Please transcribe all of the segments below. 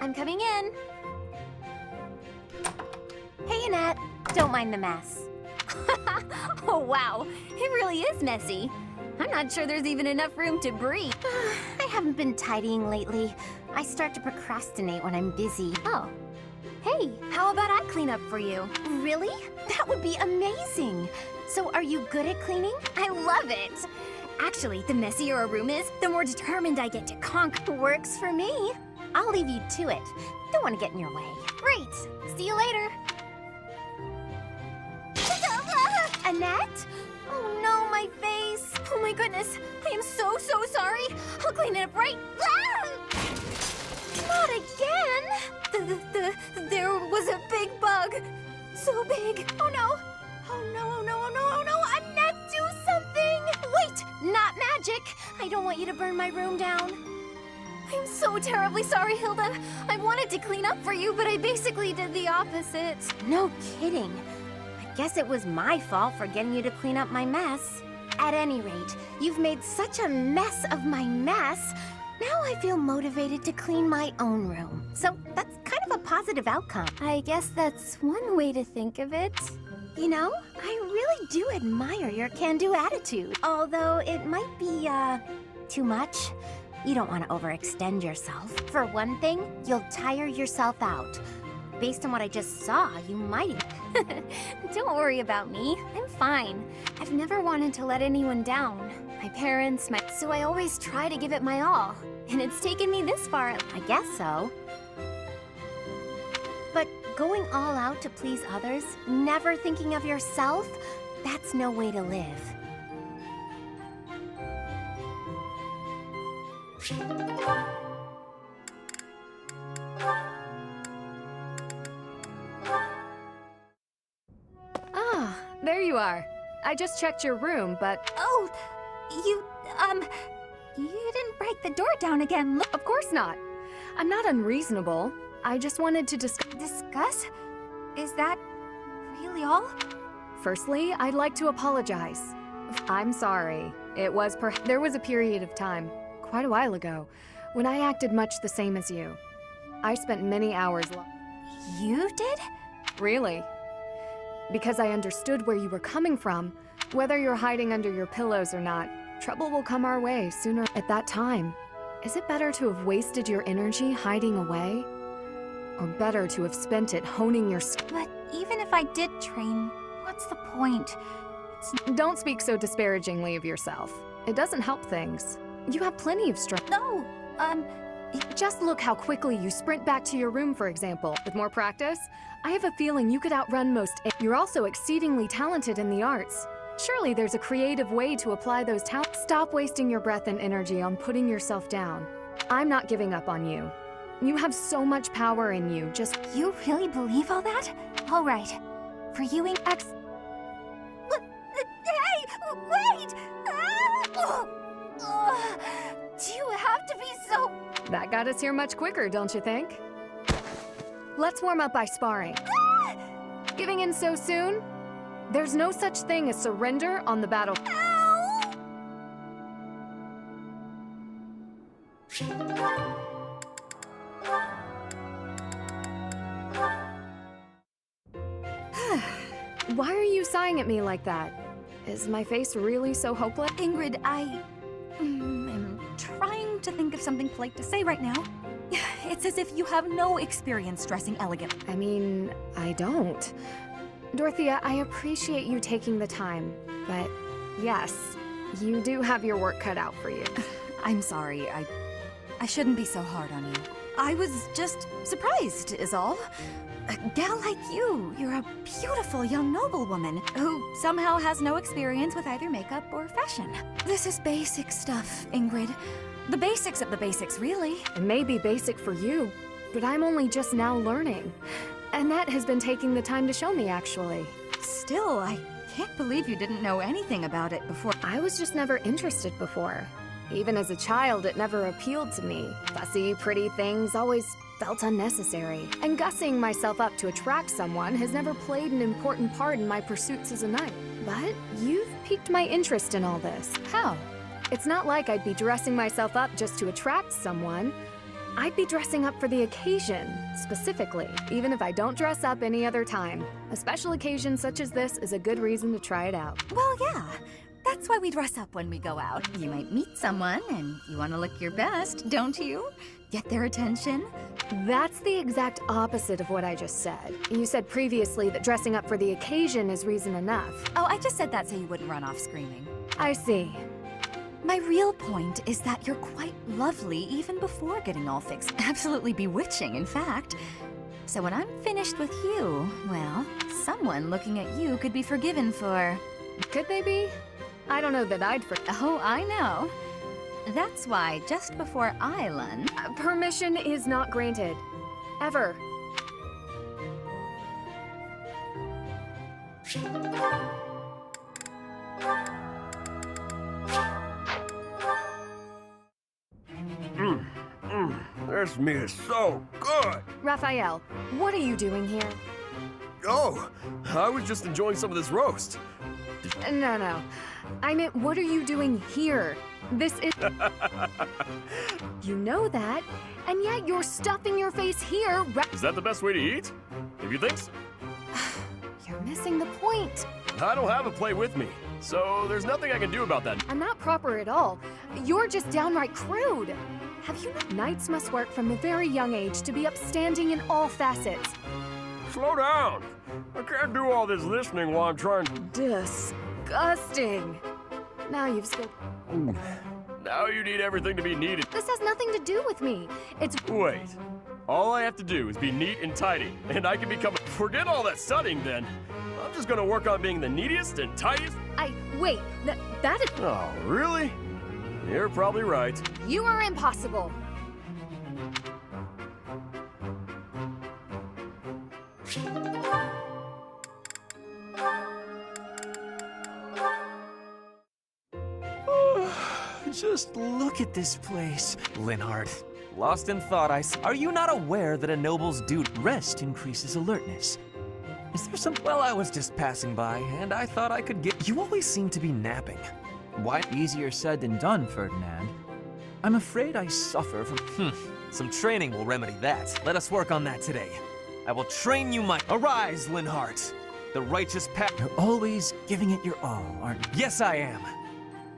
I'm coming in. Hey, Annette. Don't mind the mess. Oh, wow. It really is messy. I'm not sure there's even enough room to breathe. I haven't been tidying lately. I start to procrastinate when I'm busy. Oh. Hey, how about I clean up for you? Really? That would be amazing. So are you good at cleaning? I love it. Actually, the messier a room is, the more determined I get to conquer. Works for me. I'll leave you to it. Don't want to get in your way. Great. See you later. Annette? Oh no, my face. Oh my goodness. I am so sorry. I'll clean it up right. Not again. There was a big bug. So big. Oh no. Oh no, oh no, oh no, oh no. Annette, do something. Wait, not magic. I don't want you to burn my room down. I'm so terribly sorry, Hilda. I wanted to clean up for you, but I basically did the opposite. No kidding. I guess it was my fault for getting you to clean up my mess. At any rate, you've made such a mess of my mess. Now I feel motivated to clean my own room. So that's kind of a positive outcome. I guess that's one way to think of it. You know, I really do admire your can-do attitude. Although it might be, too much. You don't want to overextend yourself. For one thing, you'll tire yourself out. Based on what I just saw, you might. Don't worry about me. I'm fine. I've never wanted to let anyone down. My parents, so I always try to give it my all. And it's taken me this far. I guess so. But going all out to please others, never thinking of yourself, that's no way to live. Ah, there you are. I just checked your room, but... Oh, you didn't break the door down again. Look. Of course not. I'm not unreasonable. I just wanted to Discuss? Is that really all? Firstly, I'd like to apologize. I'm sorry. There was a period of time, quite a while ago, when I acted much the same as you. I spent many hours... You did? Really? Because I understood where you were coming from. Whether you're hiding under your pillows or not, trouble will come our way sooner. At that time, is it better to have wasted your energy hiding away? Or better to have spent it honing your But even if I did train, what's the point? Don't speak so disparagingly of yourself. It doesn't help things. You have plenty of strength. No, Just look how quickly you sprint back to your room, for example. With more practice, I have a feeling you could outrun most. You're also exceedingly talented in the arts. Surely there's a creative way to apply those talents. Stop wasting your breath and energy on putting yourself down. I'm not giving up on you. You have so much power in you, You really believe all that? All right. For you, Hey, wait! Do you have to be so... That got us here much quicker, don't you think? Let's warm up by sparring. Giving in so soon? There's no such thing as surrender on the battle. Why are you sighing at me like that? Is my face really so hopeless? Ingrid, I am trying to think of something polite to say right now. It's as if you have no experience dressing elegant. I mean, I don't. Dorothea, I appreciate you taking the time, but yes, you do have your work cut out for you. I'm sorry, I shouldn't be so hard on you. I was just surprised, is all. A gal like you're a beautiful young noblewoman who somehow has no experience with either makeup or fashion. This is basic stuff, Ingrid. The basics of the basics, really. It may be basic for you, but I'm only just now learning. Annette has been taking the time to show me, actually. Still, I can't believe you didn't know anything about it before. I was just never interested before. Even as a child, it never appealed to me. Fussy, pretty things always felt unnecessary. And gussying myself up to attract someone has never played an important part in my pursuits as a knight. But you've piqued my interest in all this. How? It's not like I'd be dressing myself up just to attract someone. I'd be dressing up for the occasion, specifically, even if I don't dress up any other time. A special occasion such as this is a good reason to try it out. Well, yeah. That's why we dress up when we go out. You might meet someone, and you want to look your best, don't you? Get their attention. That's the exact opposite of what I just said. You said previously that dressing up for the occasion is reason enough. Oh, I just said that so you wouldn't run off screaming. I see. My real point is that you're quite lovely even before getting all fixed. Absolutely bewitching, in fact. So when I'm finished with you, well, someone looking at you could be forgiven for... Could they be? I don't know that I'd Oh, I know. That's why, just before I lunch... Permission is not granted. Ever. This meat is so good! Raphael, what are you doing here? Oh, I was just enjoying some of this roast. No. I meant, what are you doing here? This is... You know that, and yet you're stuffing your face here. Is that the best way to eat? If you think so. You're missing the point. I don't have a plate with me, so there's nothing I can do about that. I'm not proper at all. You're just downright crude. Have you not? Knights must work from a very young age to be upstanding in all facets. Slow down. I can't do all this listening while I'm trying to... Disgusting. Now you've spoken. Now you need everything to be neat. This has nothing to do with me. It's... Wait. All I have to do is be neat and tidy, and I can become... Forget all that studying, then. I'm just gonna work on being the neatest and tidiest... Wait, that is... Oh, really? You're probably right. You are impossible. Just look at this place, Linhardt. Lost in thought, Are you not aware that a noble's duty rest increases alertness? Is there some... Well, I was just passing by, and I thought I could get... You always seem to be napping. Why? Easier said than done, Ferdinand. I'm afraid I suffer from... Some training will remedy that. Let us work on that today. I will train you my... Arise, Linhardt! The righteous path... You're always giving it your all, aren't you? Yes, I am.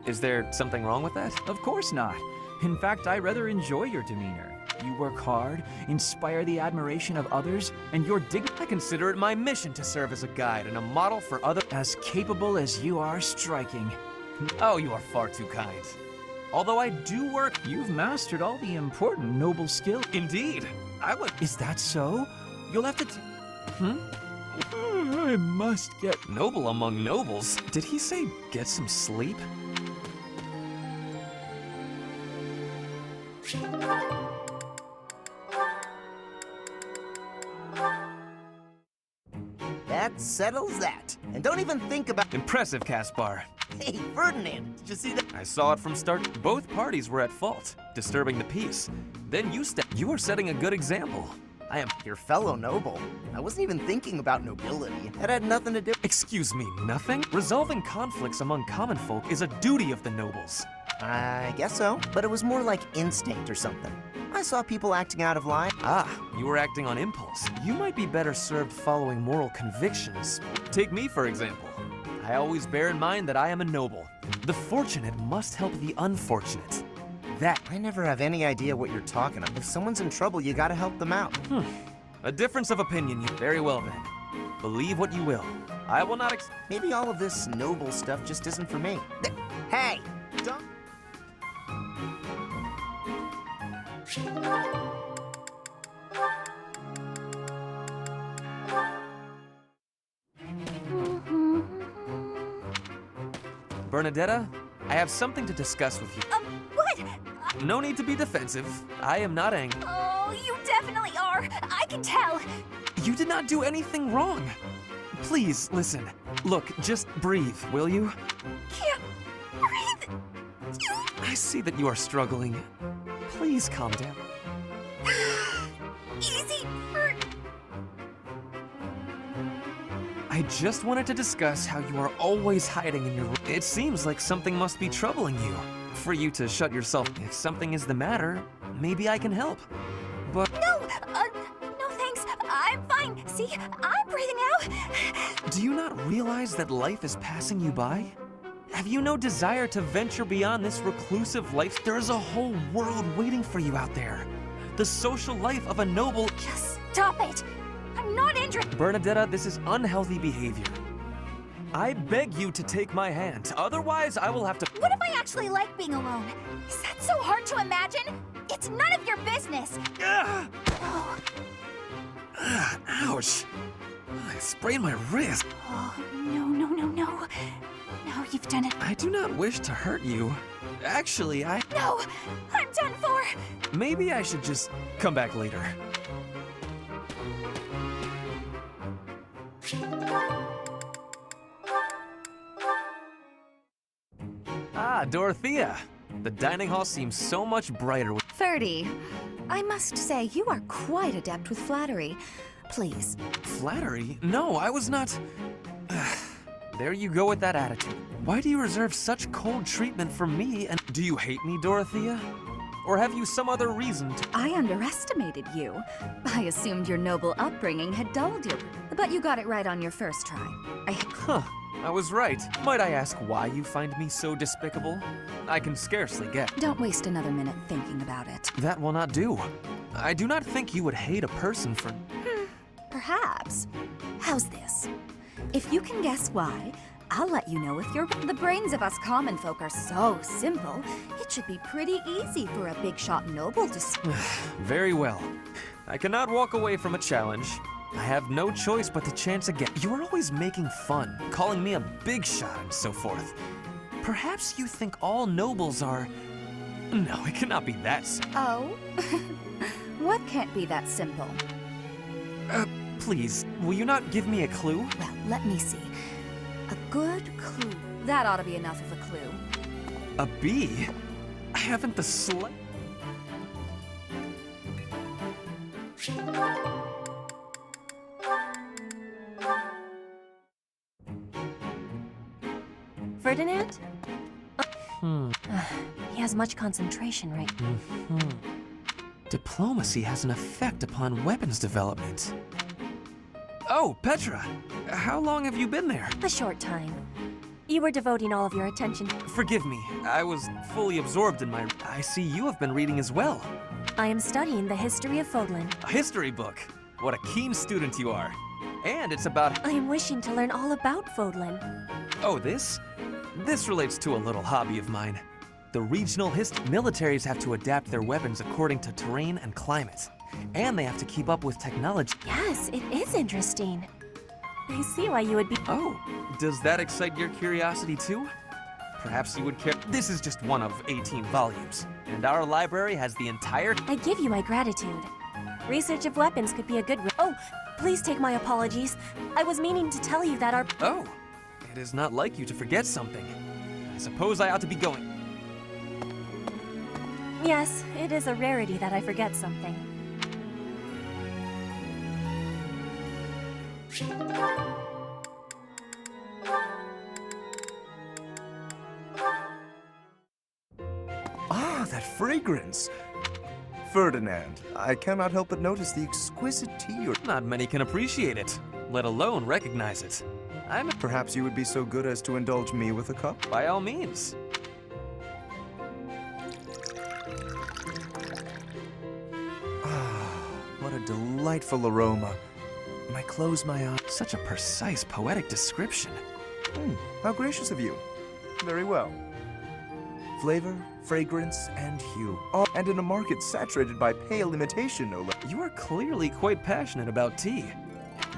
Is there something wrong with that? Of course not. In fact, I rather enjoy your demeanor. You work hard, inspire the admiration of others, and your I consider it my mission to serve as a guide and a model for others. as capable as you are striking. Oh, you are far too kind. Although I do work... You've mastered all the important noble skills. Indeed. I would... Is that so? You'll have to... I must get... Noble among nobles? Did he say get some sleep? That settles that. And don't even think about... Impressive, Caspar. Hey, Ferdinand, did you see that? I saw it from start. Both parties were at fault, disturbing the peace. Then you are setting a good example. I am your fellow noble. I wasn't even thinking about nobility. That had nothing to do... Excuse me, nothing? Resolving conflicts among common folk is a duty of the nobles. I guess so, but it was more like instinct or something. I saw people acting out of line. Ah, you were acting on impulse. You might be better served following moral convictions. Take me, for example. I always bear in mind that I am a noble. The fortunate must help the unfortunate. That... I never have any idea what you're talking about. If someone's in trouble, you gotta help them out. A difference of opinion. Very well, then. Believe what you will. I will not Maybe all of this noble stuff just isn't for me. Hey! Don't... Bernadetta, I have something to discuss with you. What? No need to be defensive. I am not angry. Oh, you definitely are. I can tell. You did not do anything wrong. Please, listen. Look, just breathe, will you? Can't breathe. I see that you are struggling. Please calm down. Easy for... I just wanted to discuss how you are always hiding in your room. It seems like something must be troubling you. For you to shut yourself. If something is the matter, maybe I can help. But No thanks. I'm fine. See, I'm breathing out. do you not realize that life is passing you by? Have you no desire to venture beyond this reclusive life? There is a whole world waiting for you out there. The social life of a noble... Just stop it. I'm not interested. Bernadetta, this is unhealthy behavior. I beg you to take my hand, otherwise I will have to... What if I actually like being alone? Is that so hard to imagine? It's none of your business. Ugh. Oh, Ouch! I sprained my wrist. oh no. Now you've done it. I do not wish to hurt you. Actually, No, I'm done for. maybe I should just come back later. Ah, Dorothea. The dining hall seems so much brighter with... Ferdy, I must say you are quite adept with flattery. Please. Flattery? No, I was not... There you go with that attitude. Why do you reserve such cold treatment for me, and do you hate me, Dorothea? Or have you some other reason to... I underestimated you. I assumed your noble upbringing had dulled you, but you got it right on your first try. Huh, I was right. Might I ask why you find me so despicable? I can scarcely guess. Don't waste another minute thinking about it. That will not do. I do not think you would hate a person for... Perhaps. How's this? If you can guess why, I'll let you know if you're... The brains of us common folk are so simple, it should be pretty easy for a big shot noble to... Very well. I cannot walk away from a challenge. I have no choice but to chance again. You are always making fun, calling me a big shot and so forth. Perhaps you think all nobles are... No, it cannot be that simple. Oh? What can't be that simple? Please, will you not give me a clue? Well, let me see. A good clue. That ought to be enough of a clue. A bee? I haven't the slight... Ferdinand? He has much concentration right now. Diplomacy has an effect upon weapons development. Oh, Petra! How long have you been there? A short time. You were devoting all of your attention. Forgive me, I was fully absorbed in my... I see you have been reading as well. I am studying the history of Fodlan. A history book. What a keen student you are. And it's about... I am wishing to learn all about Fodlan. Oh, this? This relates to a little hobby of mine. The regional militaries have to adapt their weapons according to terrain and climate. And they have to keep up with technology. Yes, it is interesting. I see why you would be... Oh, does that excite your curiosity too? Perhaps you would care... This is just one of 18 volumes, and our library has the entire... I give you my gratitude. Research of weapons could be a good... Oh, please take my apologies. I was meaning to tell you that our... Oh, it is not like you to forget something. I suppose I ought to be going. Yes, it is a rarity that I forget something. Ah, that fragrance! Ferdinand, I cannot help but notice the exquisite tea you're... Not many can appreciate it, let alone recognize it. Perhaps you would be so good as to indulge me with a cup? By all means. Ah, what a delightful aroma. When I close my eyes... Such a precise, poetic description. How gracious of you. Very well. Flavor, fragrance, and hue. All, and in a market saturated by pale imitation, no less. You are clearly quite passionate about tea.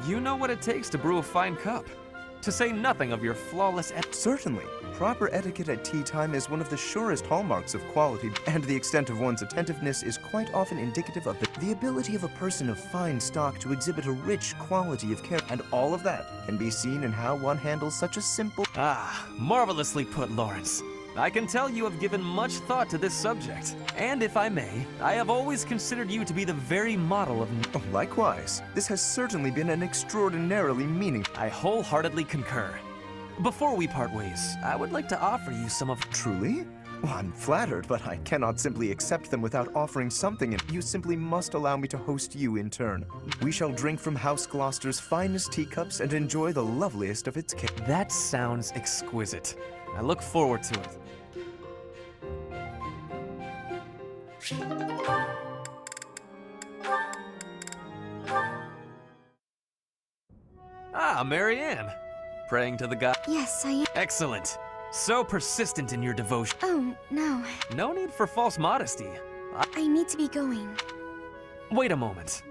You know what it takes to brew a fine cup. To say nothing of your flawless Certainly. Proper etiquette at tea time is one of the surest hallmarks of quality, and the extent of one's attentiveness is quite often indicative of the ability of a person of fine stock to exhibit a rich quality of character. And all of that can be seen in how one handles such a simple... Ah, marvelously put, Lawrence. I can tell you have given much thought to this subject. And if I may, I have always considered you to be the very model of... Oh, likewise. This has certainly been an extraordinarily meaningful... I wholeheartedly concur. Before we part ways, I would like to offer you some of... Truly? Well, I'm flattered, but I cannot simply accept them without offering something, and you simply must allow me to host you in turn. We shall drink from House Gloucester's finest teacups and enjoy the loveliest of its cake. That sounds exquisite. I look forward to it. Ah, Marianne. Praying to the god. Yes, I am. Excellent. So persistent in your devotion. Oh, no. No need for false modesty. I need to be going. Wait a moment.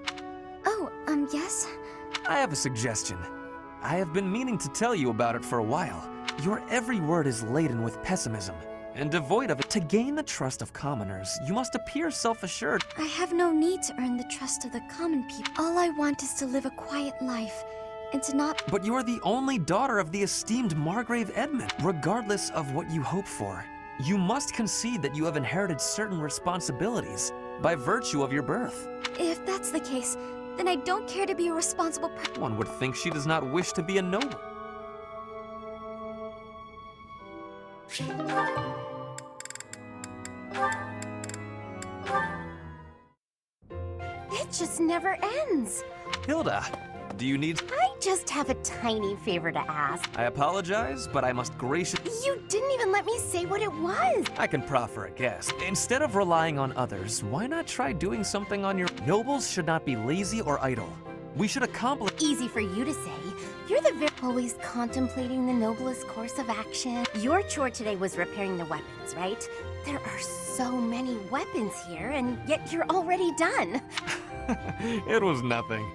Oh, yes? I have a suggestion. I have been meaning to tell you about it for a while. Your every word is laden with pessimism and devoid of it. To gain the trust of commoners, you must appear self-assured. I have no need to earn the trust of the common people. All I want is to live a quiet life and to not... But you are the only daughter of the esteemed Margrave Edmund. Regardless of what you hope for, you must concede that you have inherited certain responsibilities by virtue of your birth. If that's the case, then I don't care to be a responsible person. One would think she does not wish to be a noble. It just never ends. Hilda, do you need... I just have a tiny favor to ask. I apologize, but I must graciously... You didn't even let me say what it was. I can proffer a guess. Instead of relying on others, why not try doing something on your... Nobles should not be lazy or idle. We should accomplish... Easy for you to say. You're the always contemplating the noblest course of action. Your chore today was repairing the weapons, right? There are so many weapons here, and yet you're already done. It was nothing.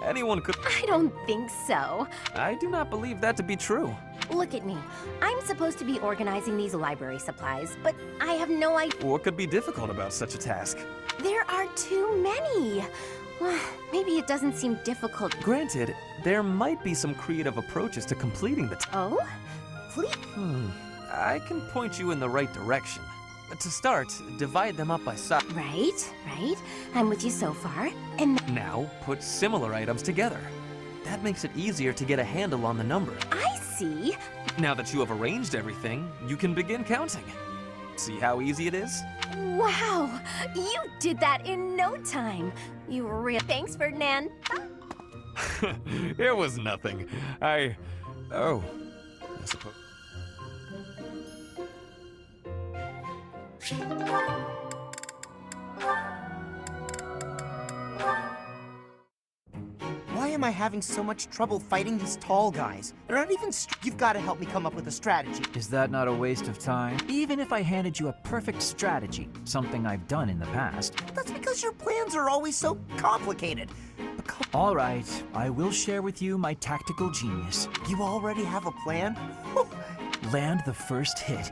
Anyone could... I don't think so. I do not believe that to be true. Look at me. I'm supposed to be organizing these library supplies, but I have no idea. What could be difficult about such a task? There are too many. Well, maybe it doesn't seem difficult. Granted, there might be some creative approaches to completing the Oh? Please? I can point you in the right direction. To start, divide them up by size. Right. I'm with you so far. And Now, put similar items together. That makes it easier to get a handle on the number. I see. Now that you have arranged everything, you can begin counting. See how easy it is? Wow, you did that in no time. You real. Thanks, Ferdinand. It was nothing. I suppose. Why am I having so much trouble fighting these tall guys? They're not even You've got to help me come up with a strategy. Is that not a waste of time? Even if I handed you a perfect strategy, something I've done in the past. That's because your plans are always so complicated. All right, I will share with you my tactical genius. You already have a plan? Land the first hit.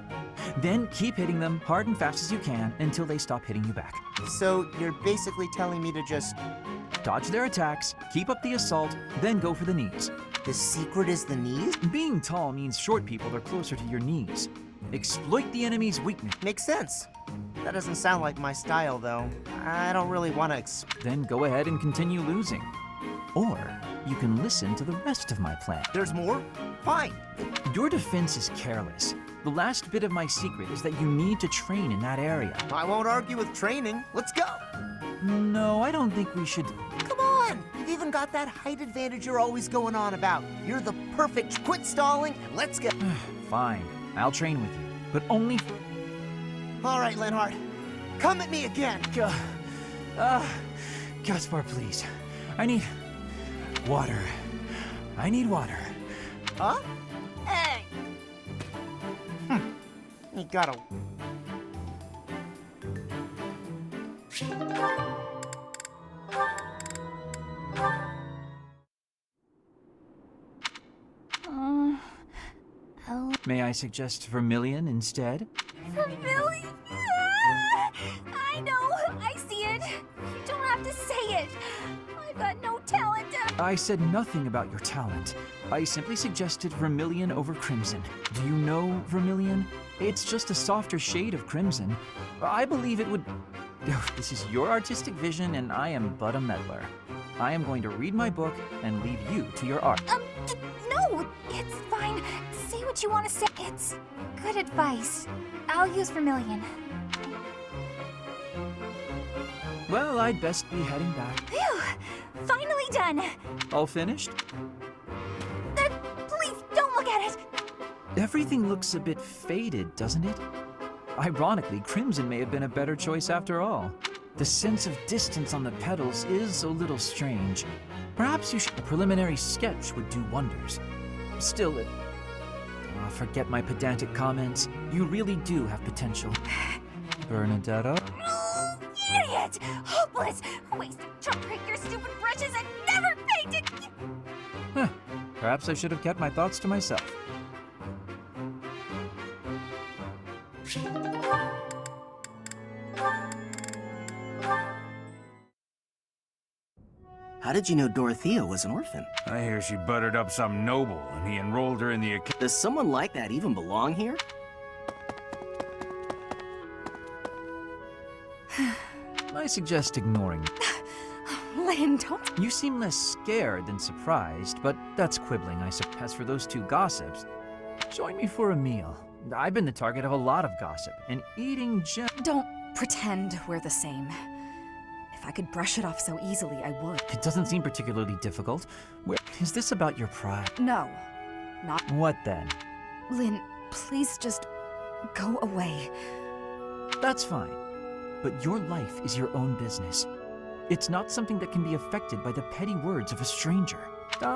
Then keep hitting them hard and fast as you can until they stop hitting you back. So you're basically telling me to just... Dodge their attacks, keep up the assault, then go for the knees. The secret is the knees? Being tall means short people are closer to your knees. Exploit the enemy's weakness. Makes sense. That doesn't sound like my style, though. I don't really want to Then go ahead and continue losing. Or you can listen to the rest of my plan. There's more? Fine. Your defense is careless. The last bit of my secret is that you need to train in that area. I won't argue with training. Let's go. No, I don't think we should... Come on! You've even got that height advantage you're always going on about. You're the perfect... Quit stalling and let's go. Fine, I'll train with you, but only... All right, Linhart. Come at me again. Gaspar, please. I need... water. I need water. Huh? Hey! You gotta... May I suggest vermilion instead? Vermilion? I know. I see it. You don't have to say it. I've got no talent. I said nothing about your talent. I simply suggested vermilion over crimson. Do you know vermilion? It's just a softer shade of crimson. I believe it would... This is your artistic vision, and I am but a meddler. I am going to read my book and leave you to your art. No, it's fine. Say what you want to say. It's good advice. I'll use Vermilion. Well, I'd best be heading back. Phew! Finally done! All finished? Please, don't look at it! Everything looks a bit faded, doesn't it? Ironically, Crimson may have been a better choice after all. The sense of distance on the petals is a little strange. Perhaps a preliminary sketch would do wonders. Still, forget my pedantic comments. You really do have potential. Bernadetta? Idiot! Hopeless! Wasted to break your stupid brushes and never painted! Huh. Perhaps I should have kept my thoughts to myself. How did you know Dorothea was an orphan? I hear she buttered up some noble, and he enrolled her in the academy. Does someone like that even belong here? I suggest ignoring me. Lynn, don't... You seem less scared than surprised, but that's quibbling, I suppose. As for those two gossips, join me for a meal. I've been the target of a lot of gossip, and eating Don't pretend we're the same. If I could brush it off so easily, I would. It doesn't seem particularly difficult. Is this about your pride? No, not... What then? Lynn, please just go away. That's fine. But your life is your own business. It's not something that can be affected by the petty words of a stranger.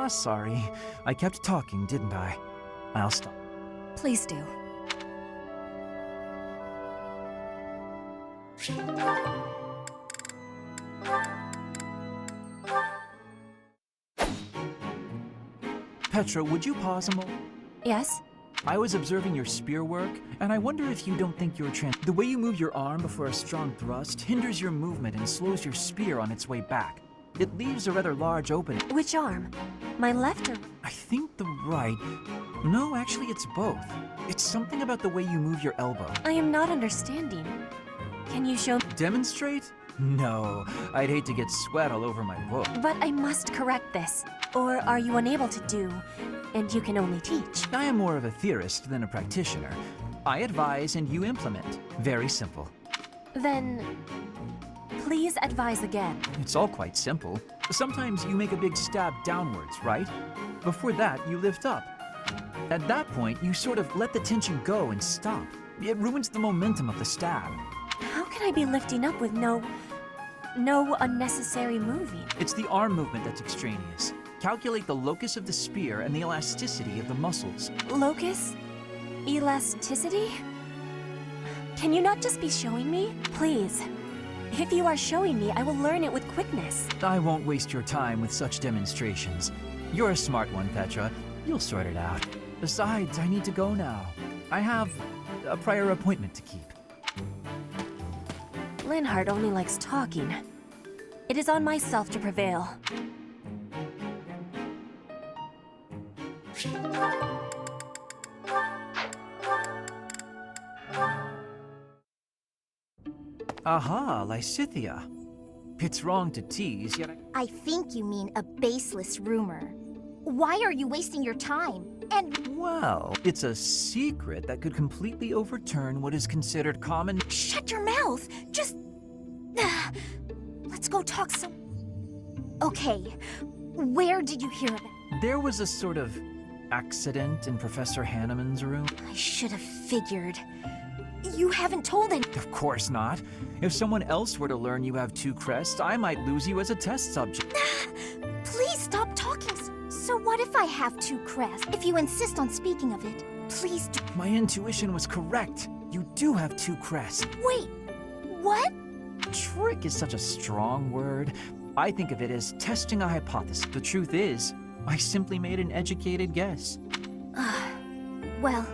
Sorry. I kept talking, didn't I? I'll stop. Please do. Petra, would you pause a moment? Yes? I was observing your spear work, and I wonder if you don't think you're The way you move your arm before a strong thrust hinders your movement and slows your spear on its way back. It leaves a rather large opening. Which arm? My left or... I think the right... No, actually it's both. It's something about the way you move your elbow. I am not understanding. Can you show... Demonstrate? No, I'd hate to get sweat all over my book. But I must correct this. Or are you unable to do, and you can only teach? I am more of a theorist than a practitioner. I advise and you implement. Very simple. Then... please advise again. It's all quite simple. Sometimes you make a big stab downwards, right? Before that, you lift up. At that point, you sort of let the tension go and stop. It ruins the momentum of the stab. How can I be lifting up with no unnecessary moving? It's the arm movement that's extraneous. Calculate the locus of the spear and the elasticity of the muscles. Locus? Elasticity? Can you not just be showing me? Please. If you are showing me, I will learn it with quickness. I won't waste your time with such demonstrations. You're a smart one, Petra. You'll sort it out. Besides, I need to go now. I have a prior appointment to keep. Linhardt only likes talking. It is on myself to prevail. Aha, Lysithea. It's wrong to tease, yet I think you mean a baseless rumor. Why are you wasting your time? And Well, it's a secret that could completely overturn what is considered common... shut your mouth! Just... let's go talk some... Okay, where did you hear of it? There was a sort of accident in Professor Hanneman's room. I should have figured. You haven't told any... Of course not. If someone else were to learn you have two crests, I might lose you as a test subject. Please stop talking. So what if I have two crests? If you insist on speaking of it, please do... My intuition was correct. You do have two crests. Wait, what? Trick is such a strong word. I think of it as testing a hypothesis. The truth is, I simply made an educated guess. Well,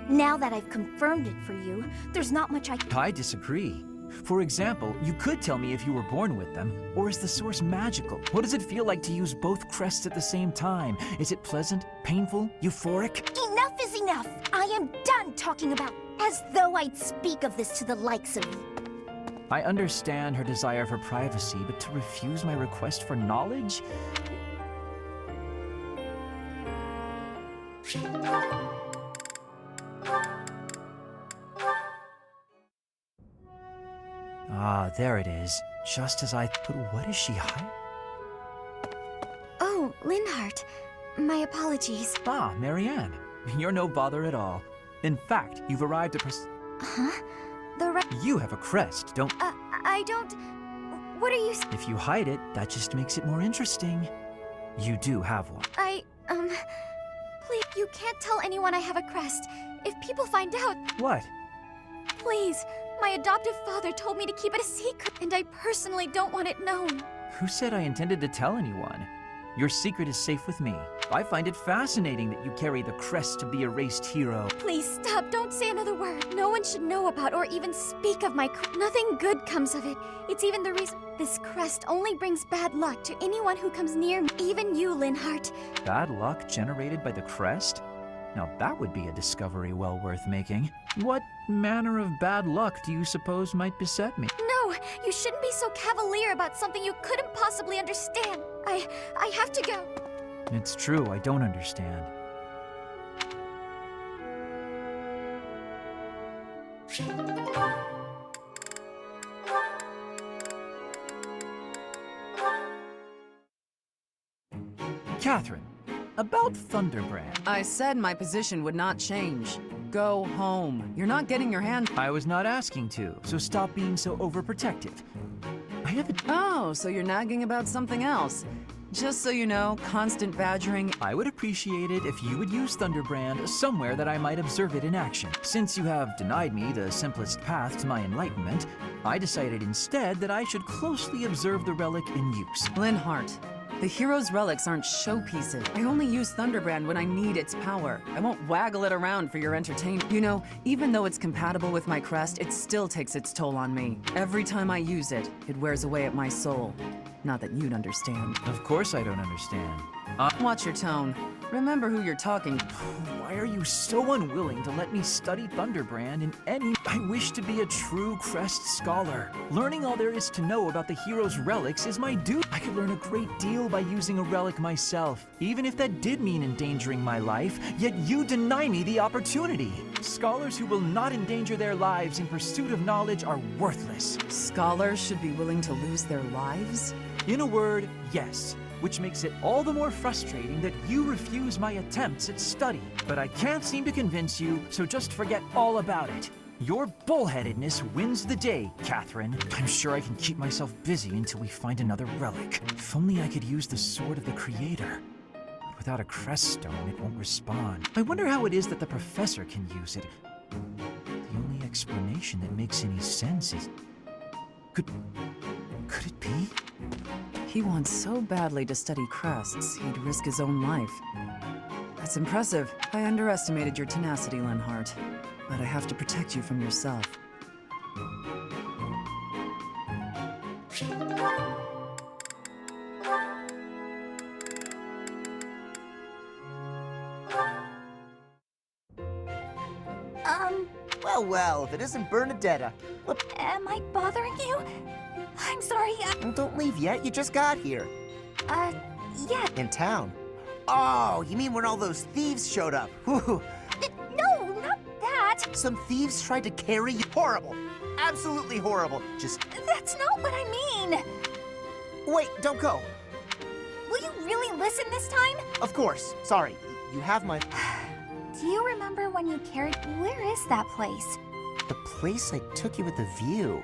now that I've confirmed it for you, there's not much I disagree. For example, you could tell me if you were born with them, or is the source magical? What does it feel like to use both crests at the same time? Is it pleasant, painful, euphoric? Enough is enough! I am done talking about... as though I'd speak of this to the likes of you. I understand her desire for privacy, but to refuse my request for knowledge? Ah, there it is. Just as I... But what is she hiding? Oh, Linhart. My apologies. Ah, Marianne. You're no bother at all. In fact, you've arrived at Huh? You have a crest, don't... I don't... What are you... If you hide it, that just makes it more interesting. You do have one. Please, you can't tell anyone I have a crest. If people find out... What? Please, my adoptive father told me to keep it a secret, and I personally don't want it known. Who said I intended to tell anyone? Your secret is safe with me. I find it fascinating that you carry the crest of the erased hero. Please stop, don't say another word. No one should know about or even speak of my Nothing good comes of it. It's even the reason this crest only brings bad luck to anyone who comes near me, even you, Linhart. Bad luck generated by the crest? Now that would be a discovery well worth making. What manner of bad luck do you suppose might beset me? No, you shouldn't be so cavalier about something you couldn't possibly understand. I have to go. It's true, I don't understand. Catherine, about Thunderbrand. I said my position would not change. Go home. You're not getting your hand... I was not asking to, so stop being so overprotective. I have a... Oh, so you're nagging about something else. Just so you know, constant badgering... I would appreciate it if you would use Thunderbrand somewhere that I might observe it in action. Since you have denied me the simplest path to my enlightenment, I decided instead that I should closely observe the relic in use. Linhart, the hero's relics aren't showpieces. I only use Thunderbrand when I need its power. I won't waggle it around for your entertainment. You know, even though it's compatible with my crest, it still takes its toll on me. Every time I use it, it wears away at my soul. Not that you'd understand. Of course I don't understand. Watch your tone. Remember who you're talking. Why are you so unwilling to let me study Thunderbrand in any... I wish to be a true crest scholar. Learning all there is to know about the hero's relics is my duty. I could learn a great deal by using a relic myself, even if that did mean endangering my life, yet you deny me the opportunity. Scholars who will not endanger their lives in pursuit of knowledge are worthless. Scholars should be willing to lose their lives? In a word, yes. Which makes it all the more frustrating that you refuse my attempts at study. But I can't seem to convince you, so just forget all about it. Your bullheadedness wins the day, Catherine. I'm sure I can keep myself busy until we find another relic. If only I could use the Sword of the Creator. But without a crest stone, it won't respond. I wonder how it is that the professor can use it. The only explanation that makes any sense is... Could it be? He wants so badly to study crests, he'd risk his own life. That's impressive. I underestimated your tenacity, Linhart. But I have to protect you from yourself. Well, if it isn't Bernadetta. What? Am I bothering you? I'm sorry, Well, don't leave yet, you just got here. yeah. In town. Oh, you mean when all those thieves showed up? Whew. No, not that. Some thieves tried to carry you. Horrible. Absolutely horrible. Just... That's not what I mean. Wait, don't go. Will you really listen this time? Of course. Sorry. You have my... Do you remember when you carried... Where is that place? The place I took you with the view.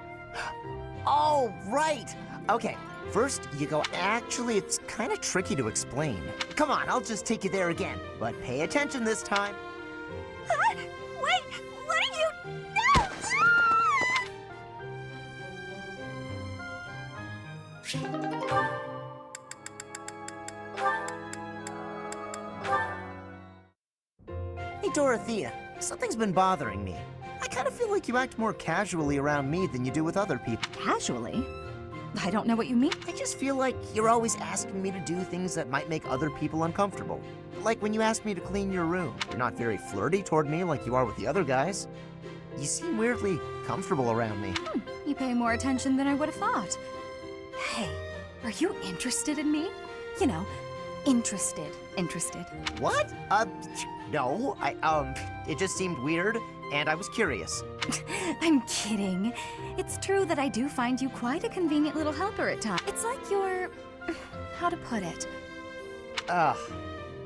Oh, right. Okay, first you go... Actually, it's kind of tricky to explain. Come on, I'll just take you there again. But pay attention this time. Wait, what are you... No! Hey, Dorothea, something's been bothering me. I kind of feel like you act more casually around me than you do with other people. Casually? I don't know what you mean. I just feel like you're always asking me to do things that might make other people uncomfortable. Like when you asked me to clean your room. You're not very flirty toward me like you are with the other guys. You seem weirdly comfortable around me. You pay more attention than I would have thought. Hey, are you interested in me? You know, interested. What? No, it just seemed weird, and I was curious. I'm kidding. It's true that I do find you quite a convenient little helper at times. It's like you're... how to put it? Ugh,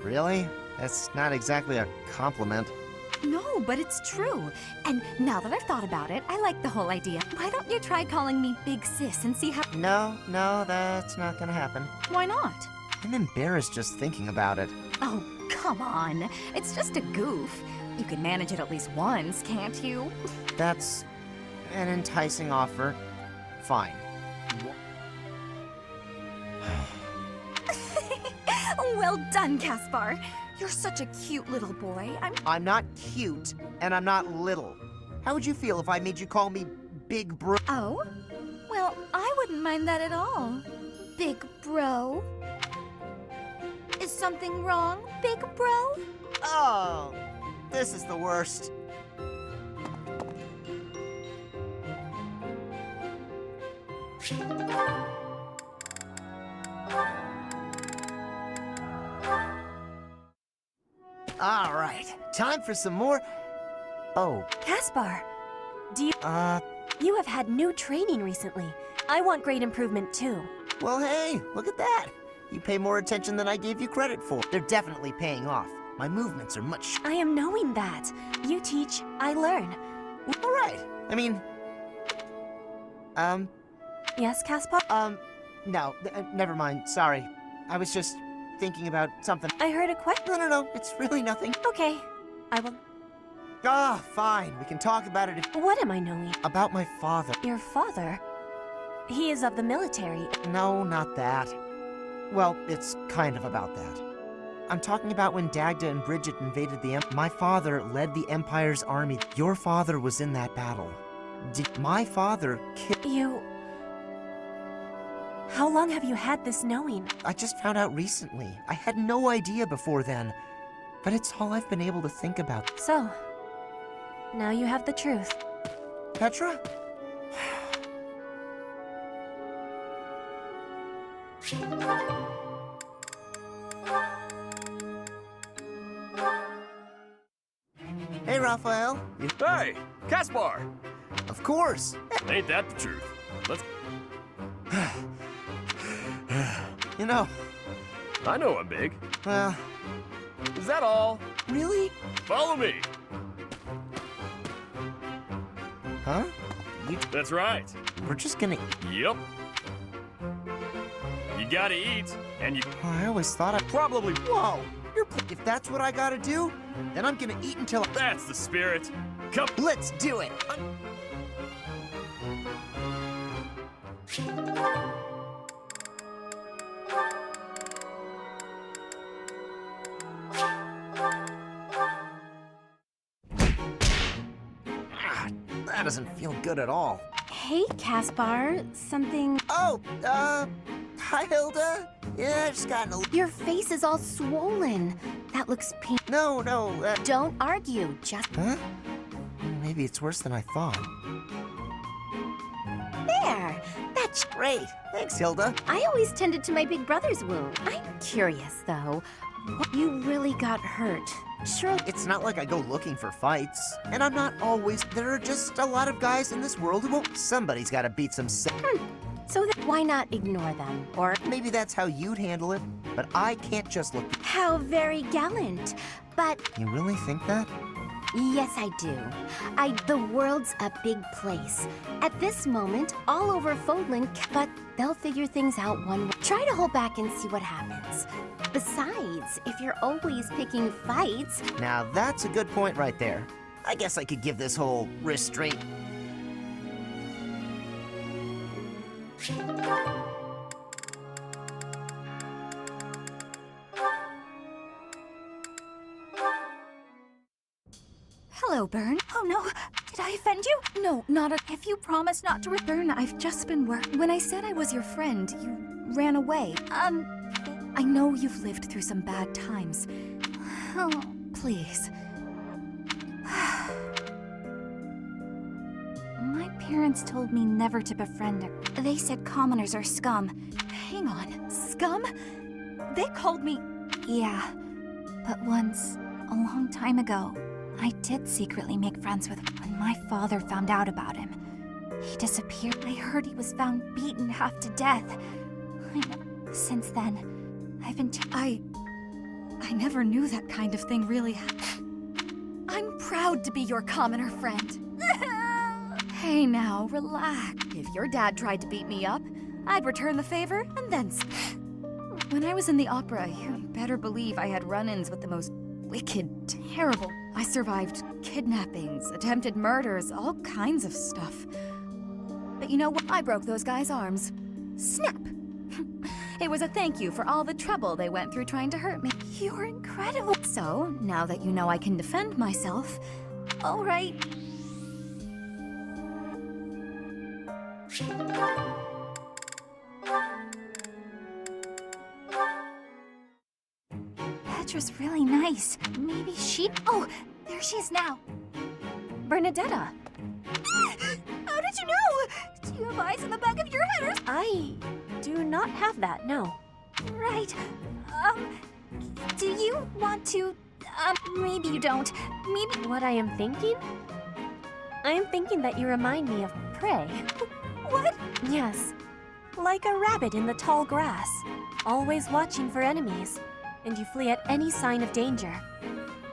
really? That's not exactly a compliment. No, but it's true. And now that I've thought about it, I like the whole idea. Why don't you try calling me Big Sis and see how... No, that's not gonna happen. Why not? I'm embarrassed just thinking about it. Oh, come on. It's just a goof. You can manage it at least once, can't you? That's an enticing offer. Fine. Well done, Caspar. You're such a cute little boy. I'm not cute, and I'm not little. How would you feel if I made you call me Big Bro? Oh? Well, I wouldn't mind that at all. Big bro. Is something wrong, big bro? Oh, this is the worst. All right, time for some more. Oh, Caspar, do you... uh, You have had new training recently. I want grade improvement too. well, hey, look at that. You pay more attention than I gave you credit for. They're definitely paying off. My movements are much... I am knowing that. You teach, I learn. All right. I mean... Yes, Caspar? No, never mind. Sorry. I was just thinking about something. I heard a question. No, it's really nothing. Okay, I will... Ah, fine. We can talk about it What am I knowing? about my father. Your father? He is of the military. No, not that. Well, it's kind of about that. I'm talking about when Dagda and Bridget invaded the My father led the Empire's army. Your father was in that battle. Did my father kill... You... How long have you had this knowing? I just found out recently. I had no idea before then. But it's all I've been able to think about. So, now you have the truth. Petra? Hey, Raphael. Hey, Caspar! Of course. Ain't that the truth? Let's... You know, I know I'm big. well, Is that all? really? Follow me. Huh? That's right. We're just gonna... Yep. You gotta eat, and you Oh, I always thought I... probably... Whoa! If that's what I gotta do, then I'm gonna eat until... That's the spirit. Come... Let's do it! Ah, that doesn't feel good at all. Hey, Caspar. Something... Oh, hi, Hilda. Yeah, I just got a... Your face is all swollen. That looks pink. No, Don't argue. Just... Huh? Maybe it's worse than I thought. There. That's... Great. Thanks, Hilda. I always tended to my big brother's wound. I'm curious, though. You really got hurt. Sure. It's not like I go looking for fights. And I'm not always... There are just a lot of guys in this world who won't... Somebody's gotta beat some... So why not ignore them? Or Maybe that's how you'd handle it. But I can't just look... how very gallant. But You really think that? yes, I do. The world's a big place. At this moment, all over Fodlan, but they'll figure things out one way. Try to hold back and see what happens. Besides, if you're always picking fights, Now that's a good point right there. I guess I could give this whole restraint... Hello, Bern. Oh no, did I offend you? No, not a... If you promise not to return, I've just been When I said I was your friend, you ran away. I know you've lived through some bad times. Oh, please. My parents told me never to befriend her. They said commoners are scum. Hang on, scum? They called me... Yeah, but once, a long time ago, I did secretly make friends with him when my father found out about him. He disappeared. I heard he was found beaten half to death. Since then, I've been I never knew that kind of thing really happened. I'm proud to be your commoner friend. Hey now, relax. If your dad tried to beat me up, I'd return the favor and then when I was in the opera, you better believe I had run-ins with the most wicked, terrible. I survived kidnappings, attempted murders, all kinds of stuff. But you know what? I broke those guys' arms. Snap! It was a thank you for all the trouble they went through trying to hurt me. You're incredible. So, now that you know I can defend myself, All right. Petra's really nice. Maybe she... Oh, there she is now. Bernadetta, How did you know? Do you have eyes in the back of your head or... I do not have that, no. Right. Do you want to... maybe you don't. Maybe... What I am thinking? I am thinking that you remind me of prey. What? Yes. Like a rabbit in the tall grass, always watching for enemies, and you flee at any sign of danger.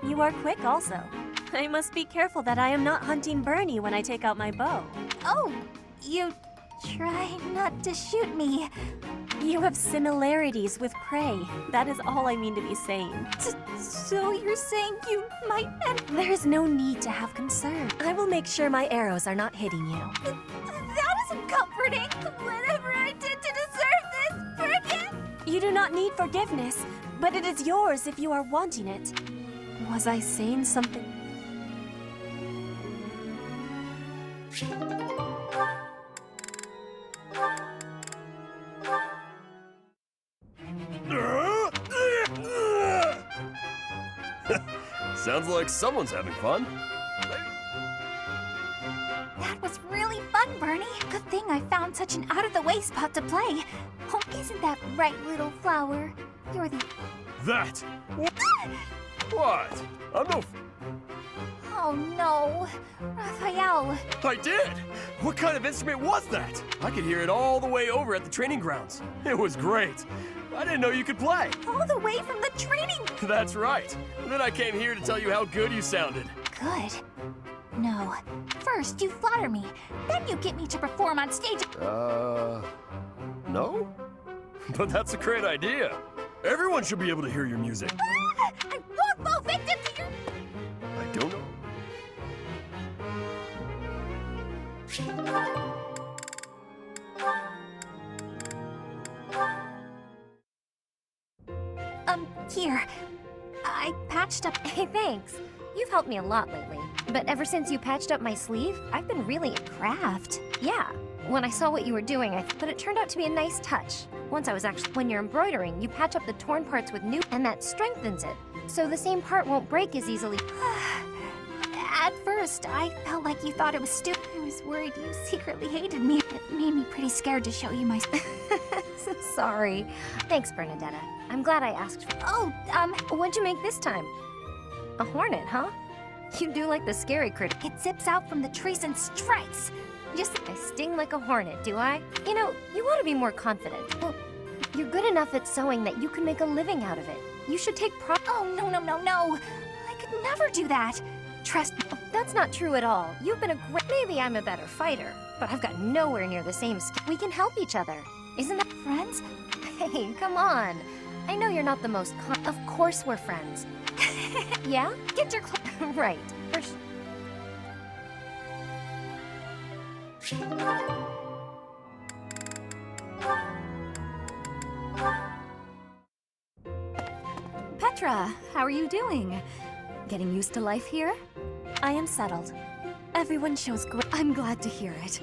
You are quick also. I must be careful that I am not hunting Bernie when I take out my bow. Oh, you try not to shoot me. You have similarities with prey. That is all I mean to be saying. So you're saying you might... There is no need to have concern. I will make sure my arrows are not hitting you. That isn't comforting. Whatever I did to deserve this, forgive... You do not need forgiveness, but it is yours if you are wanting it. Was I saying something? Sounds like someone's having fun. That was really fun, Bernie. Good thing I found such an out-of-the-way spot to play. Oh, isn't that right, little flower? You're the... That? What? I'm no... Oh, no. Raphael. I did! What kind of instrument was that? I could hear it all the way over at the training grounds. It was great. I didn't know you could play. All the way from the training... That's right. Then I came here to tell you how good you sounded. Good. No. First, you flatter me. Then you get me to perform on stage. No? But that's a great idea. Everyone should be able to hear your music. I won't fall victim to your... I don't know. Here. I patched up... Hey, thanks. You've helped me a lot lately. But ever since you patched up my sleeve, I've been really... Craft. Yeah. When I saw what you were doing, but it turned out to be a nice touch. Once I was actually... When you're embroidering, you patch up the torn parts with new... And that strengthens it. So the same part won't break as easily. At first, I felt like you thought it was stupid. I was worried you secretly hated me. It made me pretty scared to show you my... Sorry. Thanks, Bernadetta. I'm glad I asked for... Oh, What'd you make this time? A hornet, huh? You do like the scary critter. It zips out from the trees and strikes. Just I sting like a hornet, do I? You know, you ought to be more confident. Well, you're good enough at sewing that you can make a living out of it. You should take Oh, no. I could never do that. Trust me. That's not true at all. You've been a great... Maybe I'm a better fighter, but I've got nowhere near the same skill. We can help each other. Isn't that... Friends? Hey, come on. I know you're not the most Of course we're friends. Yeah? Get your clothes... Right. Petra, how are you doing? Getting used to life here? I am settled. Everyone shows great... I'm glad to hear it.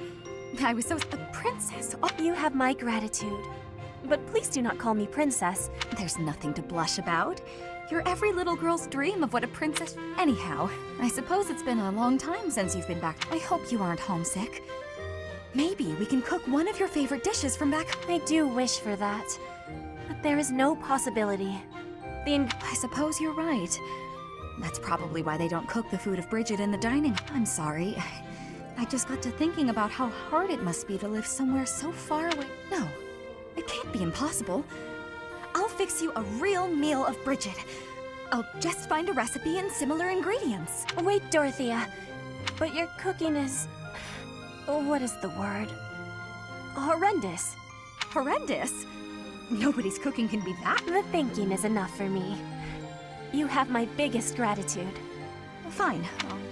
I was so... A princess. Oh, You have my gratitude. But please do not call me princess. there's nothing to blush about. You're every little girl's dream of what a princess... Anyhow, I suppose it's been a long time since you've been back. I hope you aren't homesick. Maybe we can cook one of your favorite dishes from back... I do wish for that. But there is no possibility. I suppose you're right. That's probably why they don't cook the food of Bridget in the dining. I'm sorry. I just got to thinking about how hard it must be to live somewhere so far away. No, it can't be impossible. I'll fix you a real meal of Bridget. I'll just find a recipe and similar ingredients. Wait, Dorothea. But your cooking is... what is the word? Horrendous. Horrendous? Nobody's cooking can be that. The thinking is enough for me. You have my biggest gratitude. Fine.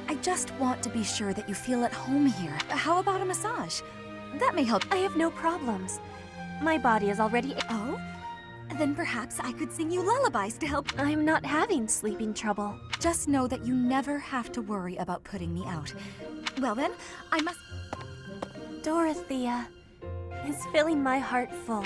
I just want to be sure that you feel at home here. How about a massage? That may help. I have no problems. My body is already... Oh? Then perhaps I could sing you lullabies to help. I'm not having sleeping trouble. Just know that you never have to worry about putting me out. Well then, I must... Dorothea is filling my heart full.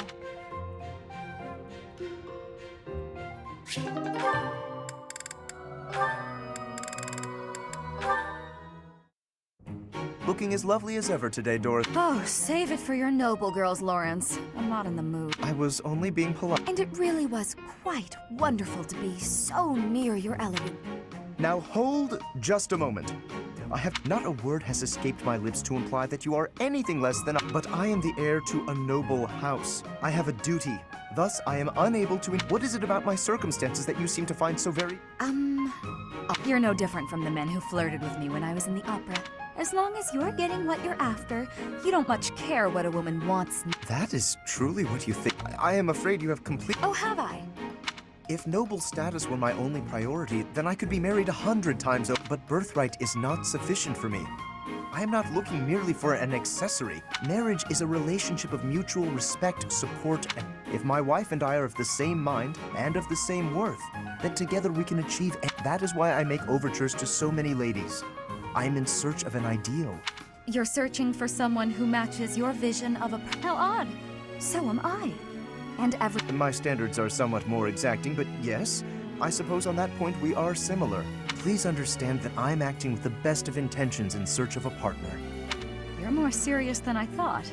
Looking as lovely as ever today, Dorothy. Oh, save it for your noble girls, Lawrence. I'm not in the mood. I was only being polite. And it really was quite wonderful to be so near your elegant. Now hold just a moment. Not a word has escaped my lips to imply that you are anything less than but I am the heir to a noble house. I have a duty. Thus, I am unable to... What is it about my circumstances that you seem to find so very... You're no different from the men who flirted with me when I was in the opera. As long as you're getting what you're after, you don't much care what a woman wants. That is truly what you think. I am afraid you have complete... Oh, have I? If noble status were my only priority, then I could be married 100 times over. But birthright is not sufficient for me. I am not looking merely for an accessory. Marriage is a relationship of mutual respect, support, and if my wife and I are of the same mind and of the same worth, then together we can achieve. That is why I make overtures to so many ladies. I am in search of an ideal. You're searching for someone who matches your vision of a... How odd. So am I. And My standards are somewhat more exacting, but yes, I suppose on that point we are similar. Please understand that I'm acting with the best of intentions in search of a partner. You're more serious than I thought.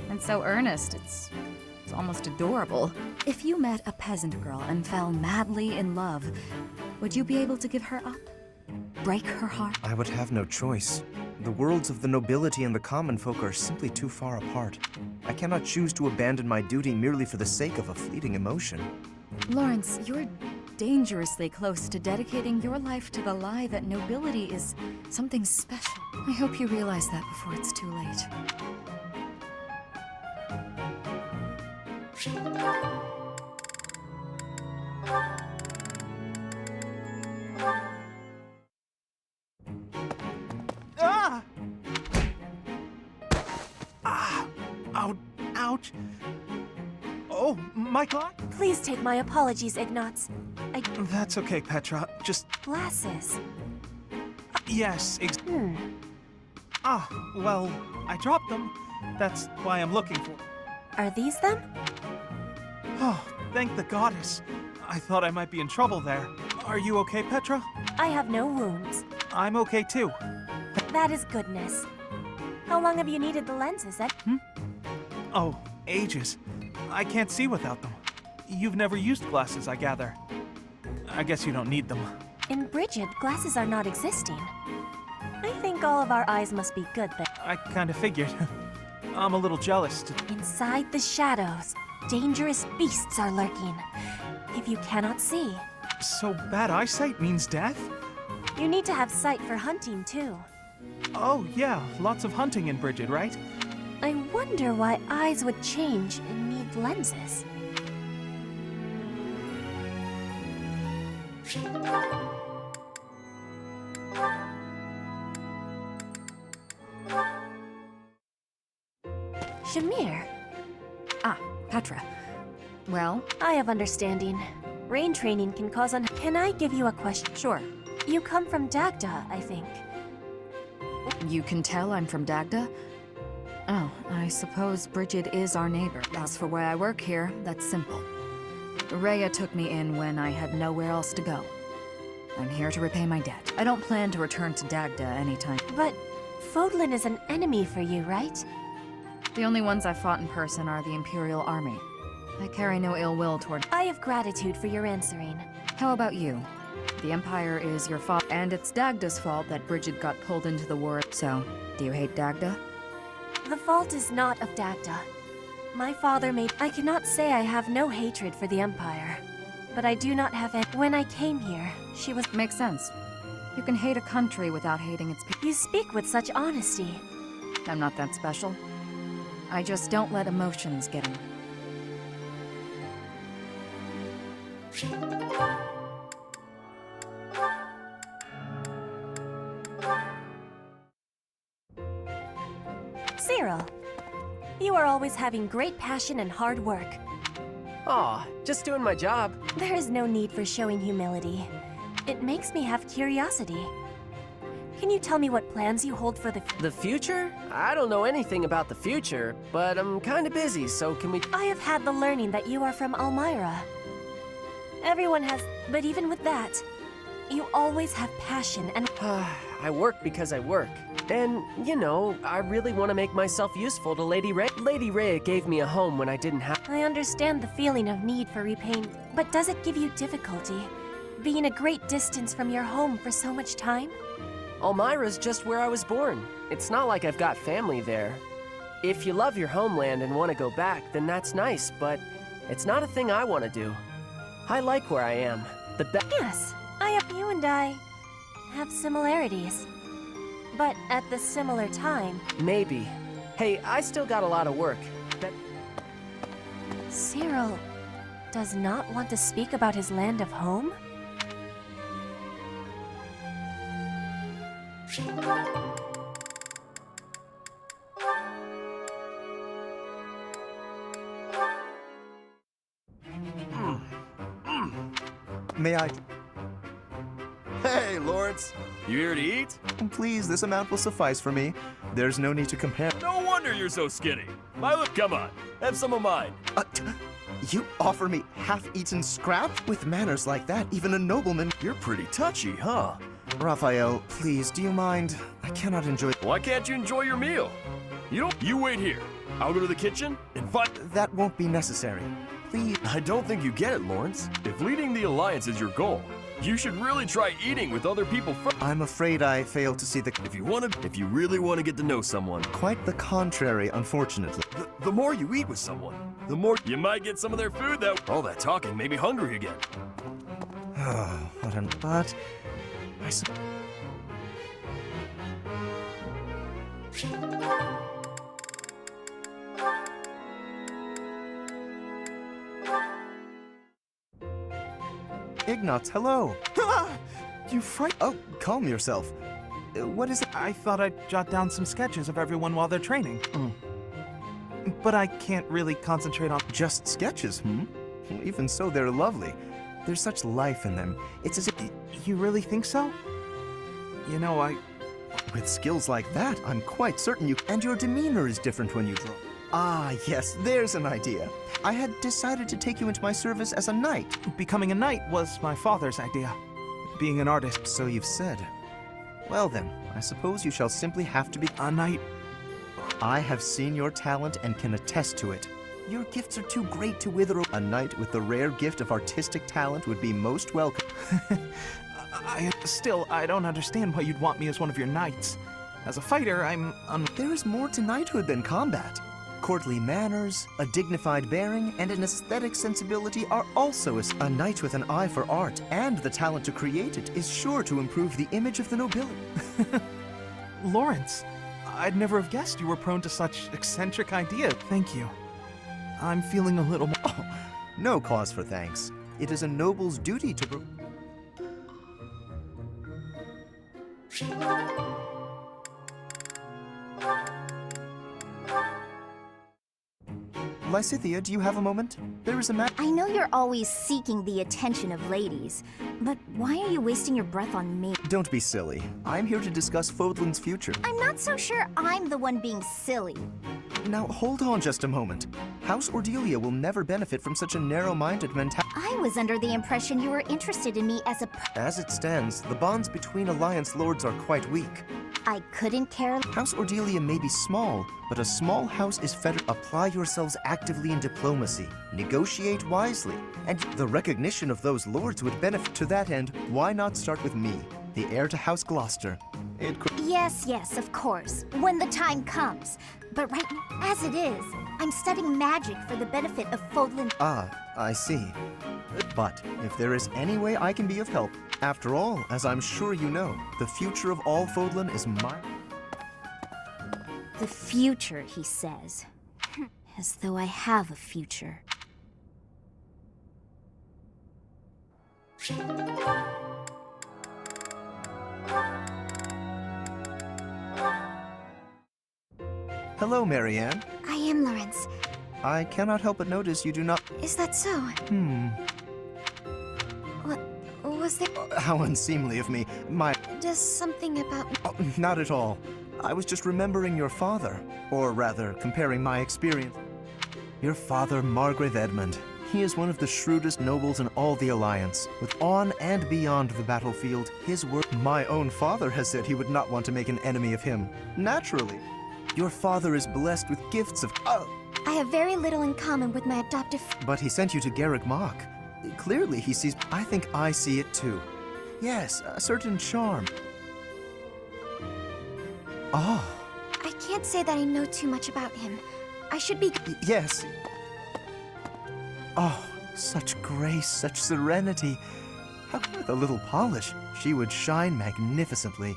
And so earnest, it's almost adorable. If you met a peasant girl and fell madly in love, would you be able to give her up? Break her heart? I would have no choice. The worlds of the nobility and the common folk are simply too far apart. I cannot choose to abandon my duty merely for the sake of a fleeting emotion. Lawrence, you're dangerously close to dedicating your life to the lie that nobility is something special. I hope you realize that before it's too late. Ah! Ah! Ouch! Oh, my God! Please take my apologies, Ignatz. That's okay, Petra. Just... Glasses. Yes, well, I dropped them. That's why I'm looking for... Are these them? Oh, thank the goddess. I thought I might be in trouble there. Are you okay, Petra? I have no wounds. I'm okay, too. That is goodness. How long have you needed the lenses, Ed? Oh, ages. I can't see without them. You've never used glasses, I gather. I guess you don't need them. In Bridget, glasses are not existing. I think all of our eyes must be good then. I kinda figured. I'm a little jealous. Inside the shadows, dangerous beasts are lurking. If you cannot see, So bad eyesight means death? you need to have sight for hunting too. Oh, yeah, lots of hunting in Bridget, right? I wonder why eyes would change and need lenses. Shamir, Petra. Well? I have understanding. Rain training can cause Can I give you a question? Sure. You come from Dagda, I think. You can tell I'm from Dagda? Oh, I suppose Bridget is our neighbor. As for why I work here, that's simple. Rhea took me in when I had nowhere else to go. I'm here to repay my debt. I don't plan to return to Dagda anytime. But Fodlan is an enemy for you, right? The only ones I've fought in person are the Imperial Army. I carry no ill will toward... I have gratitude for your answering. How about you? The Empire is your fault, and it's Dagda's fault that Bridget got pulled into the war. So, do you hate Dagda? The fault is not of Dagda. My father made. I cannot say I have no hatred for the Empire, but I do not have any. When I came here, she was. Makes sense. You can hate a country without hating its people. You speak with such honesty. I'm not that special. I just don't let emotions get in. Cyril, you are always having great passion and hard work. Aw, just doing my job. There is no need for showing humility. It makes me have curiosity. Can you tell me what plans you hold for The future? I don't know anything about the future, but I'm kinda busy, so can we— I have had the learning that you are from Elmira. Everyone has, but even with that, you always have passion and— I work because I work. And, you know, I really want to make myself useful to Lady Ray. Lady Ray gave me a home when I didn't have— I understand the feeling of need for repaying, but does it give you difficulty, being a great distance from your home for so much time? Elmira's just where I was born. It's not like I've got family there. If you love your homeland and want to go back, then that's nice, but it's not a thing I want to do. I like where I am. Yes, you and I have similarities. But at the similar time... Maybe. Hey, I still got a lot of work. Cyril does not want to speak about his land of home? May I? Hey, Lawrence. You here to eat? Please, this amount will suffice for me. There's no need to compare. No wonder you're so skinny. Come on, have some of mine. You offer me half-eaten scrap? With manners like that, even a nobleman... You're pretty touchy, huh? Raphael, please, do you mind? I cannot enjoy... Why can't you enjoy your meal? You wait here. I'll go to the kitchen and find... That won't be necessary. Please. I don't think you get it, Lawrence. If leading the Alliance is your goal, you should really try eating with other people first. I'm afraid I fail to see the... If you really want to get to know someone... Quite the contrary, unfortunately. The more you eat with someone, the more you might get some of their food that... All that talking made me hungry again. Oh, but... I suppose... Ignatz, hello! You fright... Oh, calm yourself. What is it? I thought I'd jot down some sketches of everyone while they're training. But I can't really concentrate on... Just sketches, Even so, they're lovely. There's such life in them. It's as if... You really think so? You know, With skills like that, I'm quite certain you... And your demeanor is different when you draw. Ah, yes, there's an idea. I had decided to take you into my service as a knight. Becoming a knight was my father's idea. Being an artist. So you've said. Well then, I suppose you shall simply have to be a knight. I have seen your talent and can attest to it. Your gifts are too great to wither. A knight with the rare gift of artistic talent would be most welcome. I don't understand why you'd want me as one of your knights. As a fighter, There is more to knighthood than combat. Courtly manners, a dignified bearing, and an aesthetic sensibility are also a knight with an eye for art and the talent to create it is sure to improve the image of the nobility. Lawrence, I'd never have guessed you were prone to such eccentric ideas. Thank you. I'm feeling a little more... Oh, no cause for thanks. It is a noble's duty to... Lysithea, do you have a moment? There is a man... I know you're always seeking the attention of ladies, but why are you wasting your breath on me? Don't be silly. I'm here to discuss Fodlan's future. I'm not so sure I'm the one being silly. Now, hold on just a moment. House Ordelia will never benefit from such a narrow-minded mentality. I was under the impression you were interested in me as a... As it stands, the bonds between Alliance Lords are quite weak. I couldn't care. House Ordelia may be small, but a small house is fed. Apply yourselves actively in diplomacy. Negotiate wisely. And the recognition of those lords would benefit. To that end, why not start with me, the heir to House Gloucester? It could. Yes, of course. When the time comes. But right now, as it is, I'm studying magic for the benefit of Fodlan. Ah, I see. But if there is any way I can be of help, after all, as I'm sure you know, the future of all Fodlan is mine. The future, he says. As though I have a future. Hello, Marianne. I am Lawrence. I cannot help but notice you do not. Is that so? What was there? How unseemly of me. Does something about... Oh, not at all. I was just remembering your father. Or rather, comparing my experience. Your father, Margrave Edmund. He is one of the shrewdest nobles in all the Alliance. With on and beyond the battlefield, his work... My own father has said he would not want to make an enemy of him. Naturally. Your father is blessed with gifts of... I have very little in common with my adoptive... But he sent you to Garrick Mach. Clearly he sees... I think I see it too. Yes, a certain charm. Oh. I can't say that I know too much about him. I should be... Yes. Oh, such grace, such serenity. How, with a little polish, she would shine magnificently.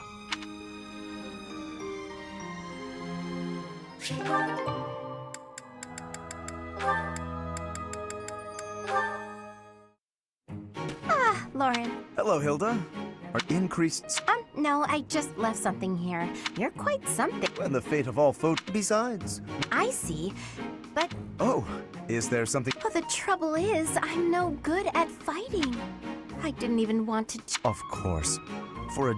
Lauren. Hello, Hilda. Our increased... No, I just left something here. You're quite something. And the fate of all folk besides. I see, but... Oh, is there something... Oh, the trouble is, I'm no good at fighting. I didn't even want to... Of course. For a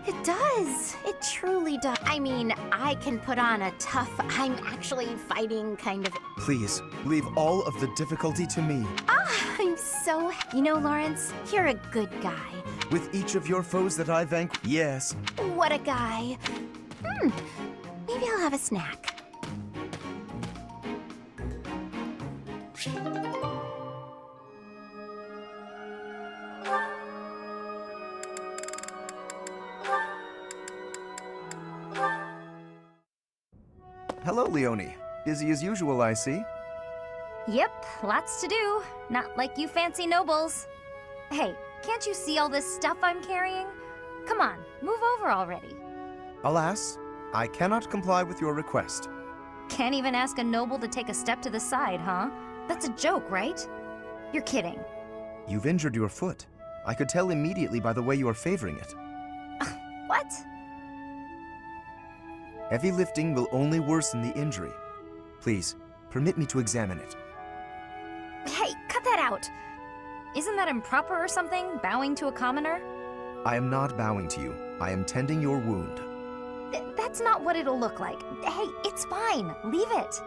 It does. It truly does. I mean, I can put on a tough, I'm actually fighting kind of... Please, leave all of the difficulty to me. I'm so... You know, Lawrence, you're a good guy. With each of your foes that I vanquish... Yes. What a guy. Maybe I'll have a snack. Hello, Leonie. Busy as usual, I see. Yep, lots to do. Not like you fancy nobles. Hey, can't you see all this stuff I'm carrying? Come on, move over already. Alas, I cannot comply with your request. Can't even ask a noble to take a step to the side, huh? That's a joke, right? You're kidding. You've injured your foot. I could tell immediately by the way you are favoring it. What? Heavy lifting will only worsen the injury. Please, permit me to examine it. Hey, cut that out! Isn't that improper or something, bowing to a commoner? I am not bowing to you. I am tending your wound. That's not what it'll look like. Hey, it's fine. Leave it.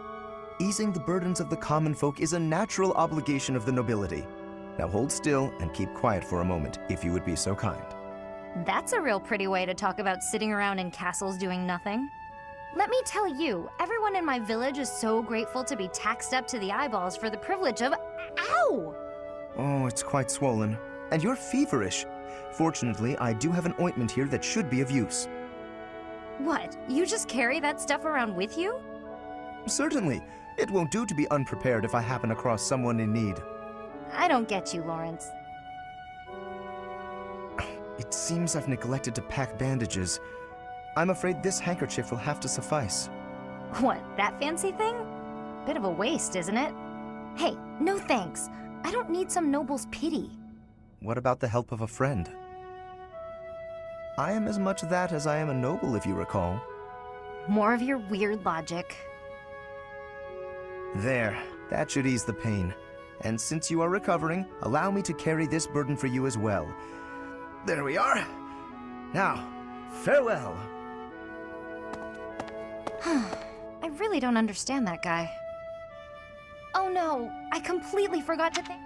Easing the burdens of the common folk is a natural obligation of the nobility. Now hold still and keep quiet for a moment, if you would be so kind. That's a real pretty way to talk about sitting around in castles doing nothing. Let me tell you, everyone in my village is so grateful to be taxed up to the eyeballs for the privilege of... Ow! Oh, it's quite swollen. And you're feverish. Fortunately, I do have an ointment here that should be of use. What? You just carry that stuff around with you? Certainly. It won't do to be unprepared if I happen across someone in need. I don't get you, Lawrence. It seems I've neglected to pack bandages. I'm afraid this handkerchief will have to suffice. What, that fancy thing? Bit of a waste, isn't it? Hey, no thanks. I don't need some noble's pity. What about the help of a friend? I am as much that as I am a noble, if you recall. More of your weird logic. There, that should ease the pain. And since you are recovering, allow me to carry this burden for you as well. There we are. Now, farewell. I really don't understand that guy. Oh no, I completely forgot to think.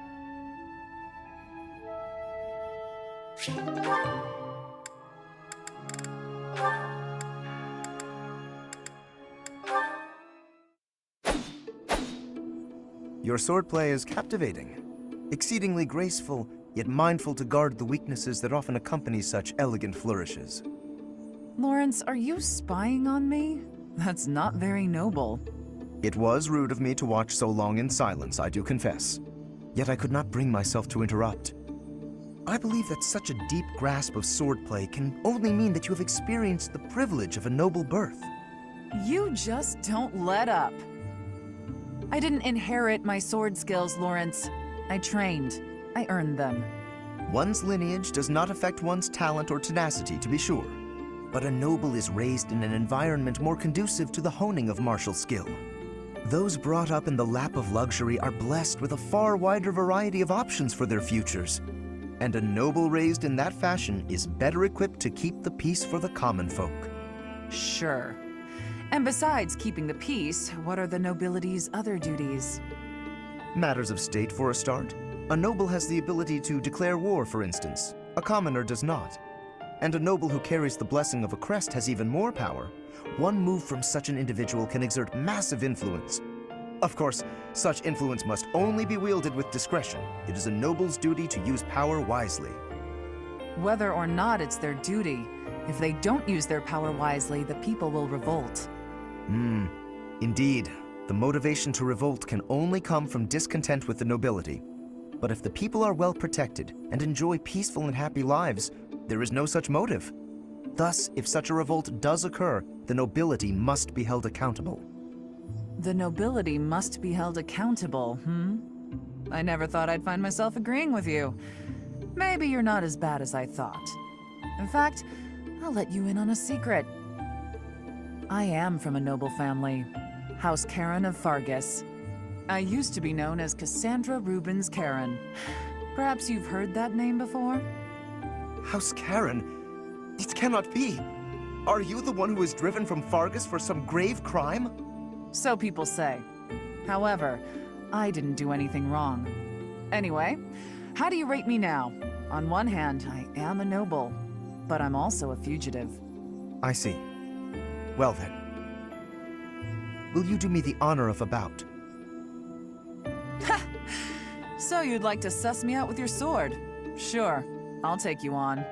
Your swordplay is captivating, exceedingly graceful, yet mindful to guard the weaknesses that often accompany such elegant flourishes. Lawrence, are you spying on me? That's not very noble. It was rude of me to watch so long in silence, I do confess. Yet I could not bring myself to interrupt. I believe that such a deep grasp of swordplay can only mean that you have experienced the privilege of a noble birth. You just don't let up. I didn't inherit my sword skills, Lawrence. I trained. I earned them. One's lineage does not affect one's talent or tenacity, to be sure. But a noble is raised in an environment more conducive to the honing of martial skill. Those brought up in the lap of luxury are blessed with a far wider variety of options for their futures. And a noble raised in that fashion is better equipped to keep the peace for the common folk. Sure. And besides keeping the peace, what are the nobility's other duties? Matters of state for a start. A noble has the ability to declare war, for instance. A commoner does not. And a noble who carries the blessing of a crest has even more power. One move from such an individual can exert massive influence. Of course, such influence must only be wielded with discretion. It is a noble's duty to use power wisely. Whether or not it's their duty, if they don't use their power wisely, the people will revolt. Indeed. The motivation to revolt can only come from discontent with the nobility. But if the people are well protected and enjoy peaceful and happy lives, there is no such motive. Thus, if such a revolt does occur, the nobility must be held accountable. The nobility must be held accountable, I never thought I'd find myself agreeing with you. Maybe you're not as bad as I thought. In fact, I'll let you in on a secret. I am from a noble family, House Karen of Fargus. I used to be known as Cassandra Rubens Karen. Perhaps you've heard that name before? House Karen? It cannot be. Are you the one who was driven from Fargus for some grave crime? So people say. However, I didn't do anything wrong. Anyway, how do you rate me now? On one hand, I am a noble, but I'm also a fugitive. I see. Well then. Will you do me the honor of a bout? So you'd like to suss me out with your sword? Sure, I'll take you on.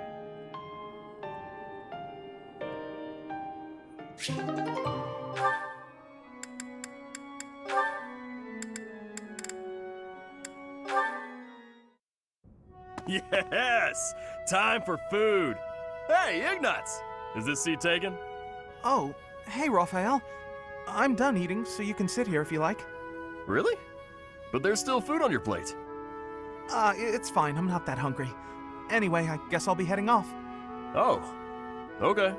Yes! Time for food! Hey, Ignatz! Is this seat taken? Oh, hey, Raphael. I'm done eating, so you can sit here if you like. Really? But there's still food on your plate. It's fine. I'm not that hungry. Anyway, I guess I'll be heading off. Oh, okay.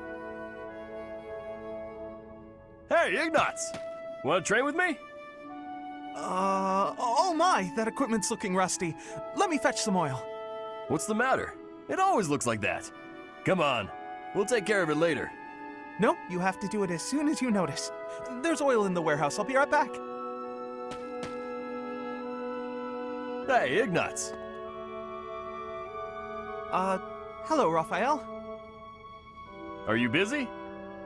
Hey, Ignatz! Want to train with me? Oh my, that equipment's looking rusty. Let me fetch some oil. What's the matter? It always looks like that. Come on, we'll take care of it later. Nope, you have to do it as soon as you notice. There's oil in the warehouse. I'll be right back. Hey, Ignatz. Hello, Raphael. Are you busy?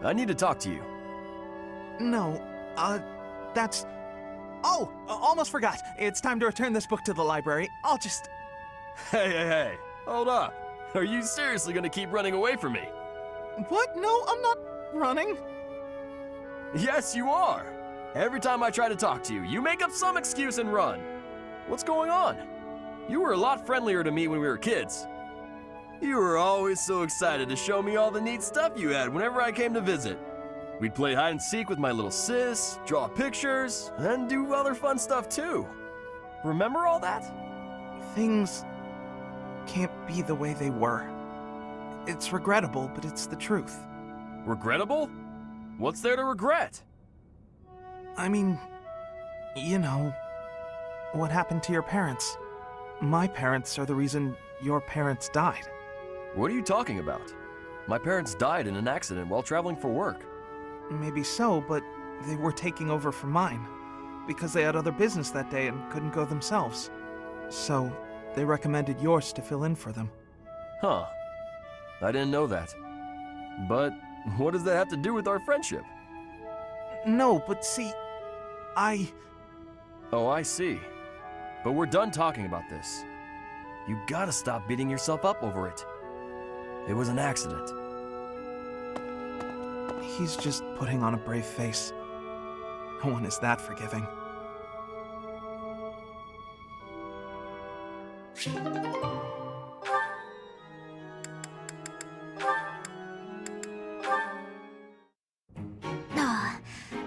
I need to talk to you. No, that's... Oh, almost forgot. It's time to return this book to the library. I'll just... Hey, hold up. Are you seriously gonna keep running away from me? What? No, I'm not running. Yes, you are. Every time I try to talk to you, you make up some excuse and run. What's going on? You were a lot friendlier to me when we were kids. You were always so excited to show me all the neat stuff you had whenever I came to visit. We'd play hide and seek with my little sis, draw pictures, and do other fun stuff too. Remember all that? Things can't be the way they were. It's regrettable, but it's the truth. Regrettable? What's there to regret? I mean, you know, what happened to your parents. My parents are the reason your parents died. What are you talking about? My parents died in an accident while traveling for work. Maybe so, but they were taking over for mine, because they had other business that day and couldn't go themselves. So, they recommended yours to fill in for them. Huh. I didn't know that. But What does that have to do with our friendship? No, but see, Oh, I see. But we're done talking about this. You gotta stop beating yourself up over it. It was an accident. He's just putting on a brave face. No one is that forgiving.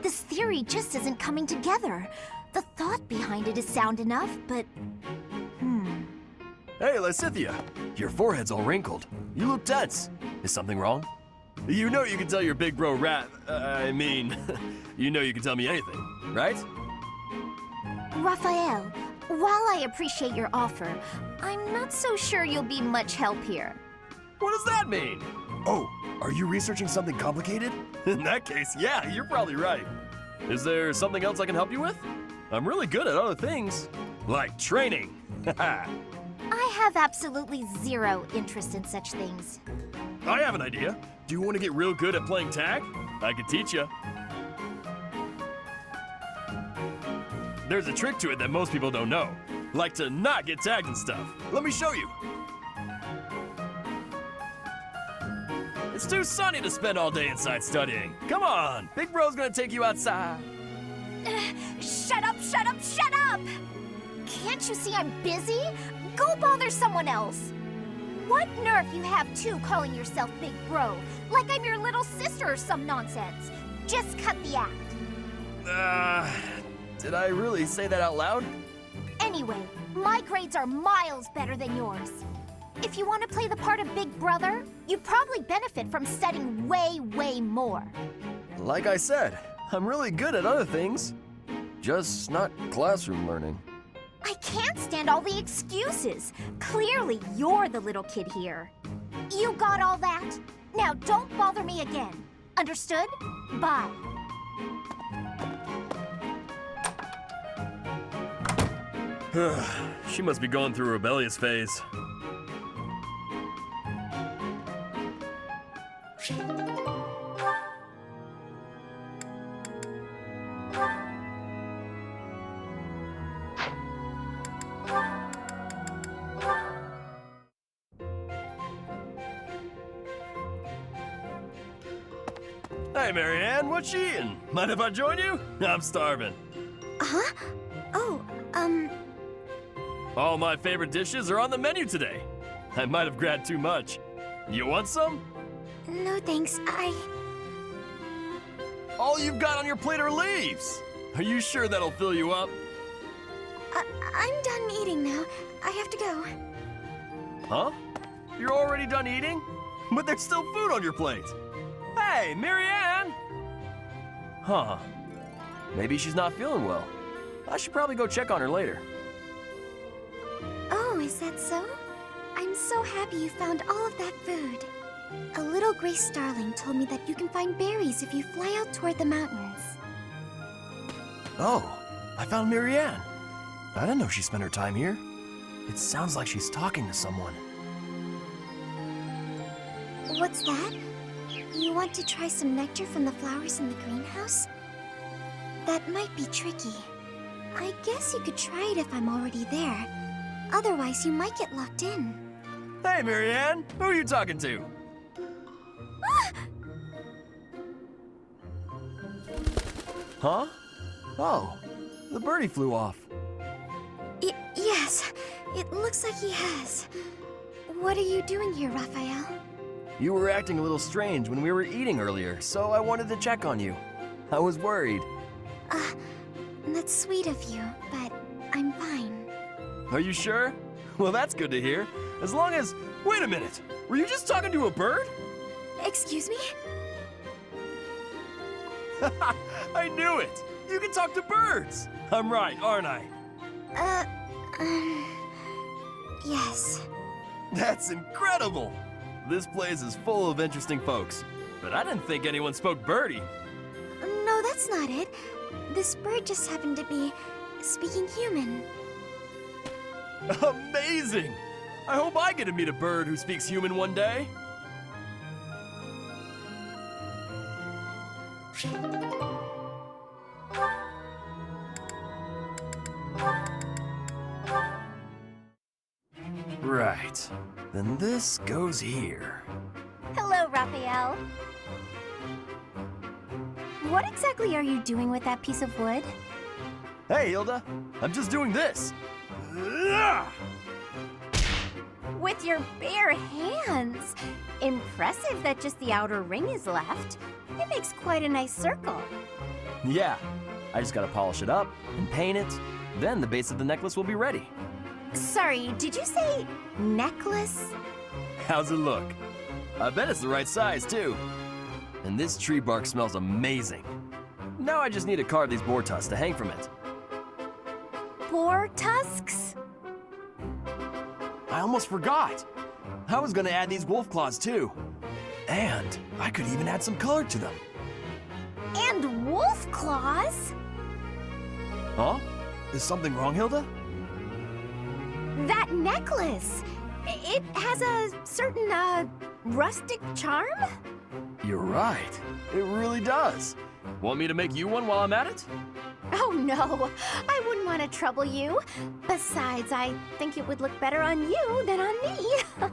This theory just isn't coming together. The thought behind it is sound enough, but... Hey, Lysithea! Your forehead's all wrinkled. You look tense. Is something wrong? You know you can tell your big bro you know you can tell me anything, right? Raphael, while I appreciate your offer, I'm not so sure you'll be much help here. What does that mean? Oh, are you researching something complicated? In that case, yeah, you're probably right. Is there something else I can help you with? I'm really good at other things, like training. I have absolutely zero interest in such things. I have an idea. Do you want to get real good at playing tag? I can teach you. There's a trick to it that most people don't know, like to not get tagged and stuff. Let me show you. It's too sunny to spend all day inside studying. Come on, Big Bro's gonna take you outside. Shut up, shut up, shut up! Can't you see I'm busy? Go bother someone else. What nerve you have too calling yourself Big Bro, like I'm your little sister or some nonsense. Just cut the act. Did I really say that out loud? Anyway, my grades are miles better than yours. If you want to play the part of Big Brother, you'd probably benefit from studying way, way more. Like I said, I'm really good at other things. Just not classroom learning. I can't stand all the excuses. Clearly, you're the little kid here. You got all that? Now don't bother me again. Understood? Bye. She must be going through a rebellious phase. Hey, Marianne, what you eating? Mind if I join you? I'm starving. Huh? Oh, All my favorite dishes are on the menu today. I might have grabbed too much. You want some? no thanks. All you've got on your plate are leaves. Are you sure that'll fill you up? I'm done eating now. I have to go. Huh? You're already done eating? But there's still food on your plate. Hey, Marianne! Huh. Maybe she's not feeling well. I should probably go check on her later. Oh, is that so? I'm so happy you found all of that food. A little gray starling told me that you can find berries if you fly out toward the mountains. Oh, I found Marianne. I didn't know she spent her time here. It sounds like she's talking to someone. What's that? You want to try some nectar from the flowers in the greenhouse? That might be tricky. I guess you could try it if I'm already there. Otherwise, you might get locked in. Hey, Marianne! Who are you talking to? Huh? Oh, the birdie flew off. Yes, it looks like he has. What are you doing here, Raphael? You were acting a little strange when we were eating earlier, so I wanted to check on you. I was worried. That's sweet of you, but I'm fine. Are you sure? Well, that's good to hear. As long as... Wait a minute! Were you just talking to a bird? Excuse me? I knew it! You can talk to birds! I'm right, aren't I? Yes. That's incredible! This place is full of interesting folks, but I didn't think anyone spoke birdie. No, that's not it. This bird just happened to be speaking human. Amazing! I hope I get to meet a bird who speaks human one day. Right. Then this goes here. Hello, Raphael. What exactly are you doing with that piece of wood? Hey, Hilda. I'm just doing this. With your bare hands. Impressive that just the outer ring is left. It makes quite a nice circle. Yeah. I just gotta polish it up and paint it. Then the base of the necklace will be ready. Sorry, did you say necklace? How's it look? I bet it's the right size, too. And this tree bark smells amazing. Now I just need to carve these boar tusks to hang from it. Boar tusks? I almost forgot. I was gonna add these wolf claws, too. And I could even add some color to them. And wolf claws? Huh? Is something wrong, Hilda? That necklace! It has a certain, rustic charm? You're right. It really does. Want me to make you one while I'm at it? Oh no, I wouldn't want to trouble you. Besides, I think it would look better on you than on me.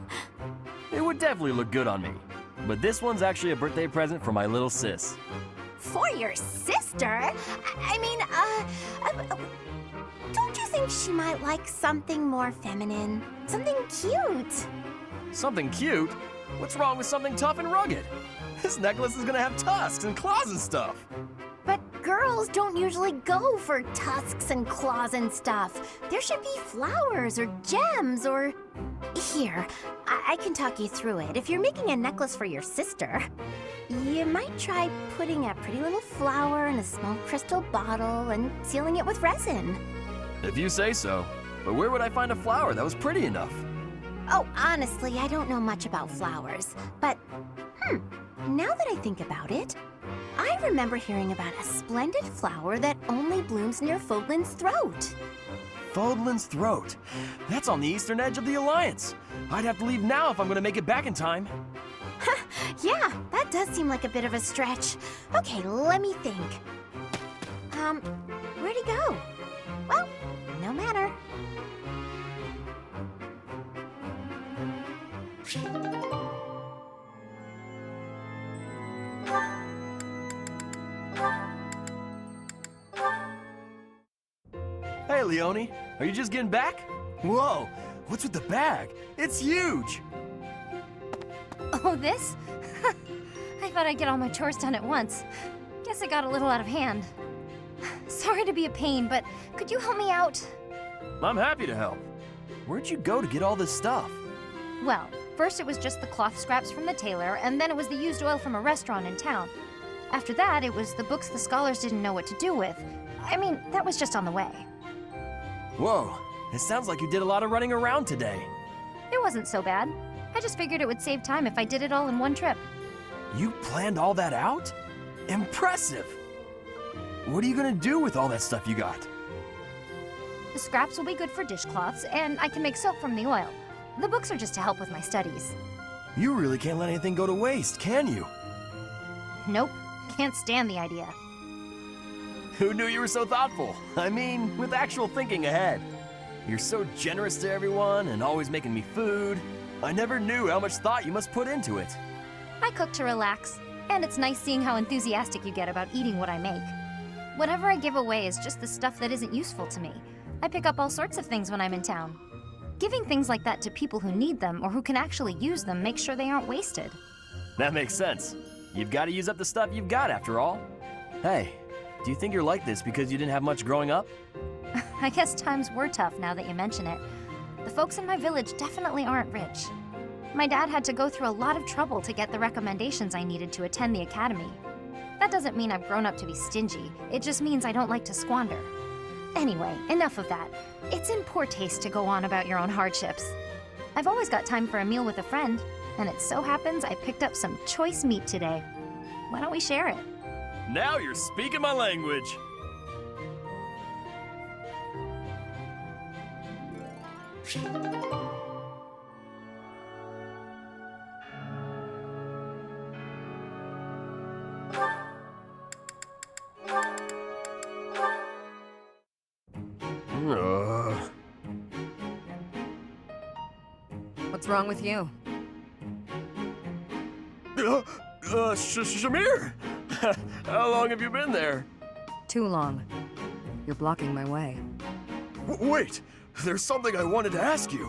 It would definitely look good on me. But this one's actually a birthday present for my little sis. For your sister? Don't you think she might like something more feminine? Something cute? Something cute? What's wrong with something tough and rugged? This necklace is gonna have tusks and claws and stuff. But girls don't usually go for tusks and claws and stuff. There should be flowers or gems or... Here, I can talk you through it. If you're making a necklace for your sister, you might try putting a pretty little flower in a small crystal bottle and sealing it with resin. If you say so. But where would I find a flower that was pretty enough? Oh, honestly, I don't know much about flowers. But, now that I think about it, I remember hearing about a splendid flower that only blooms near Fodlan's throat. Fodlan's throat. That's on the eastern edge of the Alliance. I'd have to leave now if I'm gonna make it back in time. Yeah, that does seem like a bit of a stretch. Okay, let me think. Where'd he go? Well, no matter. Hey, Leone. Are you just getting back? Whoa, what's with the bag? It's huge! Oh, this? I thought I'd get all my chores done at once. Guess it got a little out of hand. Sorry to be a pain, but could you help me out? I'm happy to help. Where'd you go to get all this stuff? Well, first it was just the cloth scraps from the tailor, and then it was the used oil from a restaurant in town. After that, it was the books the scholars didn't know what to do with. I mean, that was just on the way. Whoa, it sounds like you did a lot of running around today. It wasn't so bad. I just figured it would save time if I did it all in one trip. You planned all that out? Impressive! What are you gonna do with all that stuff you got? The scraps will be good for dishcloths, and I can make soap from the oil. The books are just to help with my studies. You really can't let anything go to waste, can you? Nope, can't stand the idea. Who knew you were so thoughtful? I mean, with actual thinking ahead. You're so generous to everyone and always making me food. I never knew how much thought you must put into it. I cook to relax, and it's nice seeing how enthusiastic you get about eating what I make. Whatever I give away is just the stuff that isn't useful to me. I pick up all sorts of things when I'm in town. Giving things like that to people who need them or who can actually use them makes sure they aren't wasted. That makes sense. You've got to use up the stuff you've got after all. Hey, do you think you're like this because you didn't have much growing up? I guess times were tough now that you mention it. The folks in my village definitely aren't rich. My dad had to go through a lot of trouble to get the recommendations I needed to attend the academy. That doesn't mean I've grown up to be stingy. It just means I don't like to squander. Anyway, enough of that. It's in poor taste to go on about your own hardships. I've always got time for a meal with a friend, and it so happens I picked up some choice meat today. Why don't we share it? Now you're speaking my language. What's wrong with you? Shamir! How long have you been there? Too long. You're blocking my way. Wait! There's something I wanted to ask you.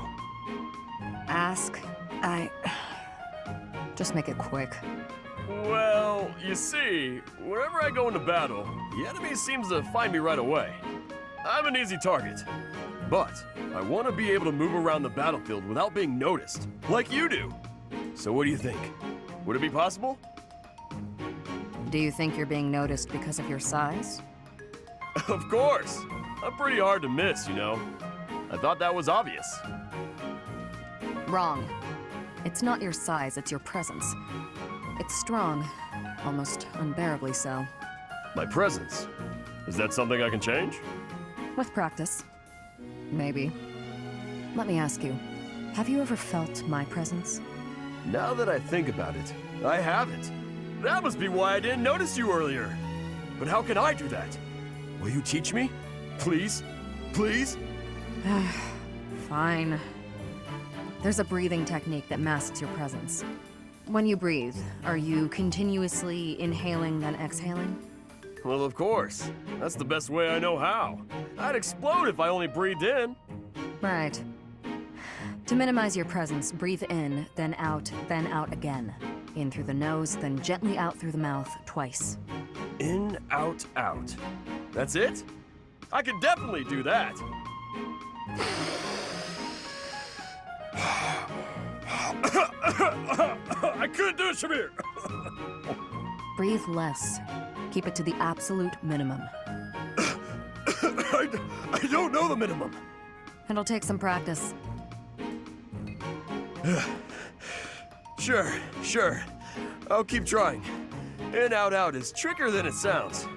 Ask? Just make it quick. Well, you see, wherever I go into battle, the enemy seems to find me right away. I'm an easy target. But I want to be able to move around the battlefield without being noticed, like you do. So what do you think? Would it be possible? Do you think you're being noticed because of your size? Of course! I'm pretty hard to miss, you know. I thought that was obvious. Wrong. It's not your size, it's your presence. It's strong, almost unbearably so. My presence? Is that something I can change? With practice. Maybe. Let me ask you, have you ever felt my presence? Now that I think about it, I haven't. That must be why I didn't notice you earlier. But how can I do that? Will you teach me? Please? Please? Fine. There's a breathing technique that masks your presence. When you breathe, are you continuously inhaling then exhaling? Well, of course. That's the best way I know how. I'd explode if I only breathed in. Right. To minimize your presence, breathe in, then out again. In through the nose, then gently out through the mouth, twice. In, out, out. That's it? I can definitely do that. I couldn't do it, Shamir. Breathe less. Keep it to the absolute minimum. I don't know the minimum. It'll take some practice. Sure. I'll keep trying. In, out, out is trickier than it sounds.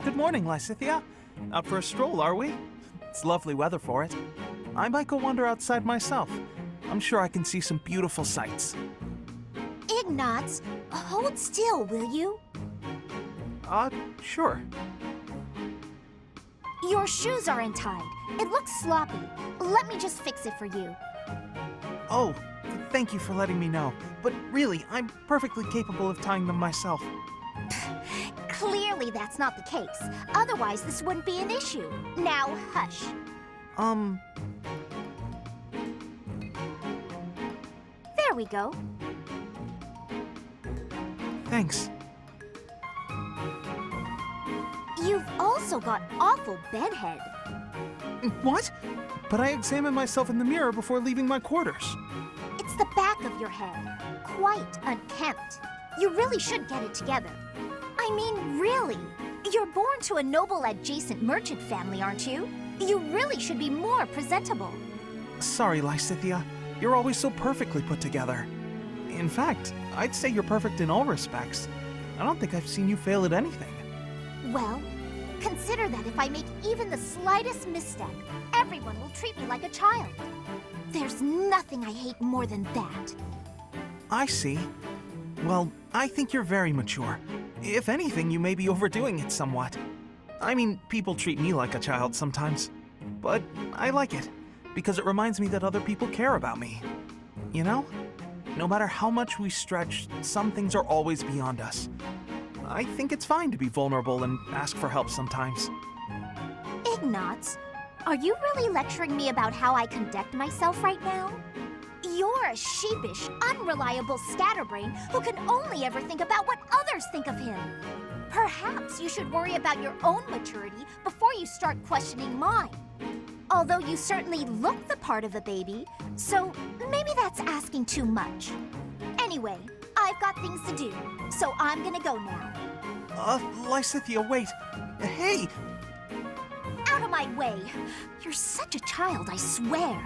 Good morning, Lysithea. Out for a stroll, are we? It's lovely weather for it. I might go wander outside myself. I'm sure I can see some beautiful sights. Ignatz, hold still, will you? Sure. Your shoes are untied. It looks sloppy. Let me just fix it for you. Oh, thank you for letting me know. But really, I'm perfectly capable of tying them myself. Clearly that's not the case. Otherwise, this wouldn't be an issue. Now, hush. There we go. Thanks. You've also got awful bedhead. What? But I examine myself in the mirror before leaving my quarters. It's the back of your head. Quite unkempt. You really should get it together. I mean, really. You're born to a noble adjacent merchant family, aren't you? You really should be more presentable. Sorry, Lysithea. You're always so perfectly put together. In fact, I'd say you're perfect in all respects. I don't think I've seen you fail at anything. Well, consider that if I make even the slightest misstep, everyone will treat me like a child. There's nothing I hate more than that. I see. Well, I think you're very mature. If anything, you may be overdoing it somewhat. I mean, people treat me like a child sometimes. But I like it, because it reminds me that other people care about me. You know? No matter how much we stretch, some things are always beyond us. I think it's fine to be vulnerable and ask for help sometimes. Ignatz, are you really lecturing me about how I conduct myself right now? You're a sheepish, unreliable scatterbrain who can only ever think about what others think of him. Perhaps you should worry about your own maturity before you start questioning mine. Although you certainly look the part of a baby, so maybe that's asking too much. Anyway, I've got things to do, so I'm gonna go now. Lysithea, wait. Hey! Out of my way! You're such a child, I swear.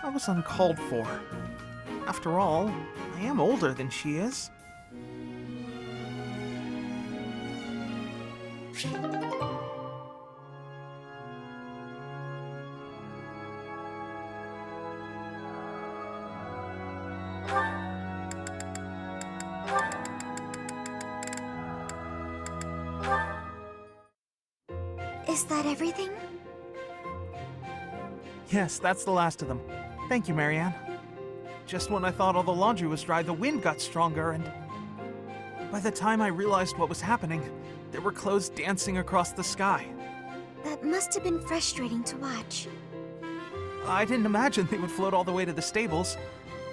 That was uncalled for. After all, I am older than she is. Is that everything? Yes, that's the last of them. Thank you, Marianne. Just when I thought all the laundry was dry, the wind got stronger, and by the time I realized what was happening, there were clothes dancing across the sky. That must have been frustrating to watch. I didn't imagine they would float all the way to the stables.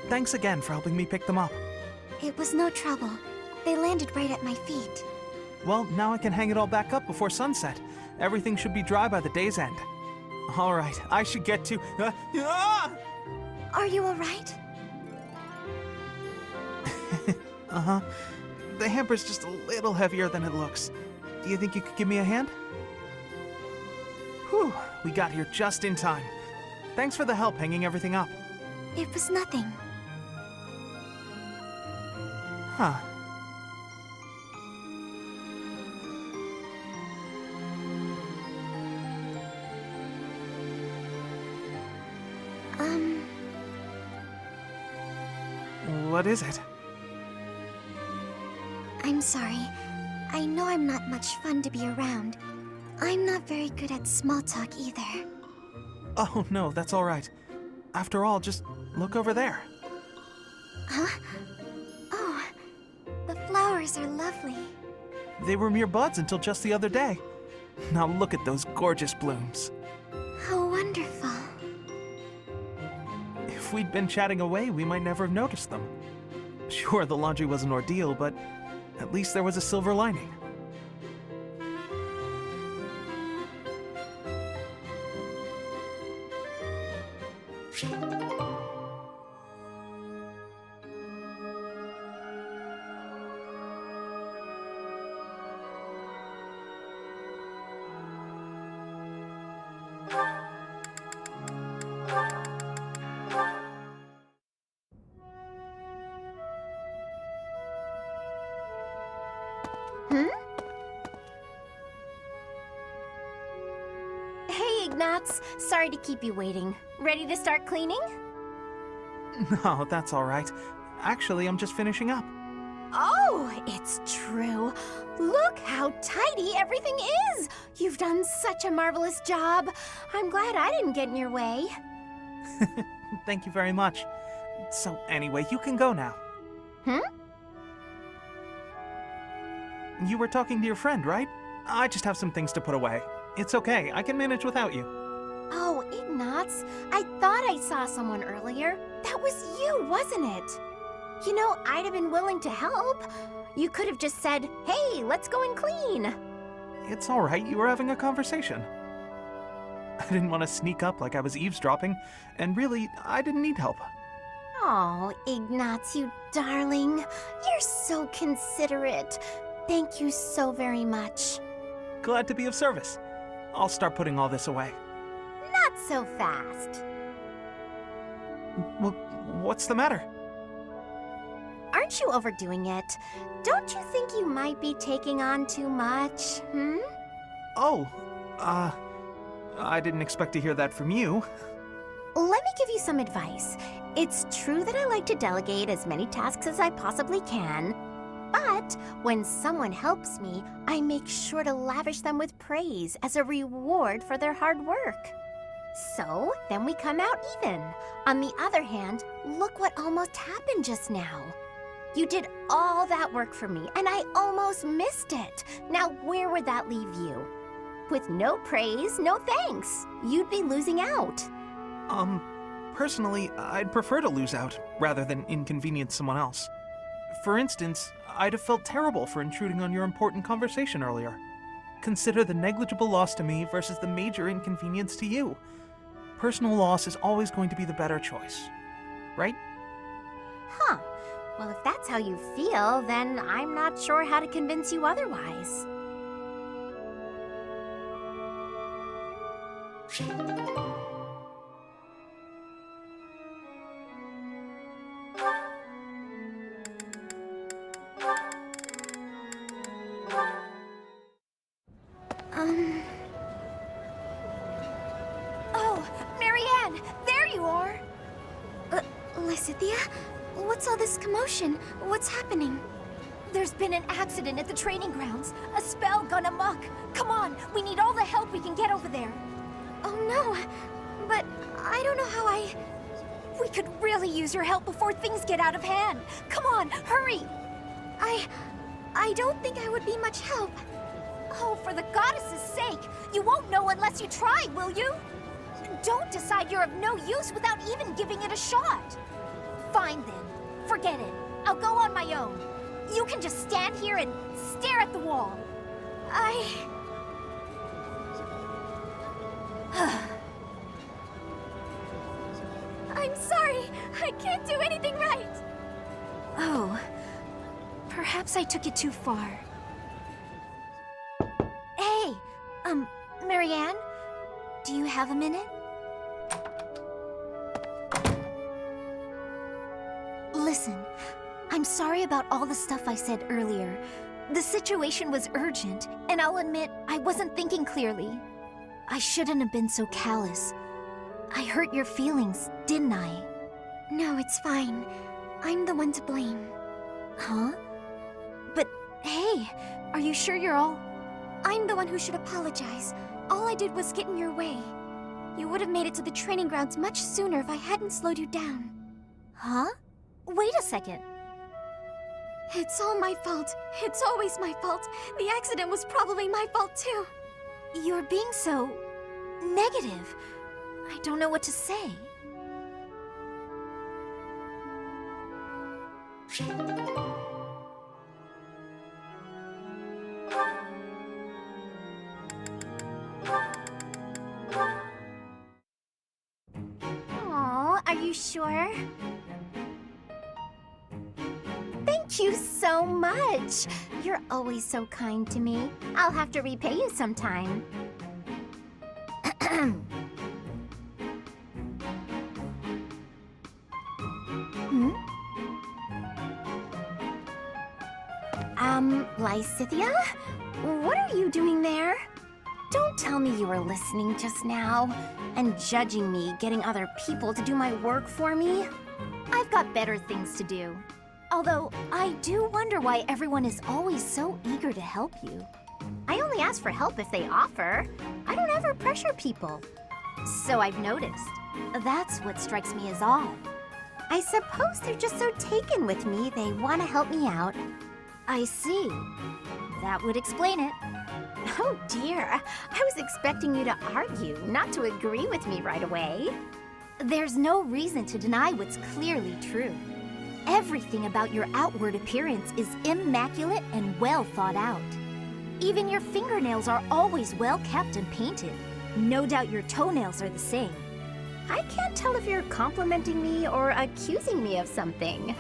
Thanks again for helping me pick them up. It was no trouble. They landed right at my feet. Well, now I can hang it all back up before sunset. Everything should be dry by the day's end. All right, I should get to... Are you alright? Uh-huh. The hamper's just a little heavier than it looks. Do you think you could give me a hand? Whew, we got here just in time. Thanks for the help hanging everything up. It was nothing. Huh. What is it? I'm sorry. I know I'm not much fun to be around. I'm not very good at small talk either. Oh, no, that's all right. After all, just look over there. Huh? Oh, the flowers are lovely. They were mere buds until just the other day. Now look at those gorgeous blooms. How wonderful. If we'd been chatting away, we might never have noticed them. Sure, the laundry was an ordeal, but at least there was a silver lining. Hey, Ignatz. Sorry to keep you waiting. Ready to start cleaning? No, that's all right. Actually, I'm just finishing up. Oh, it's true. Look how tidy everything is. You've done such a marvelous job. I'm glad I didn't get in your way. Thank you very much. So anyway, you can go now. You were talking to your friend, right? I just have some things to put away. It's okay, I can manage without you. Oh, Ignatz, I thought I saw someone earlier. That was you, wasn't it? You know, I'd have been willing to help. You could have just said, hey, let's go and clean. It's all right, you were having a conversation. I didn't want to sneak up like I was eavesdropping, and really, I didn't need help. Oh, Ignatz, you darling. You're so considerate. Thank you so very much. Glad to be of service. I'll start putting all this away. Not so fast. Well, what's the matter? Aren't you overdoing it? Don't you think you might be taking on too much, Oh, I didn't expect to hear that from you. Let me give you some advice. It's true that I like to delegate as many tasks as I possibly can, but when someone helps me, I make sure to lavish them with praise as a reward for their hard work. So, then we come out even. On the other hand, look what almost happened just now. You did all that work for me, and I almost missed it. Now, where would that leave you? With no praise, no thanks. You'd be losing out. Personally, I'd prefer to lose out, rather than inconvenience someone else. For instance, I'd have felt terrible for intruding on your important conversation earlier. Consider the negligible loss to me versus the major inconvenience to you. Personal loss is always going to be the better choice, right? Huh. Well, if that's how you feel, then I'm not sure how to convince you otherwise. Oh, Marianne, there you are! Lysithea? What's all this commotion? What's happening? There's been an accident at the training grounds. A spell gone amok. Come on, we need all the help we can get over there. Oh no, but I don't know how We could really use your help before things get out of hand. Come on, hurry! I don't think I would be much help. Oh, for the goddess's sake! You won't know unless you try, will you? Don't decide you're of no use without even giving it a shot. Fine then. Forget it. I'll go on my own. You can just stand here and stare at the wall. I'm sorry. I can't do anything right. Oh. Perhaps I took it too far. Hey! Marianne? Do you have a minute? Listen, I'm sorry about all the stuff I said earlier. The situation was urgent, and I'll admit I wasn't thinking clearly. I shouldn't have been so callous. I hurt your feelings, didn't I? No, it's fine. I'm the one to blame. Huh? But hey, are you sure you're all... I'm the one who should apologize. All I did was get in your way. You would have made it to the training grounds much sooner if I hadn't slowed you down. Huh? Wait a second. It's all my fault. It's always my fault. The accident was probably my fault too. You're being so... negative. I don't know what to say. Aw, are you sure? Thank you so much. You're always so kind to me. I'll have to repay you sometime. Lysithia? What are you doing there? Don't tell me you were listening just now and judging me getting other people to do my work for me. I've got better things to do. Although, I do wonder why everyone is always so eager to help you. I only ask for help if they offer. I don't ever pressure people. So I've noticed. That's what strikes me as odd. I suppose they're just so taken with me they want to help me out. I see. That would explain it. Oh dear, I was expecting you to argue, not to agree with me right away. There's no reason to deny what's clearly true. Everything about your outward appearance is immaculate and well thought out. Even your fingernails are always well kept and painted. No doubt your toenails are the same. I can't tell if you're complimenting me or accusing me of something.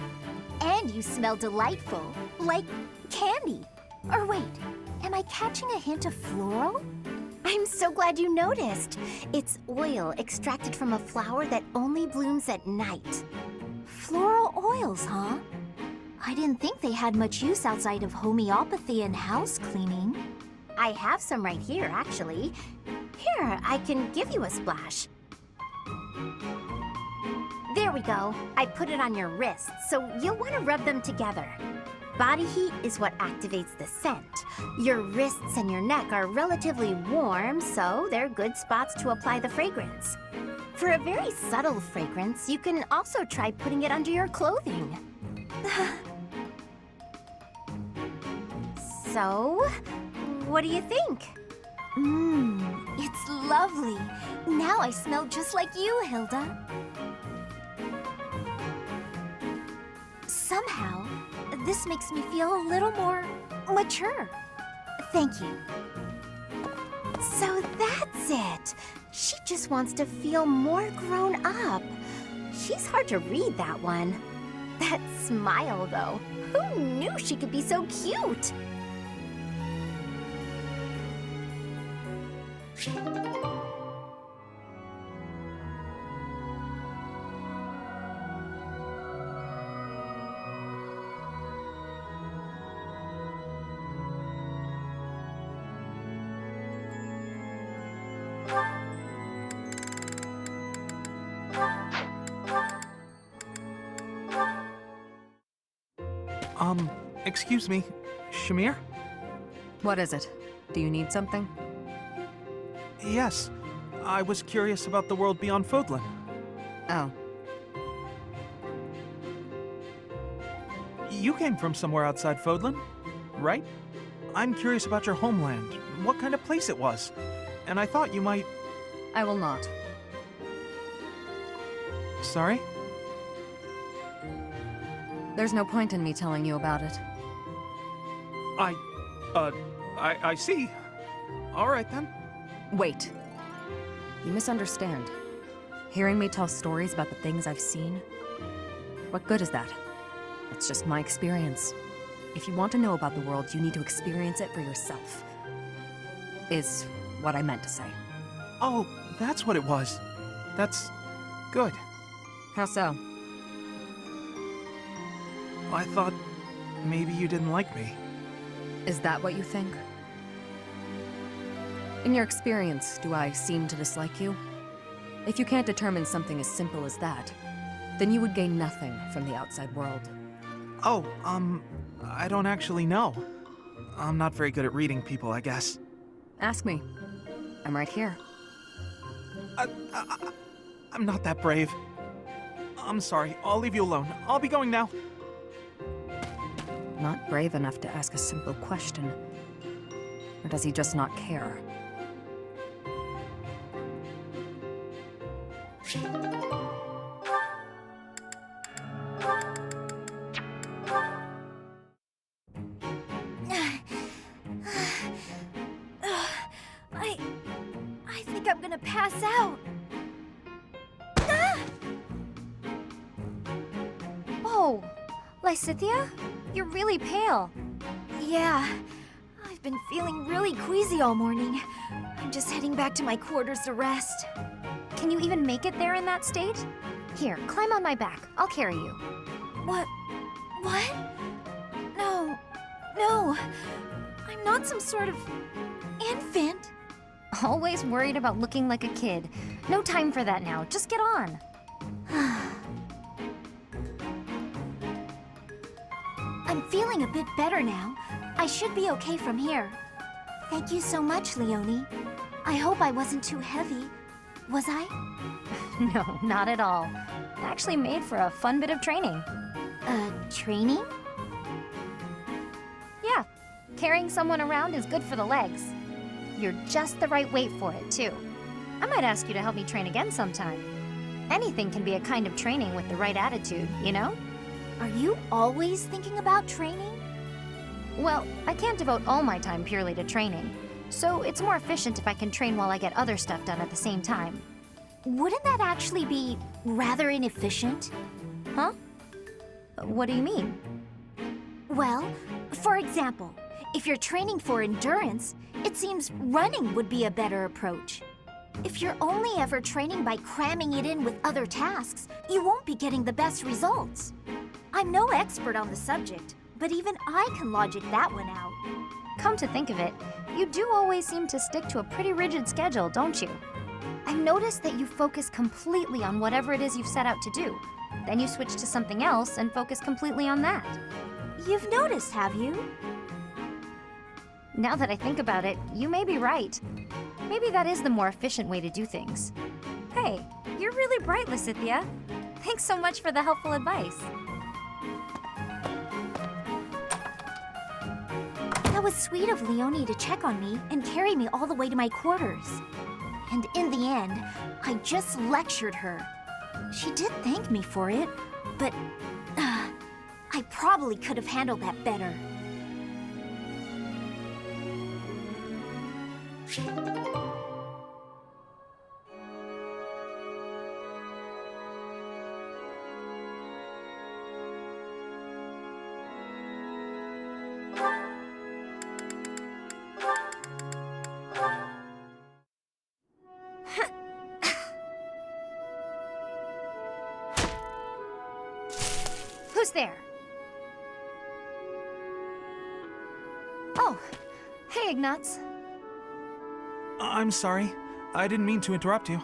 And you smell delightful, like candy. Or wait, am I catching a hint of floral? I'm so glad you noticed. It's oil extracted from a flower that only blooms at night. Floral oils, huh? I didn't think they had much use outside of homeopathy and house cleaning. I have some right here, actually. Here, I can give you a splash. There we go. I put it on your wrists, so you'll want to rub them together. Body heat is what activates the scent. Your wrists and your neck are relatively warm, so they're good spots to apply the fragrance. For a very subtle fragrance, you can also try putting it under your clothing. So, what do you think? It's lovely. Now I smell just like you, Hilda. Somehow, this makes me feel a little more mature. Thank you. So that's it. She just wants to feel more grown up. She's hard to read, that one. That smile, though. Who knew she could be so cute? Excuse me, Shamir? What is it? Do you need something? Yes. I was curious about the world beyond Fodlan. Oh. You came from somewhere outside Fodlan, right? I'm curious about your homeland, what kind of place it was. And I thought you might... I will not. Sorry? There's no point in me telling you about it. I see. All right, then. Wait. You misunderstand. Hearing me tell stories about the things I've seen? What good is that? It's just my experience. If you want to know about the world, you need to experience it for yourself. Is what I meant to say. Oh, that's what it was. That's... good. How so? I thought maybe you didn't like me. Is that what you think? In your experience, do I seem to dislike you? If you can't determine something as simple as that, then you would gain nothing from the outside world. Oh, I don't actually know. I'm not very good at reading people, I guess. Ask me. I'm right here. I'm not that brave. I'm sorry, I'll leave you alone. I'll be going now. Not brave enough to ask a simple question. Or does he just not care? I think I'm gonna pass out. Ah! Oh, Lysithia? You're really pale. Yeah, I've been feeling really queasy all morning. I'm just heading back to my quarters to rest. Can you even make it there in that state? Here, climb on my back. I'll carry you. What? No. I'm not some sort of infant. Always worried about looking like a kid. No time for that now. Just get on. I'm feeling a bit better now. I should be okay from here. Thank you so much, Leonie. I hope I wasn't too heavy. Was I? No, not at all. Actually made for a fun bit of training. Training? Yeah, carrying someone around is good for the legs. You're just the right weight for it, too. I might ask you to help me train again sometime. Anything can be a kind of training with the right attitude, you know? Are you always thinking about training? Well, I can't devote all my time purely to training, so it's more efficient if I can train while I get other stuff done at the same time. Wouldn't that actually be rather inefficient? Huh? What do you mean? Well, for example, if you're training for endurance, it seems running would be a better approach. If you're only ever training by cramming it in with other tasks, you won't be getting the best results. I'm no expert on the subject, but even I can logic that one out. Come to think of it, you do always seem to stick to a pretty rigid schedule, don't you? I've noticed that you focus completely on whatever it is you've set out to do. Then you switch to something else and focus completely on that. You've noticed, have you? Now that I think about it, you may be right. Maybe that is the more efficient way to do things. Hey, you're really bright, Lysithia. Thanks so much for the helpful advice. That was sweet of Leonie to check on me and carry me all the way to my quarters. And in the end, I just lectured her. She did thank me for it, but I probably could have handled that better. Who's there? Oh, hey, Ignatz. I'm sorry. I didn't mean to interrupt you.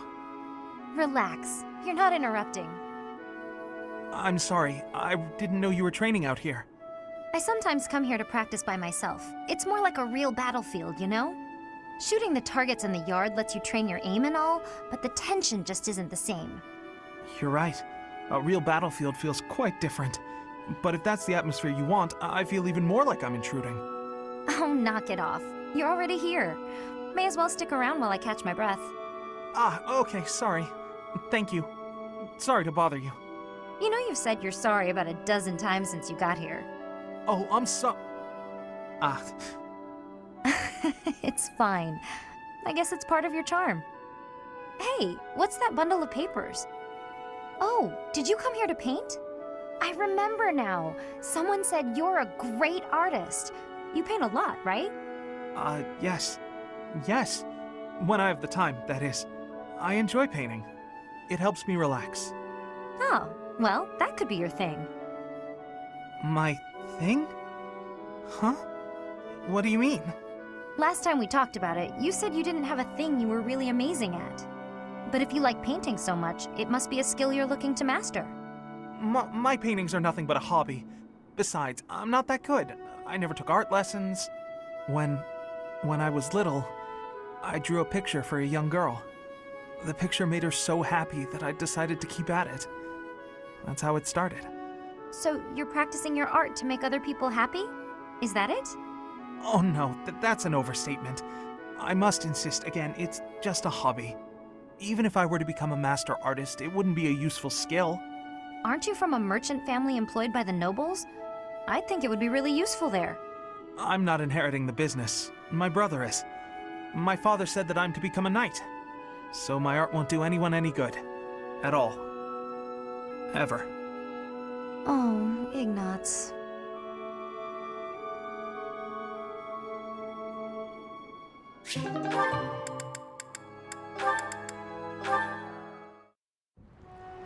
Relax. You're not interrupting. I'm sorry. I didn't know you were training out here. I sometimes come here to practice by myself. It's more like a real battlefield, you know? Shooting the targets in the yard lets you train your aim and all, but the tension just isn't the same. You're right. A real battlefield feels quite different. But if that's the atmosphere you want, I feel even more like I'm intruding. Oh, knock it off. You're already here. May as well stick around while I catch my breath. Ah, okay, sorry. Thank you. Sorry to bother you. You know you've said you're sorry about a dozen times since you got here. Oh, I'm so... Ah, It's fine. I guess it's part of your charm. Hey, what's that bundle of papers? Oh, did you come here to paint? I remember now. Someone said you're a great artist. You paint a lot, right? yes. Yes. When I have the time, that is. I enjoy painting. It helps me relax. Oh, well, that could be your thing. My thing? Huh? What do you mean? Last time we talked about it, you said you didn't have a thing you were really amazing at. But if you like painting so much, it must be a skill you're looking to master. My paintings are nothing but a hobby. Besides, I'm not that good. I never took art lessons. When I was little, I drew a picture for a young girl. The picture made her so happy that I decided to keep at it. That's how it started. So you're practicing your art to make other people happy? Is that it? Oh no, that's an overstatement. I must insist again, it's just a hobby. Even if I were to become a master artist, it wouldn't be a useful skill. Aren't you from a merchant family employed by the nobles? I think it would be really useful there. I'm not inheriting the business. My brother is. My father said that I'm to become a knight. So my art won't do anyone any good. At all. Ever. Oh, Ignatz.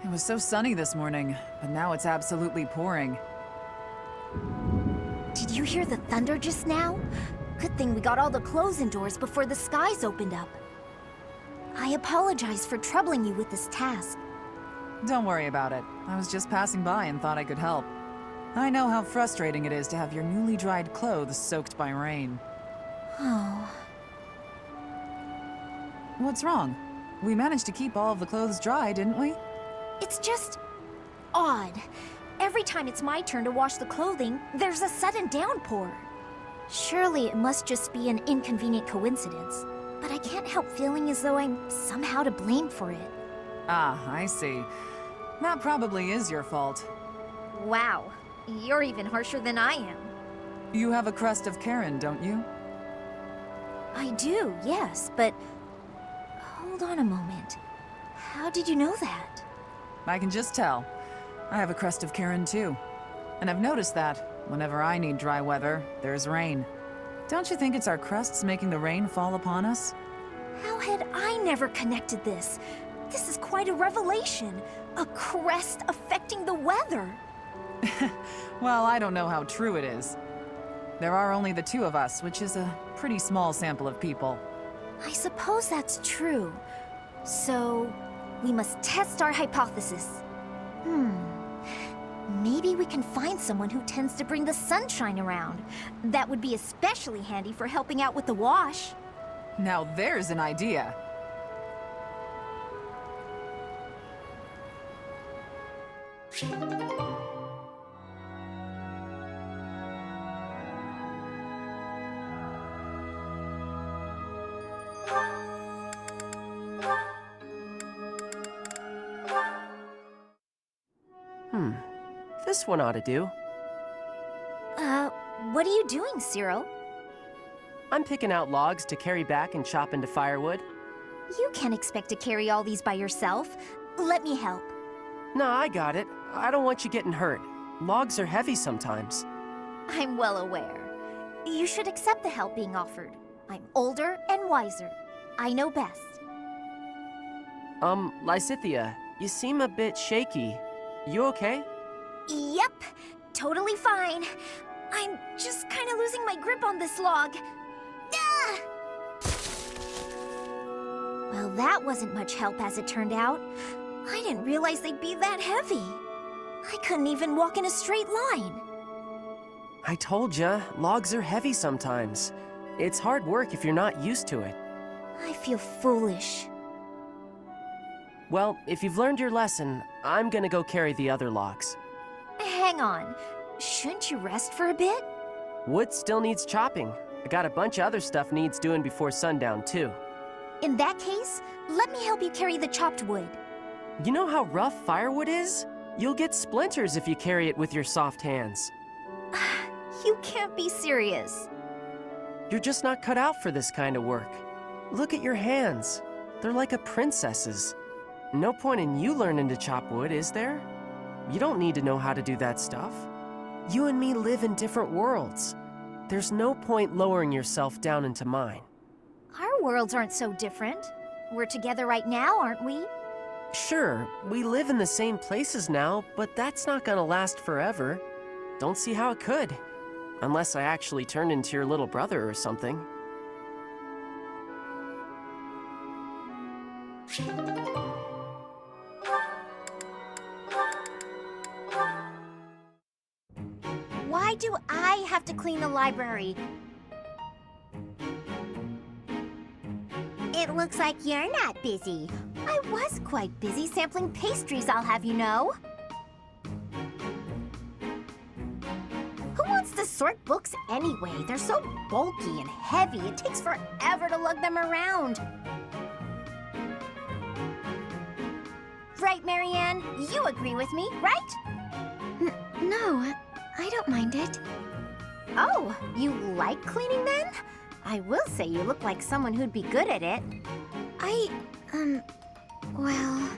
It was so sunny this morning, but now it's absolutely pouring. Did you hear the thunder just now? Good thing we got all the clothes indoors before the skies opened up. I apologize for troubling you with this task. Don't worry about it. I was just passing by and thought I could help. I know how frustrating it is to have your newly dried clothes soaked by rain. Oh. What's wrong? We managed to keep all of the clothes dry, didn't we? It's just odd. Every time it's my turn to wash the clothing, there's a sudden downpour. Surely it must just be an inconvenient coincidence, but I can't help feeling as though I'm somehow to blame for it. Ah, I see. That probably is your fault. Wow, you're even harsher than I am. You have a crest of Karen, don't you? I do, yes, but hold on a moment. How did you know that? I can just tell. I have a crest of Karen too. And I've noticed that whenever I need dry weather, there's rain. Don't you think it's our crests making the rain fall upon us? How had I never connected this? This is quite a revelation. A crest affecting the weather. Well, I don't know how true it is. There are only the two of us, which is a pretty small sample of people. I suppose that's true. So, we must test our hypothesis. Maybe we can find someone who tends to bring the sunshine around. That would be especially handy for helping out with the wash. Now there's an idea. This one ought to do. What are you doing, Cyril? I'm picking out logs to carry back and chop into firewood. You can't expect to carry all these by yourself. Let me help. No, I got it. I don't want you getting hurt. Logs are heavy sometimes. I'm well aware. You should accept the help being offered. I'm older and wiser. I know best. Lysithia, you seem a bit shaky. You okay? Yep, totally fine. I'm just kind of losing my grip on this log. Ah! Well, that wasn't much help as it turned out. I didn't realize they'd be that heavy. I couldn't even walk in a straight line. I told ya, logs are heavy sometimes. It's hard work if you're not used to it. I feel foolish. Well, if you've learned your lesson, I'm gonna go carry the other logs. Hang on. Shouldn't you rest for a bit? Wood still needs chopping. I got a bunch of other stuff needs doing before sundown, too. In that case, let me help you carry the chopped wood. You know how rough firewood is? You'll get splinters if you carry it with your soft hands. You can't be serious. You're just not cut out for this kind of work. Look at your hands. They're like a princess's. No point in you learning to chop wood, is there? You don't need to know how to do that stuff. You and me live in different worlds. There's no point lowering yourself down into mine. Our worlds aren't so different. We're together right now, aren't we? Sure, we live in the same places now, but that's not gonna last forever. Don't see how it could. Unless I actually turned into your little brother or something. Why do I have to clean the library? It looks like you're not busy. I was quite busy sampling pastries, I'll have you know. Who wants to sort books anyway? They're so bulky and heavy, it takes forever to lug them around. Right, Marianne? You agree with me, right? No, I don't mind it. Oh, you like cleaning then? I will say you look like someone who'd be good at it. Well...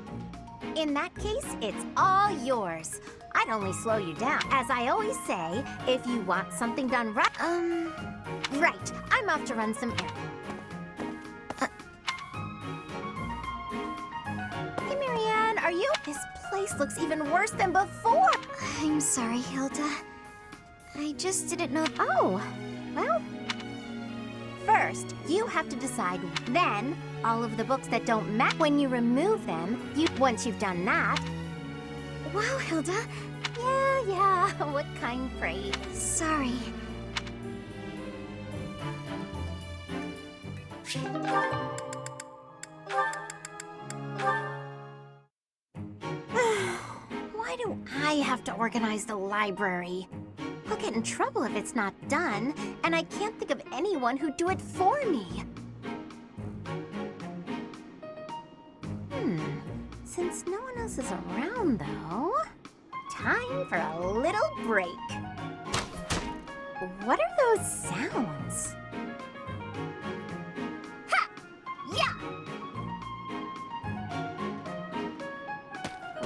In that case, it's all yours. I'd only slow you down. As I always say, if you want something done right... Right, I'm off to run some errands. Hey, Marianne, are you... This place looks even worse than before. I'm sorry, Hilda. I just didn't know... Oh, well... First, you have to decide. Then, all of the books that don't match, when you remove them, once you've done that... Wow, Hilda. Yeah, what kind, pray? Sorry. Why do I have to organize the library? I'll get in trouble if it's not done, and I can't think of anyone who'd do it for me. Since no one else is around, though, time for a little break. What are those sounds? Ha! Yeah!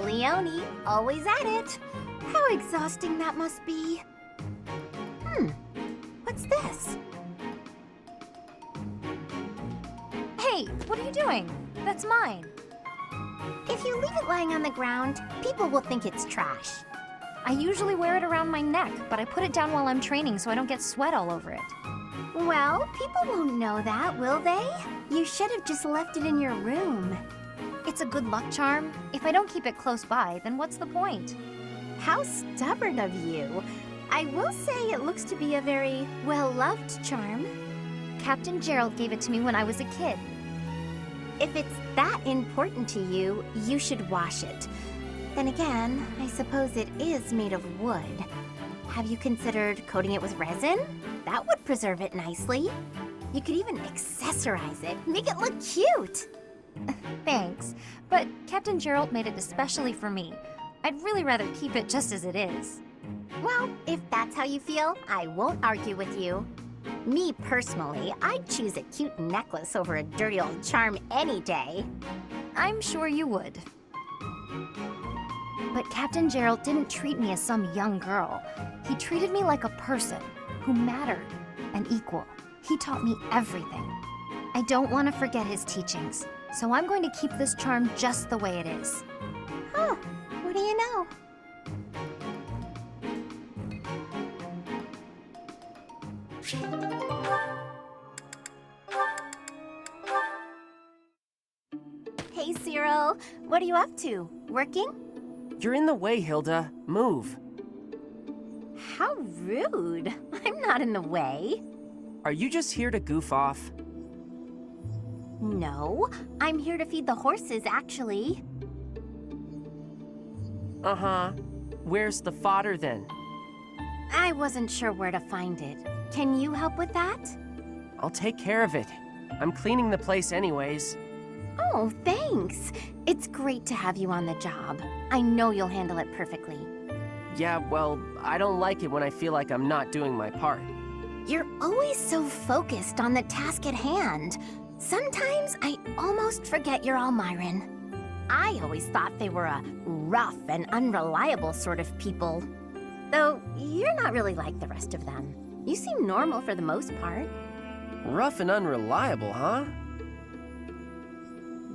Leonie, always at it. How exhausting that must be. What's this? Hey, what are you doing? That's mine. If you leave it lying on the ground, people will think it's trash. I usually wear it around my neck, but I put it down while I'm training so I don't get sweat all over it. Well, people won't know that, will they? You should have just left it in your room. It's a good luck charm. If I don't keep it close by, then what's the point? How stubborn of you. I will say it looks to be a very well-loved charm. Captain Gerald gave it to me when I was a kid. If it's that important to you, you should wash it. Then again, I suppose it is made of wood. Have you considered coating it with resin? That would preserve it nicely. You could even accessorize it, make it look cute. Thanks, but Captain Gerald made it especially for me. I'd really rather keep it just as it is. Well, if that's how you feel, I won't argue with you. Me personally, I'd choose a cute necklace over a dirty old charm any day. I'm sure you would. But Captain Gerald didn't treat me as some young girl. He treated me like a person who mattered, an equal. He taught me everything. I don't want to forget his teachings, so I'm going to keep this charm just the way it is. Huh, what do you know? Hey, Cyril. What are you up to? Working? You're in the way, Hilda. Move. How rude. I'm not in the way. Are you just here to goof off? No, I'm here to feed the horses, actually. Uh-huh. Where's the fodder then? I wasn't sure where to find it. Can you help with that? I'll take care of it. I'm cleaning the place anyways. Oh, thanks. It's great to have you on the job. I know you'll handle it perfectly. Yeah, well, I don't like it when I feel like I'm not doing my part. You're always so focused on the task at hand. Sometimes I almost forget you're Almiran. I always thought they were a rough and unreliable sort of people. Though you're not really like the rest of them. You seem normal for the most part. Rough and unreliable, huh?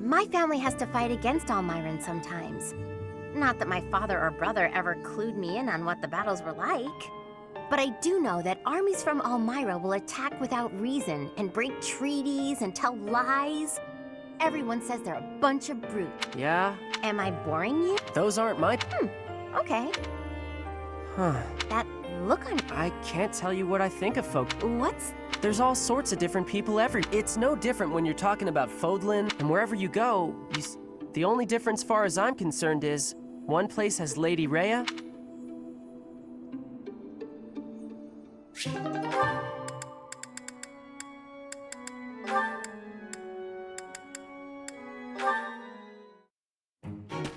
My family has to fight against Almiran sometimes. Not that my father or brother ever clued me in on what the battles were like. But I do know that armies from Almyra will attack without reason and break treaties and tell lies. Everyone says they're a bunch of brutes. Yeah? Am I boring you? Those aren't my... Okay. Huh. That look on... I can't tell you what I think of folk. What's... There's all sorts of different people It's no different when you're talking about Fodlan, and wherever you go, the only difference far as I'm concerned is, one place has Lady Rhea.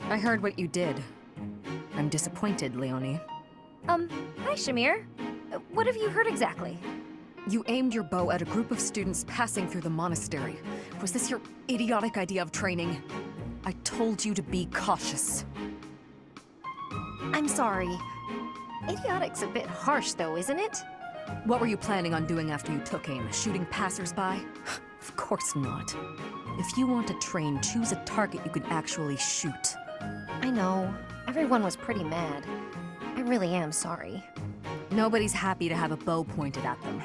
I heard what you did. I'm disappointed, Leonie. Hi, Shamir. What have you heard exactly? You aimed your bow at a group of students passing through the monastery. Was this your idiotic idea of training? I told you to be cautious. I'm sorry. Idiotic's a bit harsh, though, isn't it? What were you planning on doing after you took aim? Shooting passersby? Of course not. If you want to train, choose a target you can actually shoot. I know. Everyone was pretty mad. I really am sorry. Nobody's happy to have a bow pointed at them.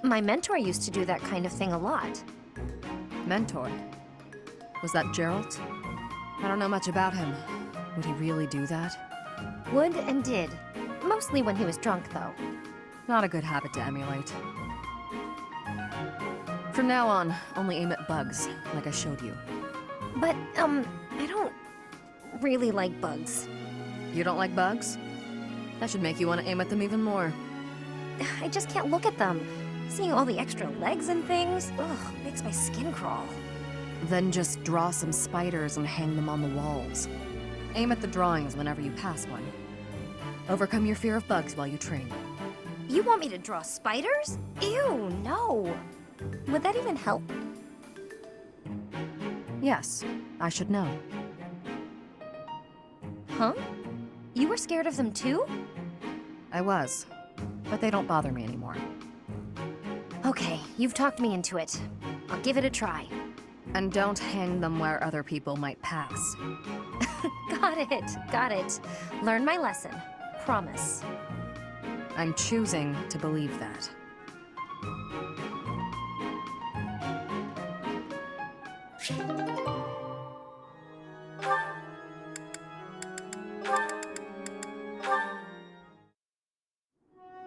My mentor used to do that kind of thing a lot. Mentor? Was that Gerald? I don't know much about him. Would he really do that? Would and did. Mostly when he was drunk, though. Not a good habit to emulate. From now on, only aim at bugs, like I showed you. But, I don't really like bugs. You don't like bugs? That should make you want to aim at them even more. I just can't look at them. Seeing all the extra legs and things, makes my skin crawl. Then just draw some spiders and hang them on the walls. Aim at the drawings whenever you pass one. Overcome your fear of bugs while you train. You want me to draw spiders? Ew, no. Would that even help? Yes, I should know. Huh? You were scared of them too? I was, but they don't bother me anymore. Okay, you've talked me into it. I'll give it a try. And don't hang them where other people might pass. Got it. Learn my lesson. Promise. I'm choosing to believe that.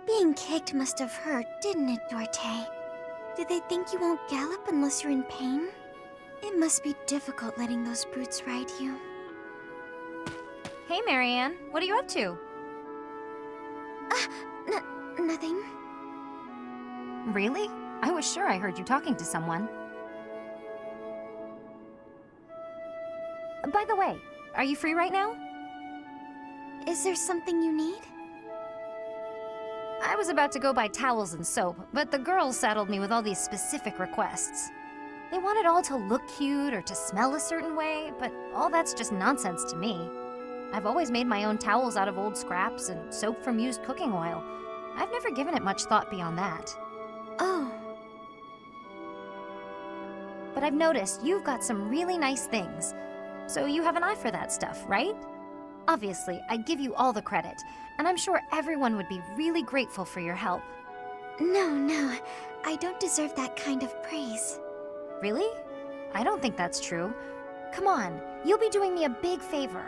Being kicked must have hurt, didn't it, Dorte? Did they think you won't gallop unless you're in pain? It must be difficult letting those brutes ride you. Hey, Marianne. What are you up to? Nothing. Really? I was sure I heard you talking to someone. By the way, are you free right now? Is there something you need? I was about to go buy towels and soap, but the girls saddled me with all these specific requests. They want it all to look cute or to smell a certain way, but all that's just nonsense to me. I've always made my own towels out of old scraps and soap from used cooking oil. I've never given it much thought beyond that. Oh. But I've noticed you've got some really nice things. So you have an eye for that stuff, right? Obviously, I'd give you all the credit, and I'm sure everyone would be really grateful for your help. No, I don't deserve that kind of praise. Really? I don't think that's true. Come on, you'll be doing me a big favor.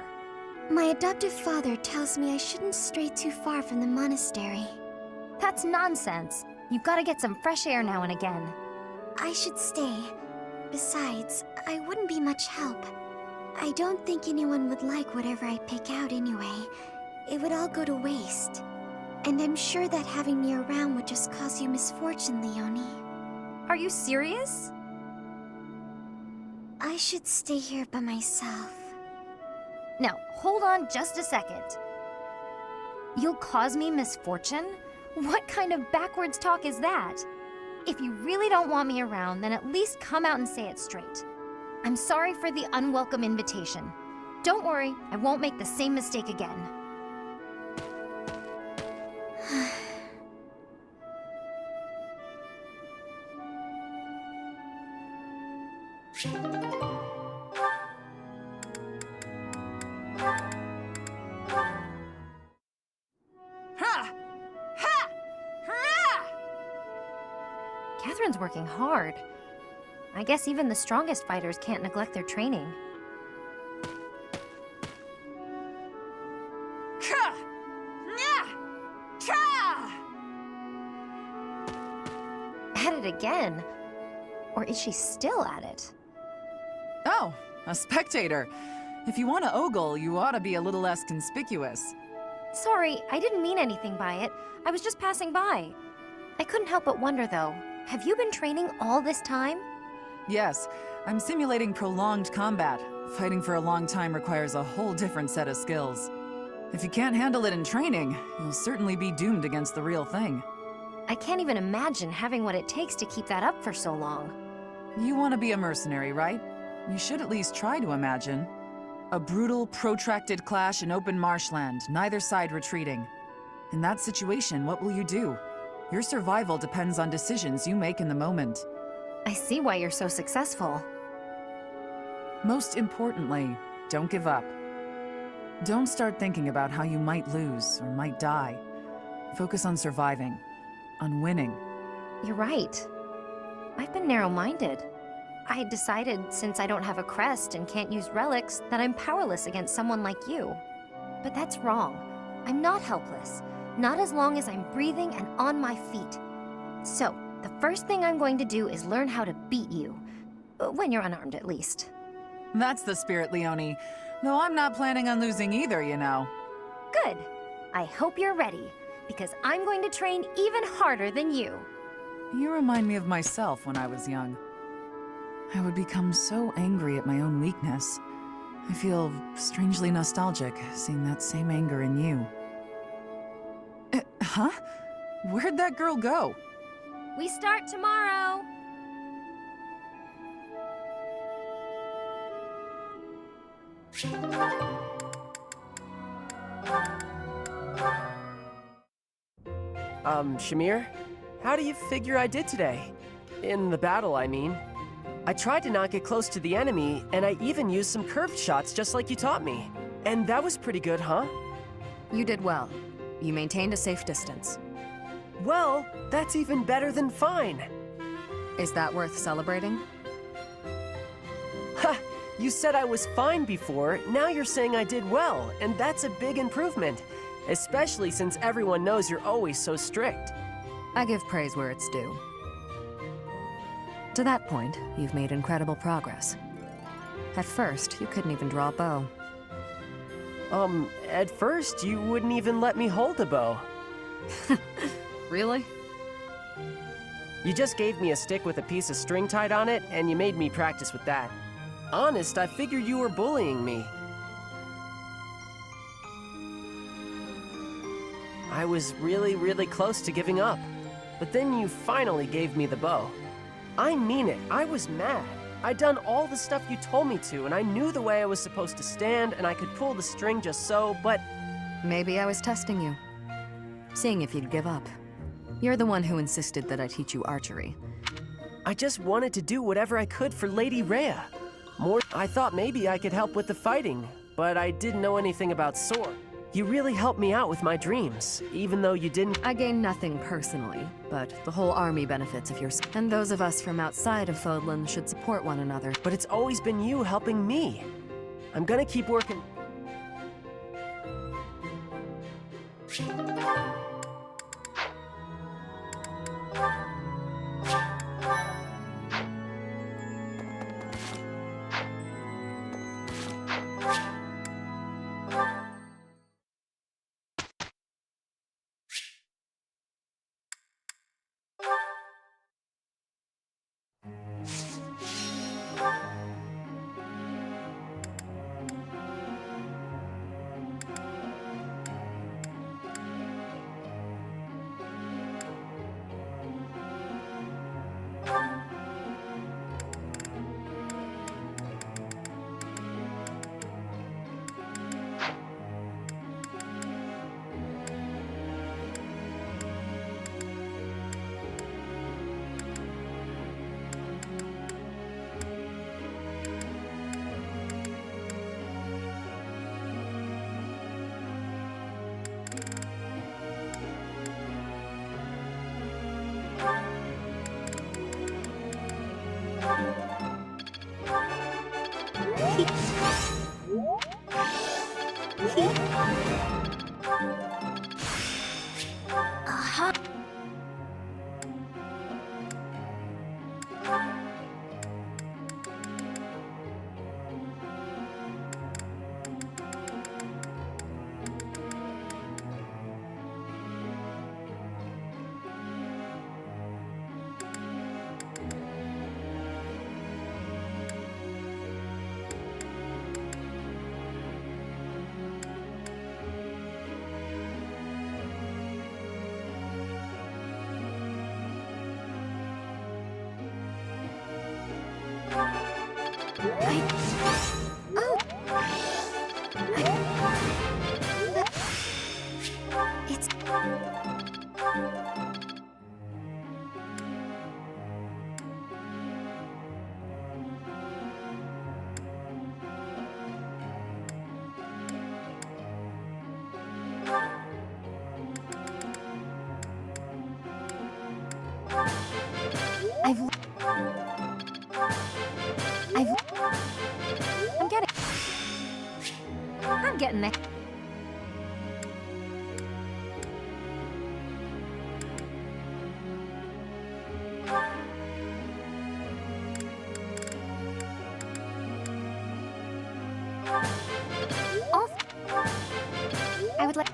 My adoptive father tells me I shouldn't stray too far from the monastery. That's nonsense. You've got to get some fresh air now and again. I should stay. Besides, I wouldn't be much help. I don't think anyone would like whatever I pick out anyway. It would all go to waste. And I'm sure that having me around would just cause you misfortune, Leonie. Are you serious? I should stay here by myself. Now, hold on just a second. You'll cause me misfortune? What kind of backwards talk is that? If you really don't want me around, then at least come out and say it straight. I'm sorry for the unwelcome invitation. Don't worry, I won't make the same mistake again. Catherine's working hard. I guess even the strongest fighters can't neglect their training. At it again. Or is she still at it? Oh, a spectator. If you want to ogle, you ought to be a little less conspicuous. Sorry, I didn't mean anything by it. I was just passing by. I couldn't help but wonder, though. Have you been training all this time? Yes, I'm simulating prolonged combat. Fighting for a long time requires a whole different set of skills. If you can't handle it in training, you'll certainly be doomed against the real thing. I can't even imagine having what it takes to keep that up for so long. You want to be a mercenary, right? You should at least try to imagine. A brutal, protracted clash in open marshland, neither side retreating. In that situation, what will you do? Your survival depends on decisions you make in the moment. I see why you're so successful. Most importantly, don't give up. Don't start thinking about how you might lose or might die. Focus on surviving, on winning. You're right. I've been narrow-minded. I had decided, since I don't have a crest and can't use relics, that I'm powerless against someone like you. But that's wrong. I'm not helpless. Not as long as I'm breathing and on my feet. So, the first thing I'm going to do is learn how to beat you. When you're unarmed, at least. That's the spirit, Leonie. Though I'm not planning on losing either, you know. Good. I hope you're ready, because I'm going to train even harder than you. You remind me of myself when I was young. I would become so angry at my own weakness. I feel strangely nostalgic, seeing that same anger in you. Huh? Where'd that girl go? We start tomorrow! Shamir? How do you figure I did today? In the battle, I mean. I tried to not get close to the enemy, and I even used some curved shots just like you taught me. And that was pretty good, huh? You did well. You maintained a safe distance. Well, that's even better than fine. Is that worth celebrating? Ha! You said I was fine before, now you're saying I did well, and that's a big improvement. Especially since everyone knows you're always so strict. I give praise where it's due. To that point, you've made incredible progress. At first, you couldn't even draw a bow. At first, you wouldn't even let me hold a bow. Really? You just gave me a stick with a piece of string tied on it, and you made me practice with that. Honest, I figured you were bullying me. I was really close to giving up. But then you finally gave me the bow. I mean it, I was mad. I'd done all the stuff you told me to, and I knew the way I was supposed to stand, and I could pull the string just so, but... Maybe I was testing you. Seeing if you'd give up. You're the one who insisted that I teach you archery. I just wanted to do whatever I could for Lady Rhea. I thought maybe I could help with the fighting, but I didn't know anything about sword. You really helped me out with my dreams, even though you didn't— I gain nothing personally, but the whole army benefits if you're— and those of us from outside of Fodlan should support one another. But it's always been you helping me. I'm gonna keep working. I'm getting there. I would like...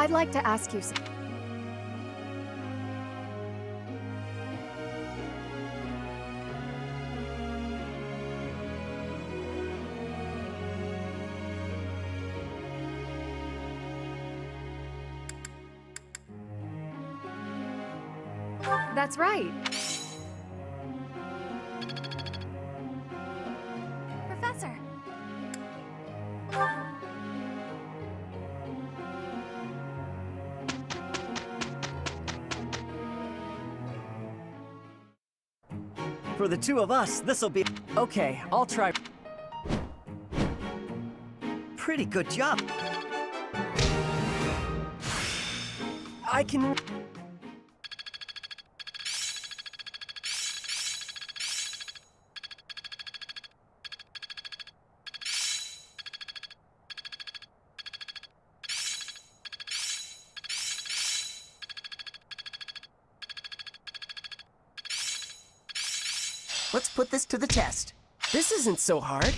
I'd like to ask you something. That's right. Professor. For the two of us, this'll be... Okay, I'll try. Pretty good job. I can... Let's put this to the test. This isn't so hard.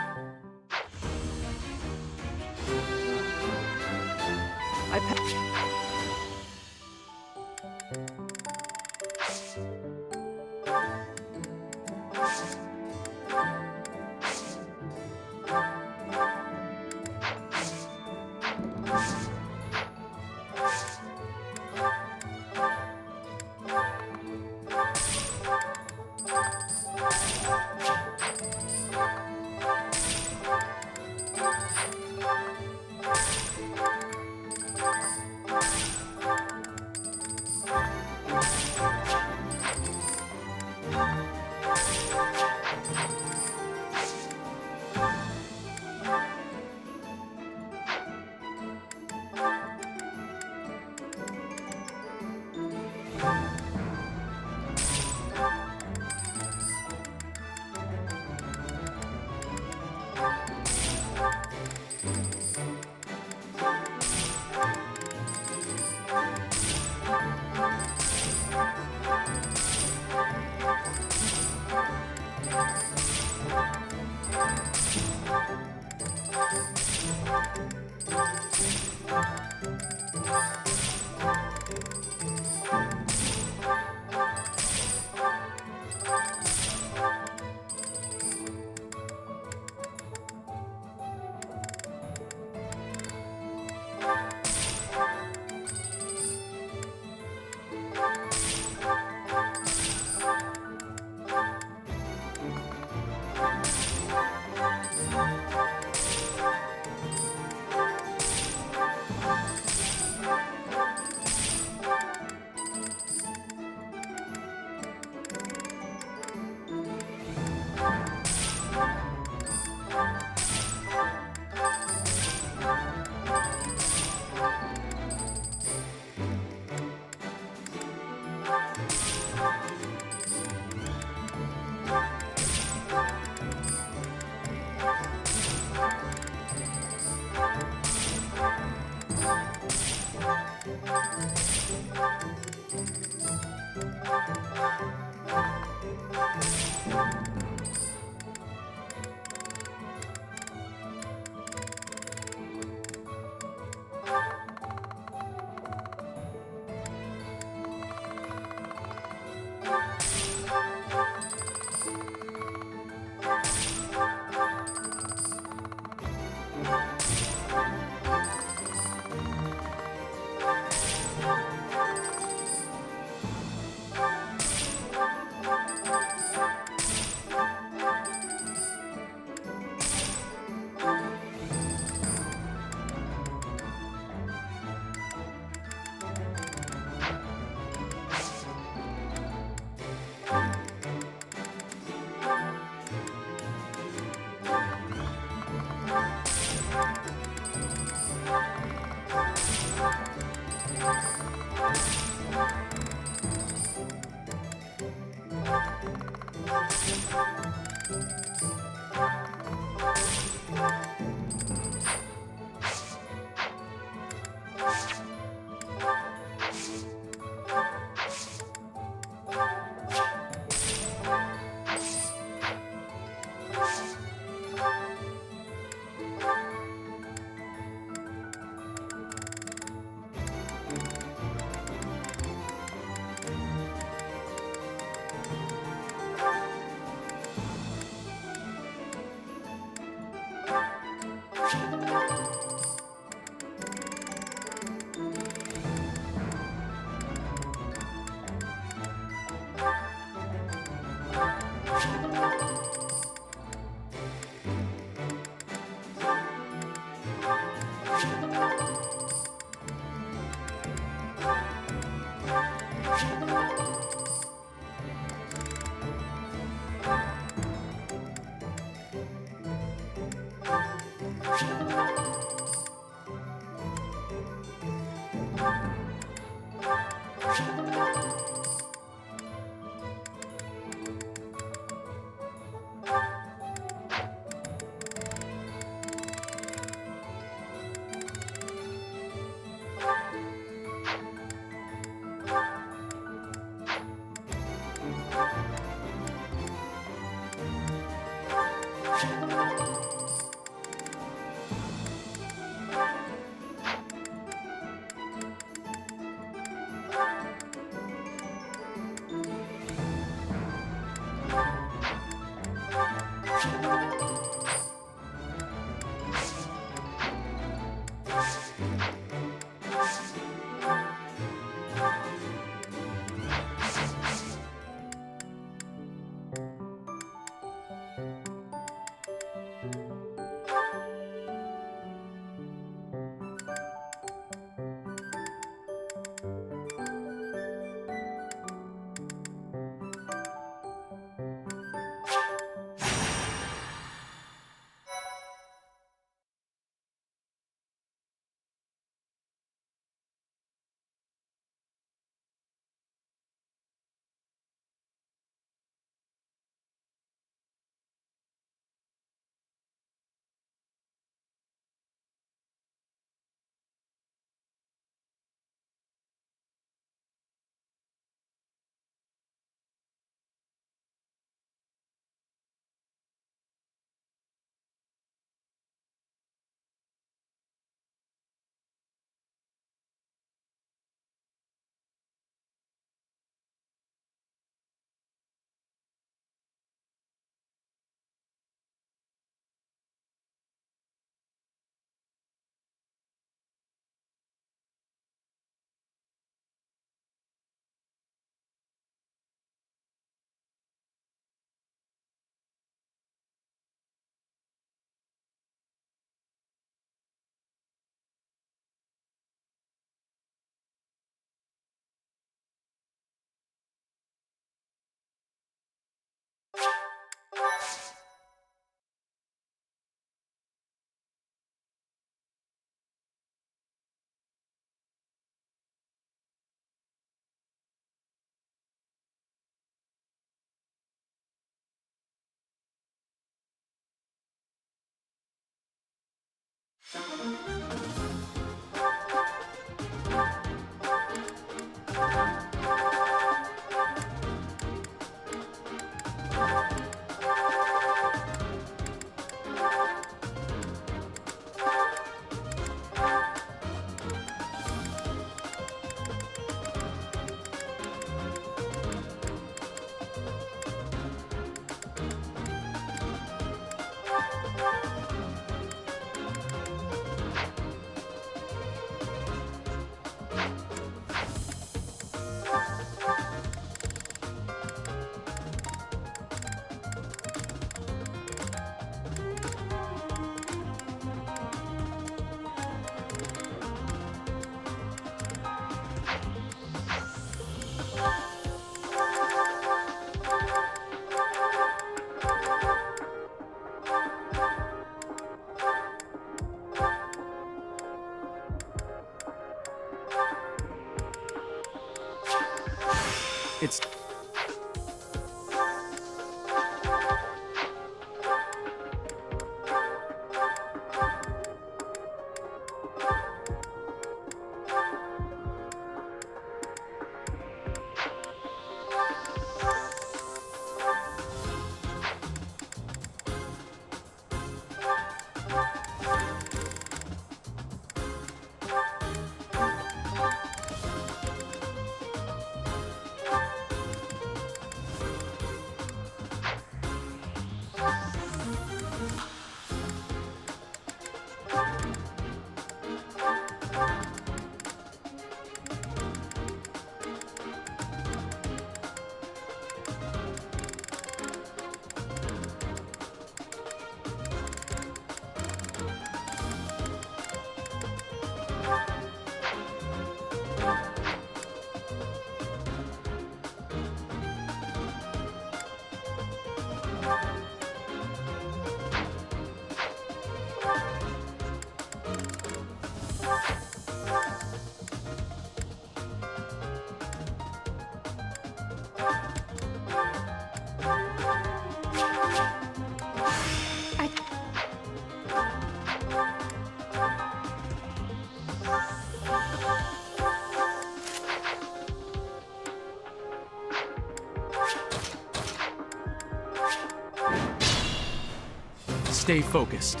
Stay focused.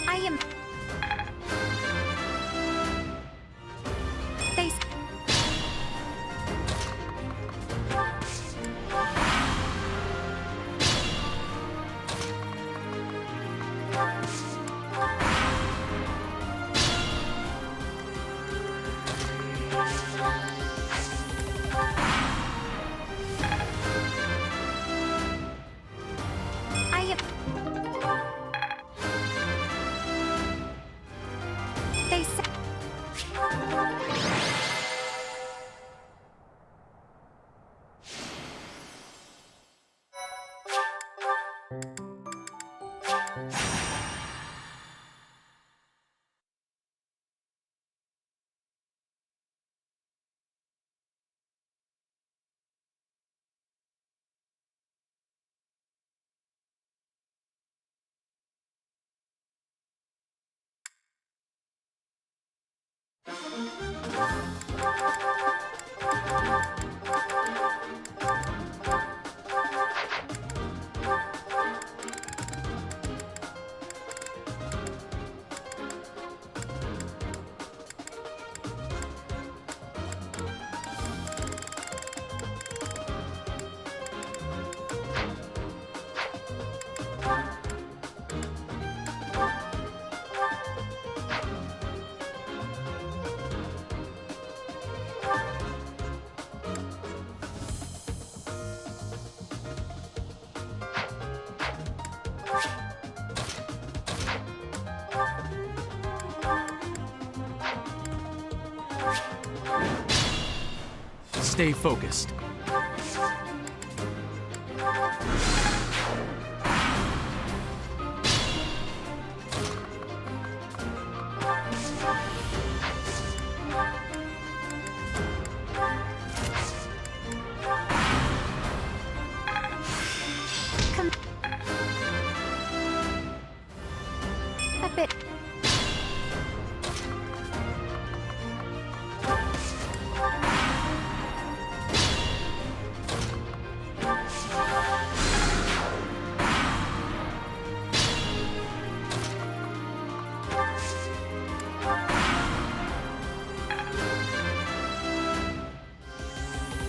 I am. They. I am. They say. Stay focused. A bit.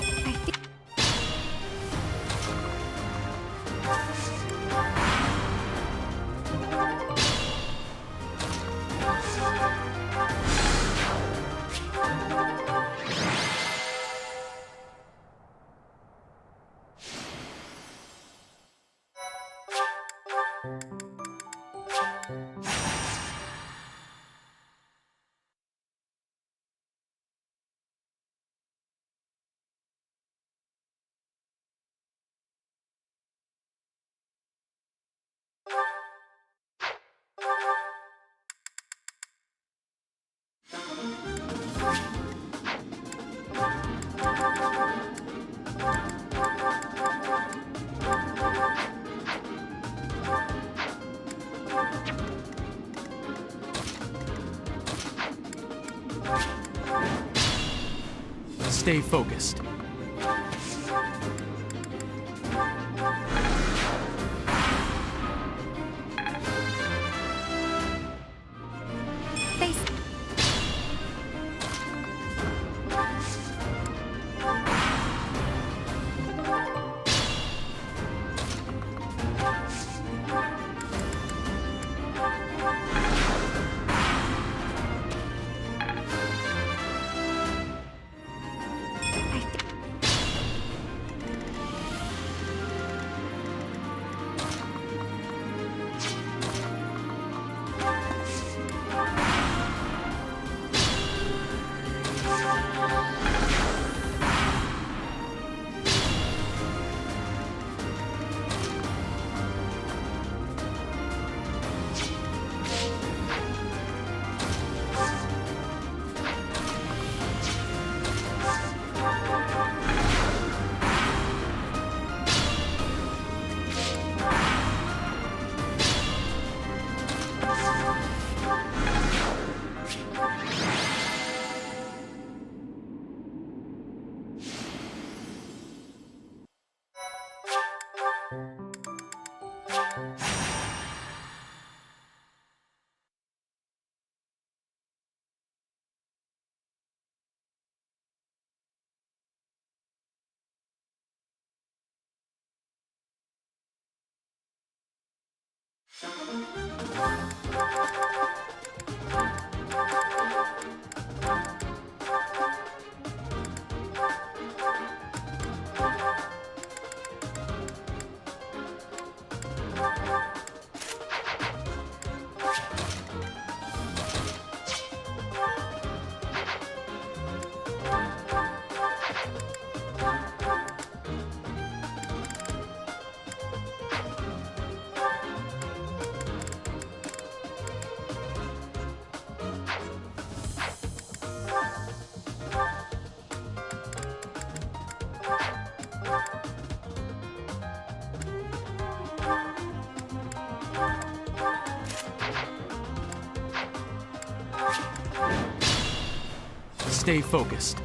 I think. Stay focused. They. I think. Stay focused.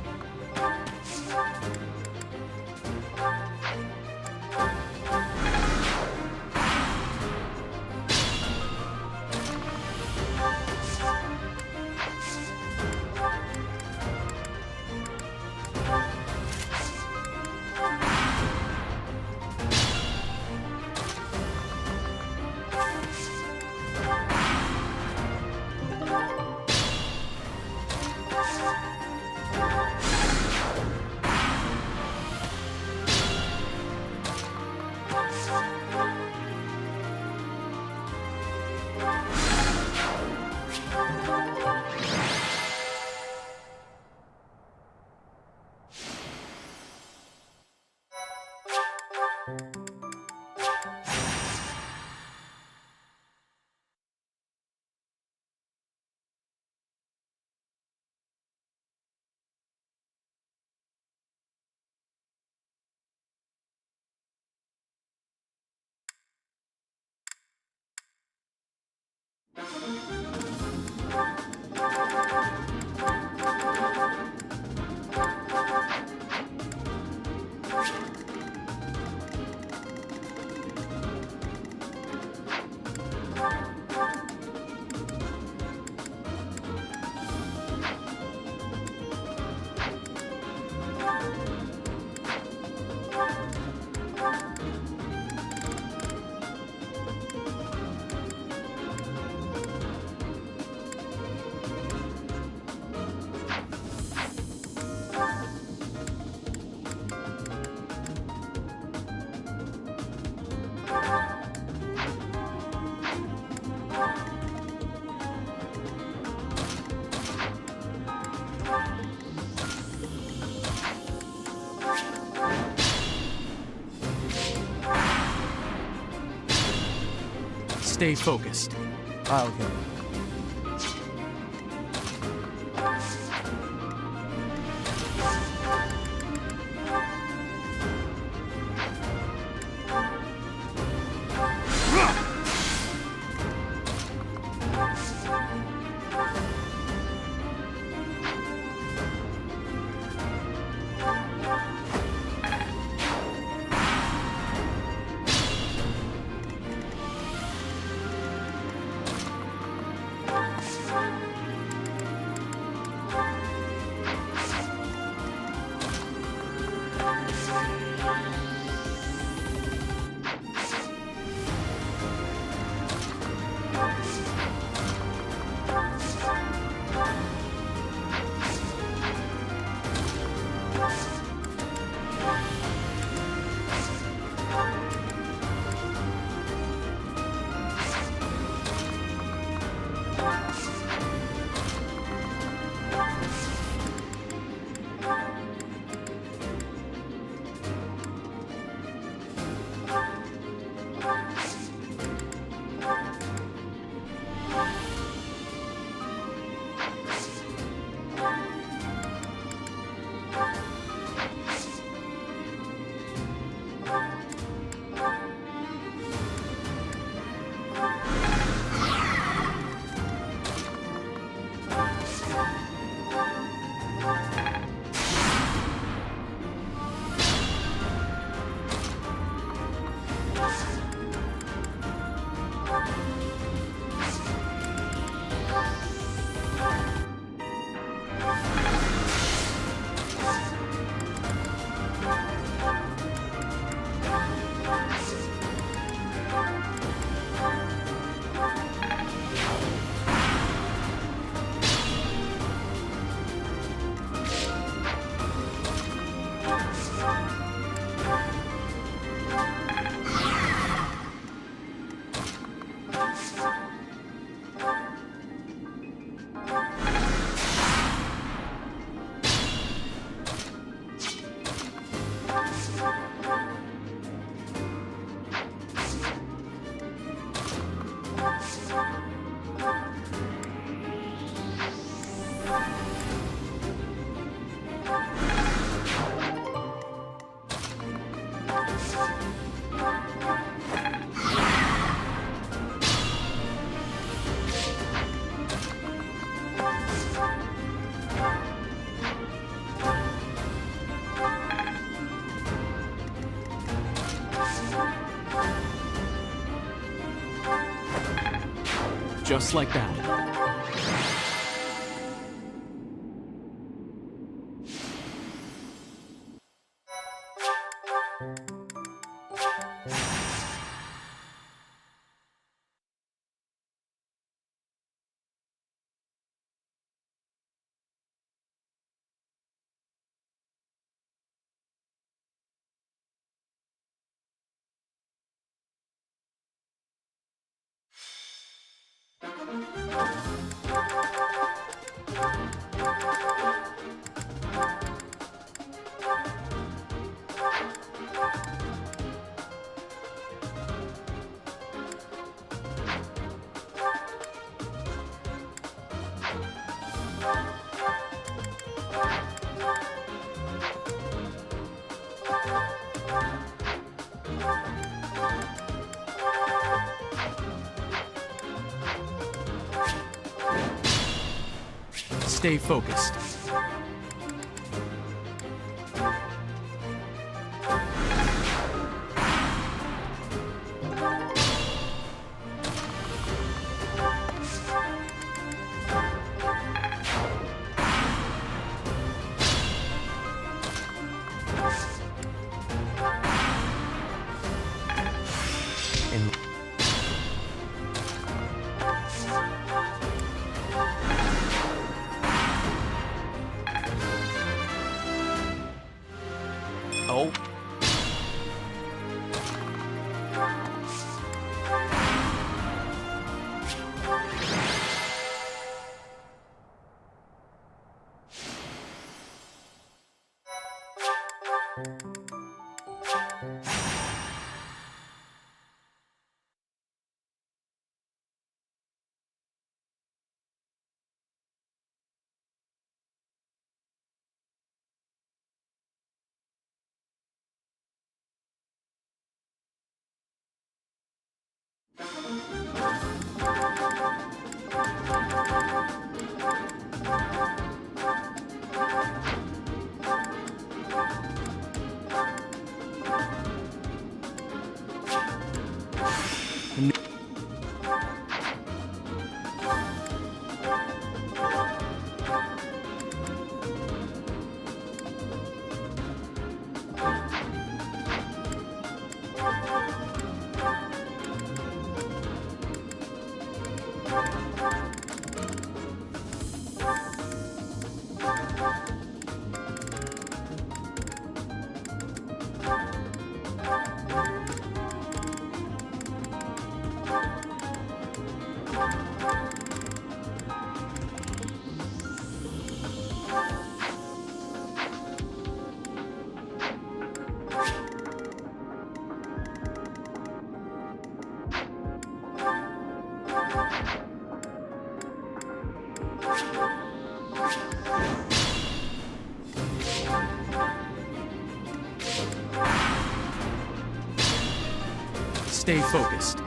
Stay focused. I'll get it. just like that. Stay focused. Oh. Stay focused.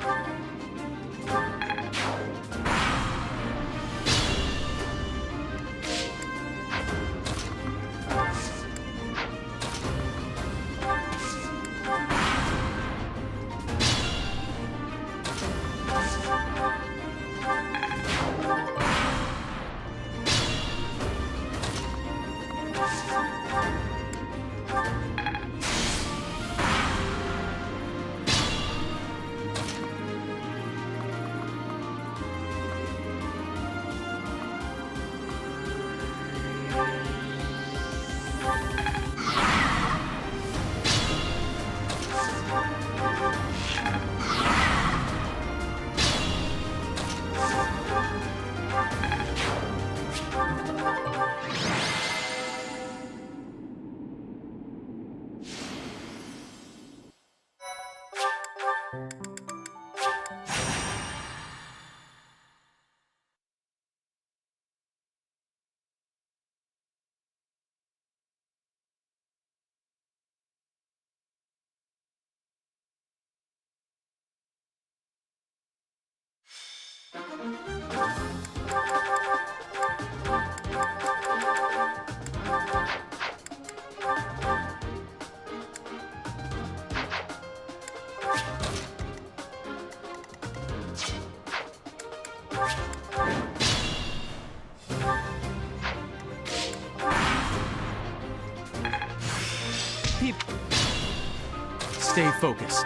Stay focused.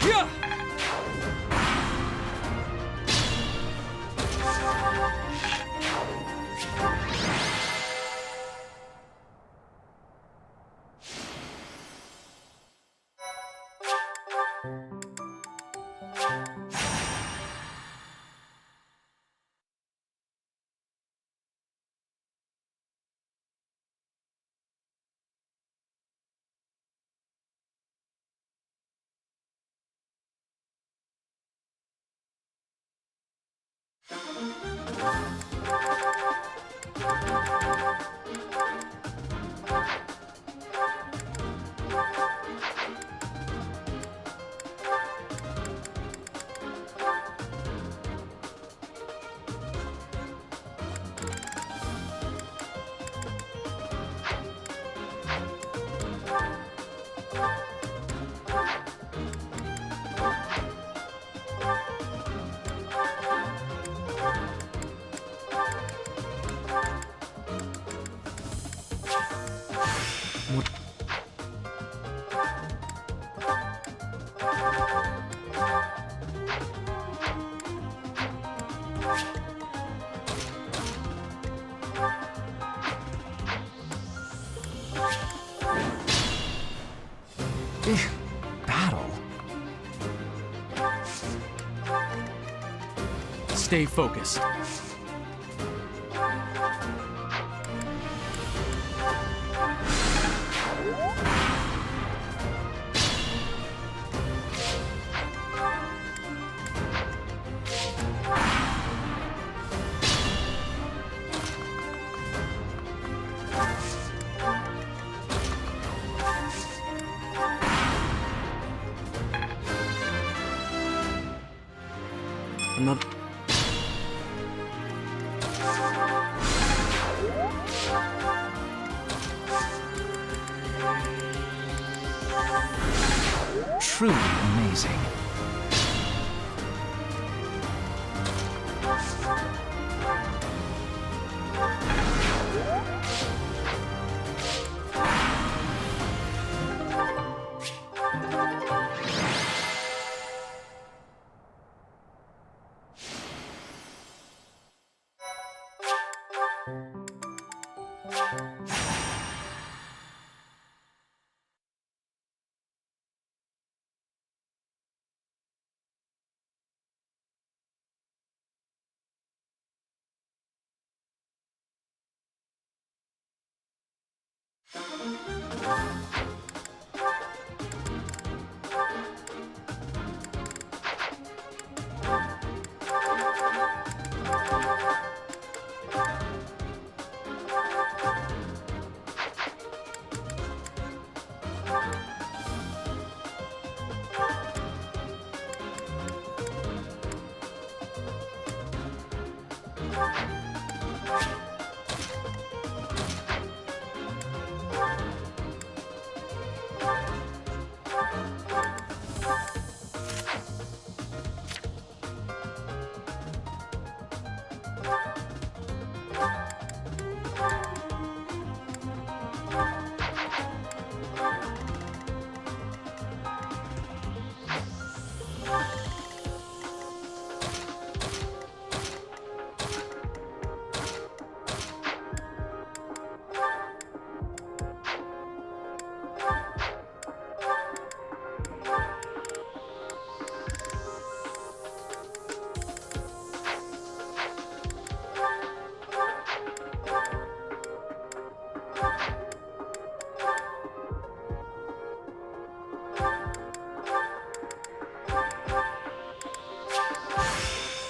Yeah! Battle? Stay focused. Another. Truly amazing.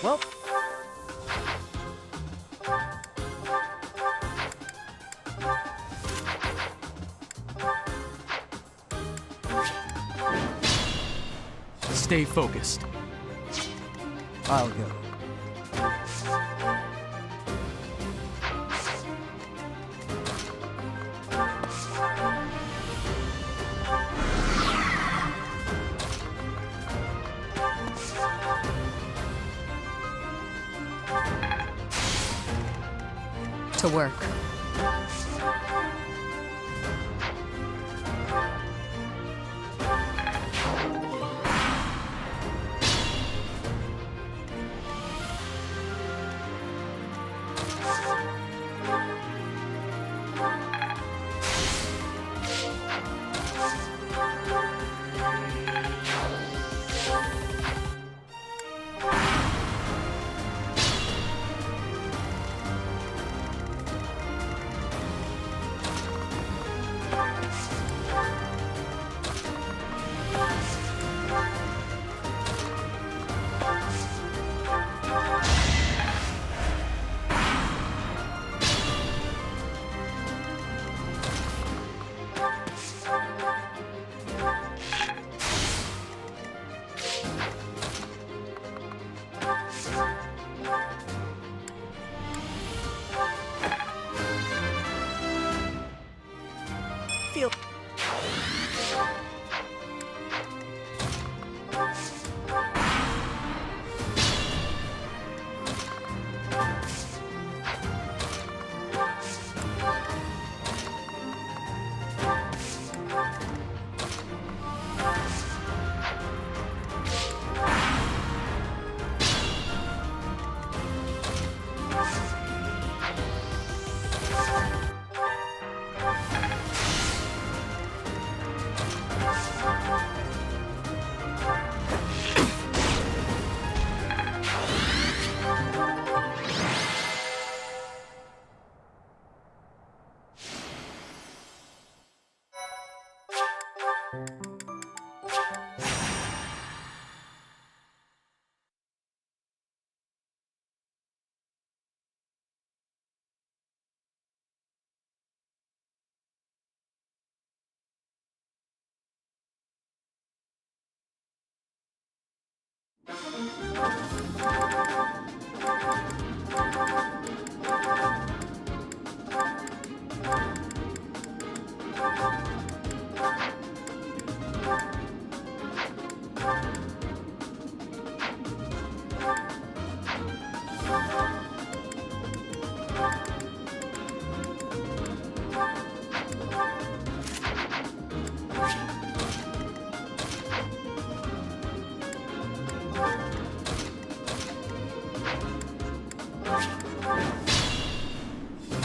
Well, Stay focused. I'll go. To work. Feel.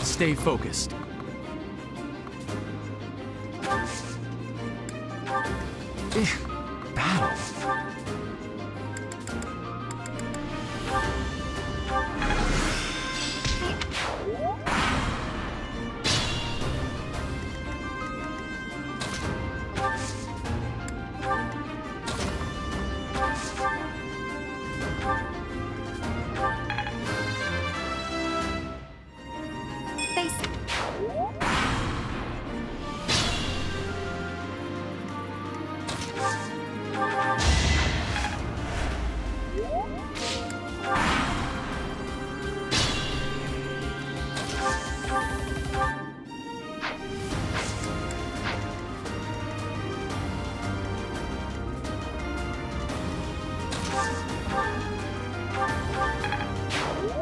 Stay focused. Battle.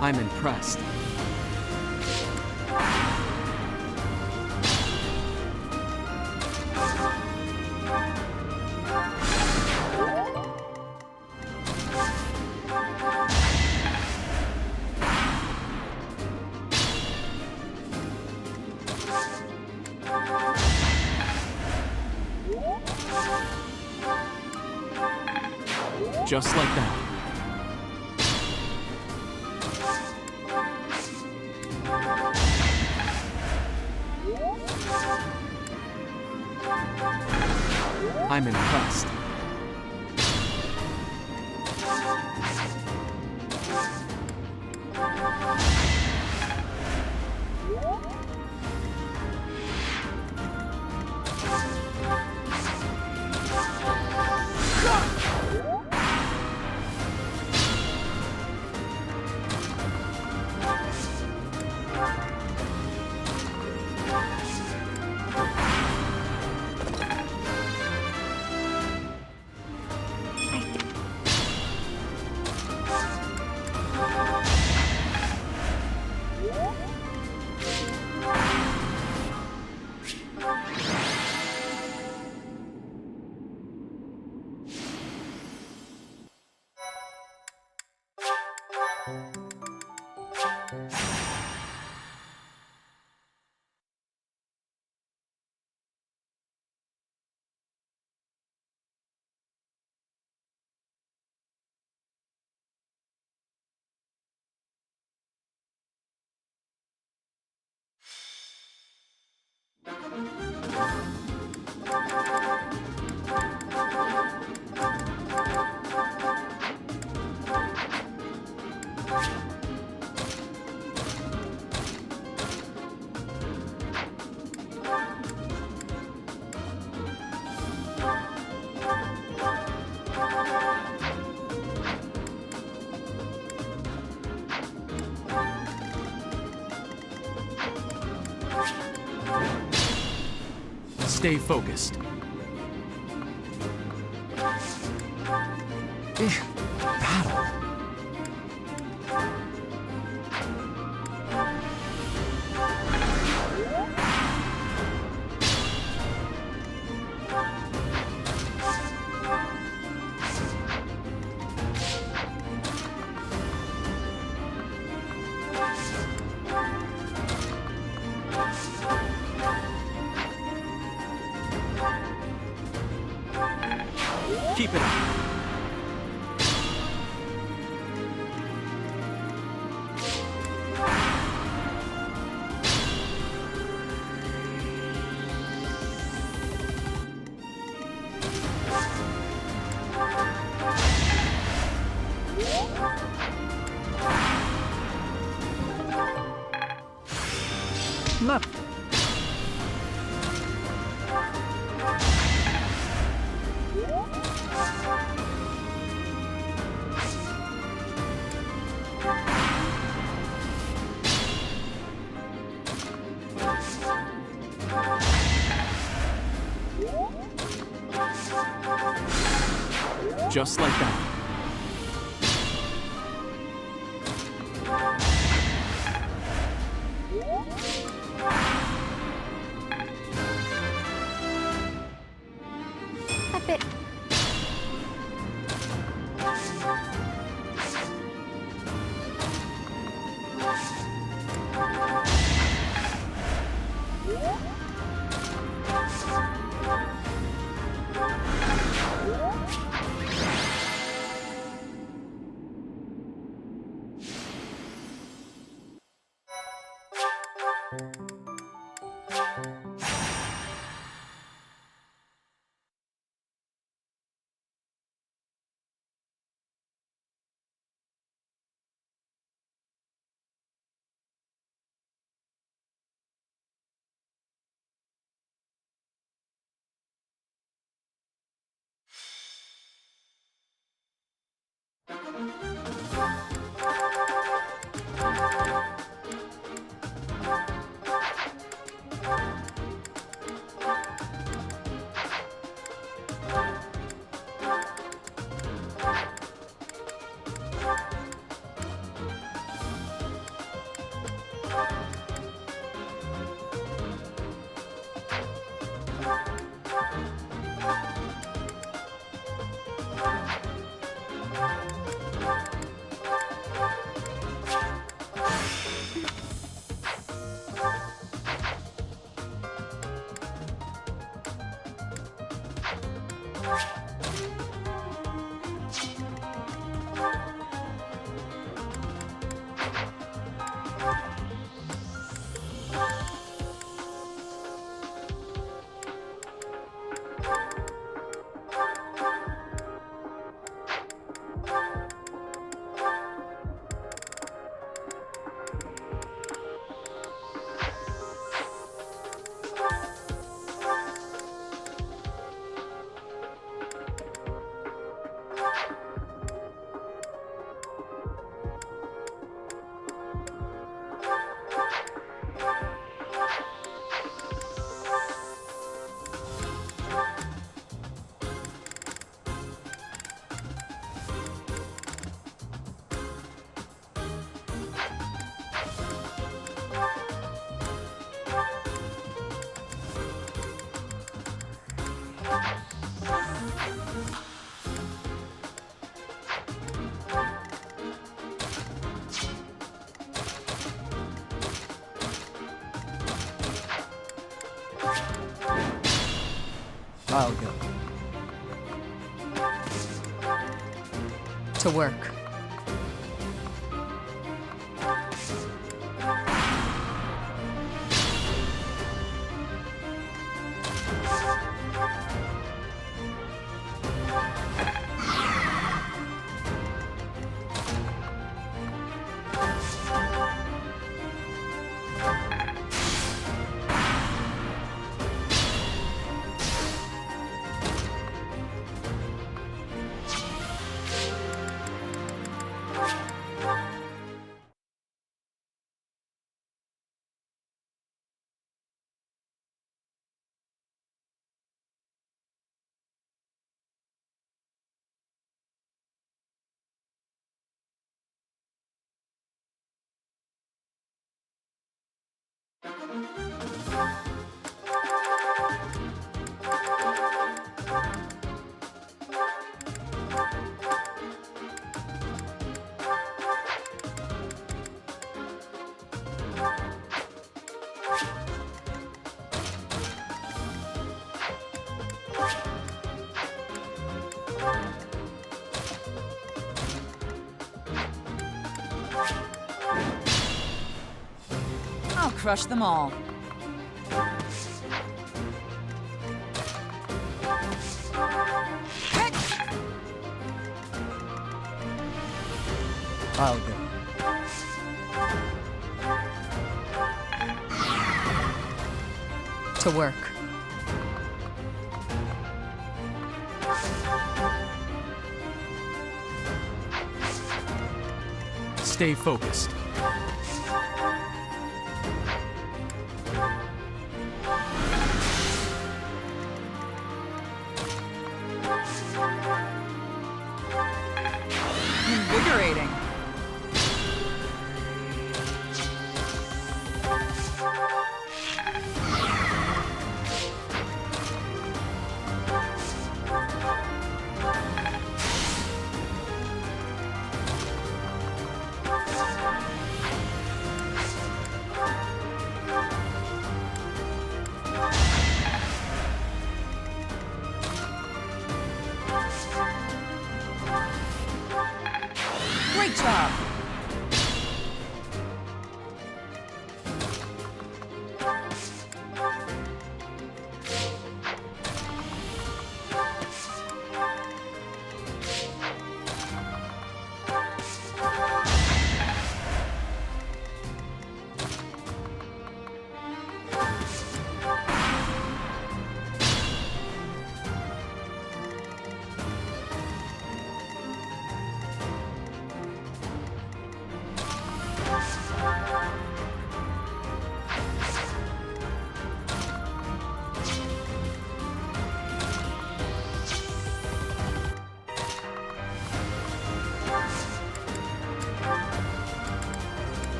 I'm impressed. Just like that. I'm impressed. Stay focused. Battle. Keep it up. Not Just like that. A bit. I'll go. To work. I'll crush them all. I'll go. To work. Stay focused. Invigorating. Great job!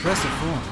Impressive form.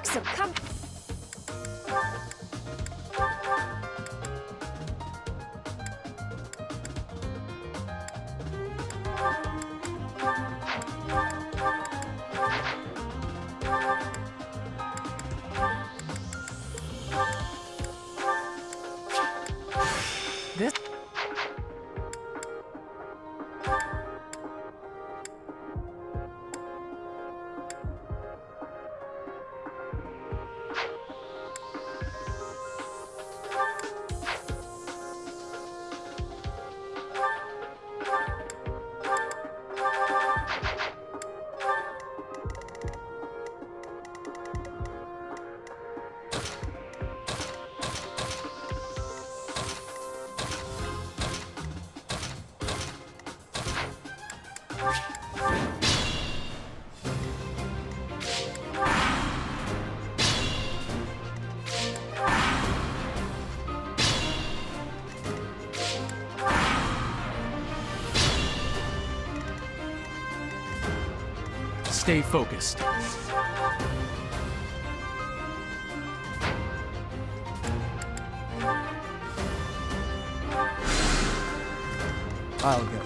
So come. This. Stay focused. I'll go.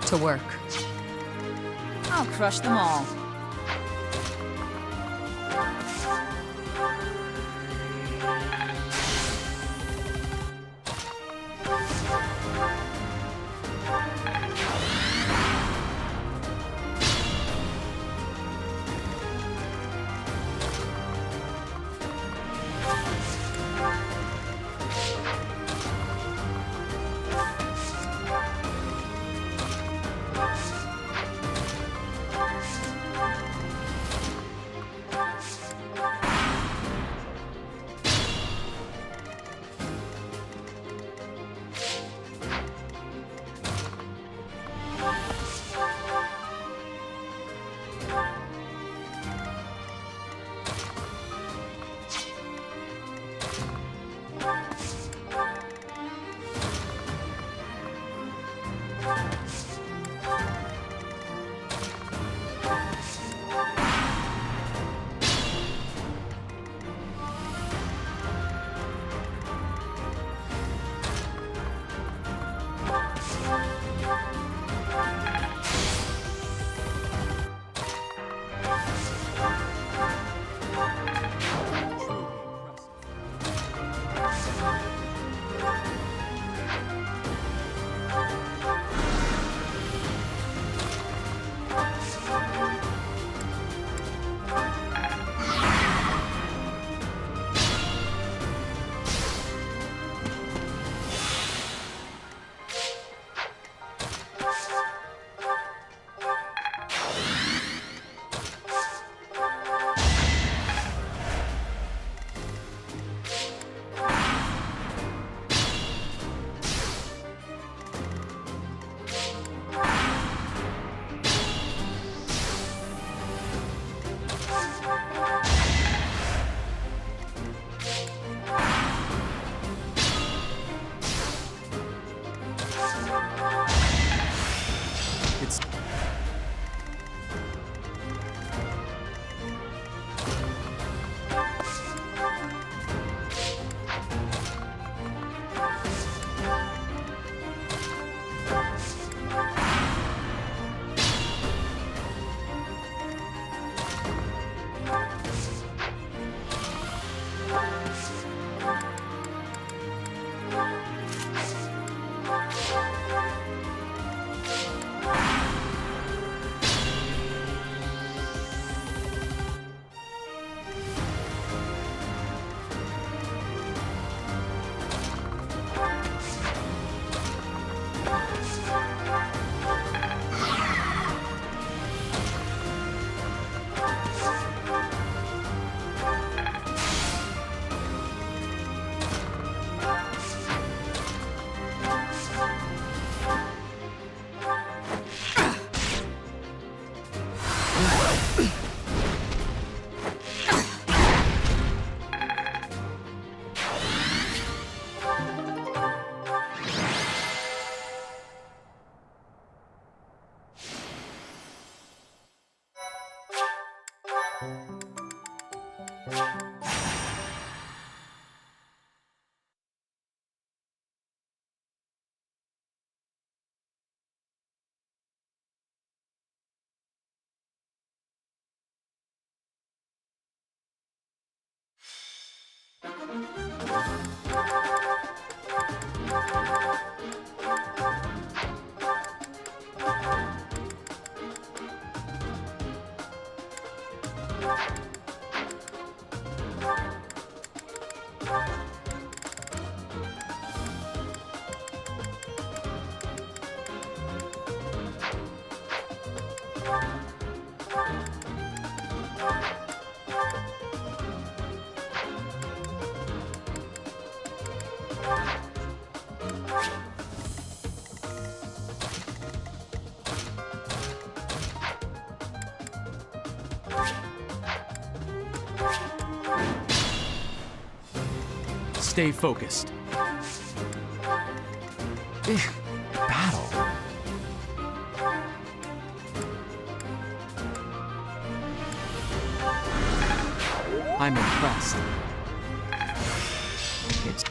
To work. I'll crush them all. Stay focused. Battle. I'm impressed. It's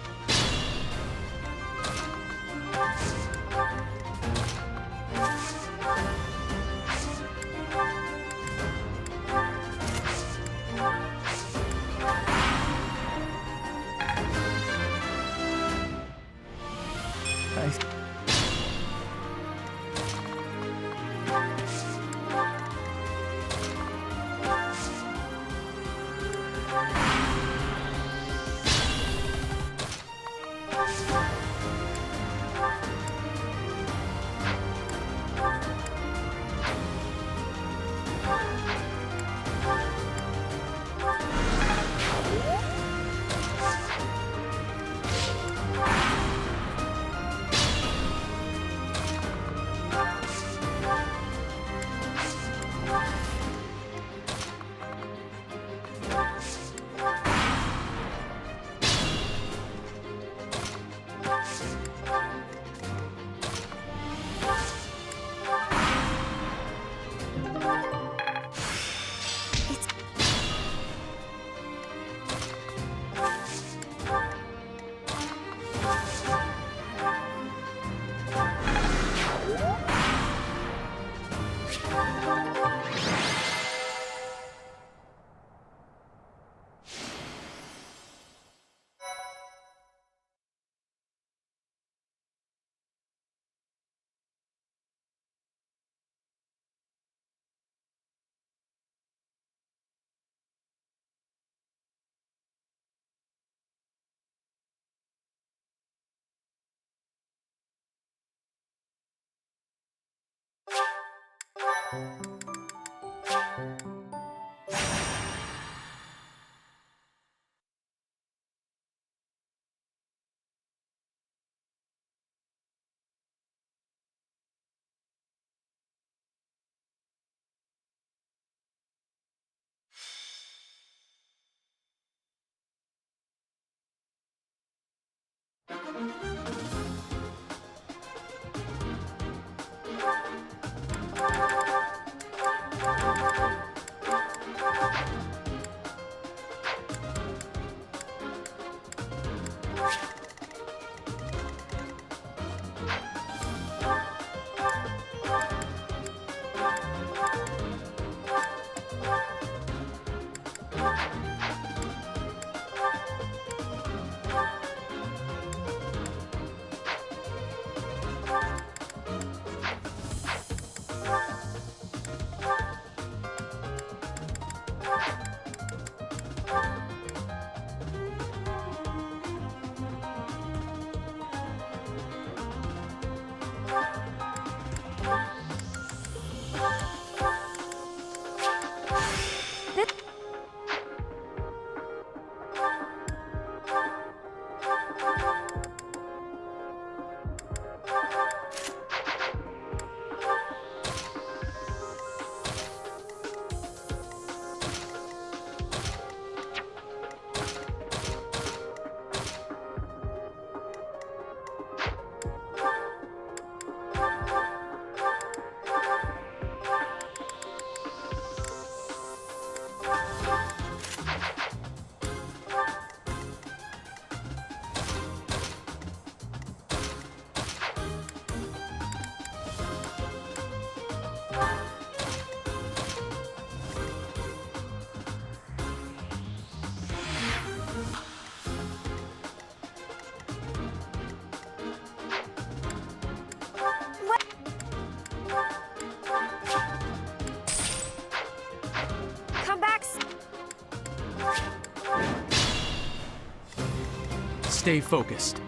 Stay focused.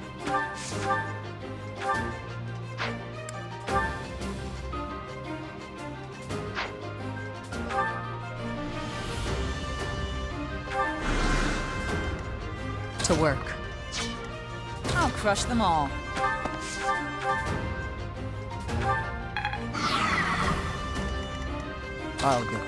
To work. I'll crush them all. I'll go.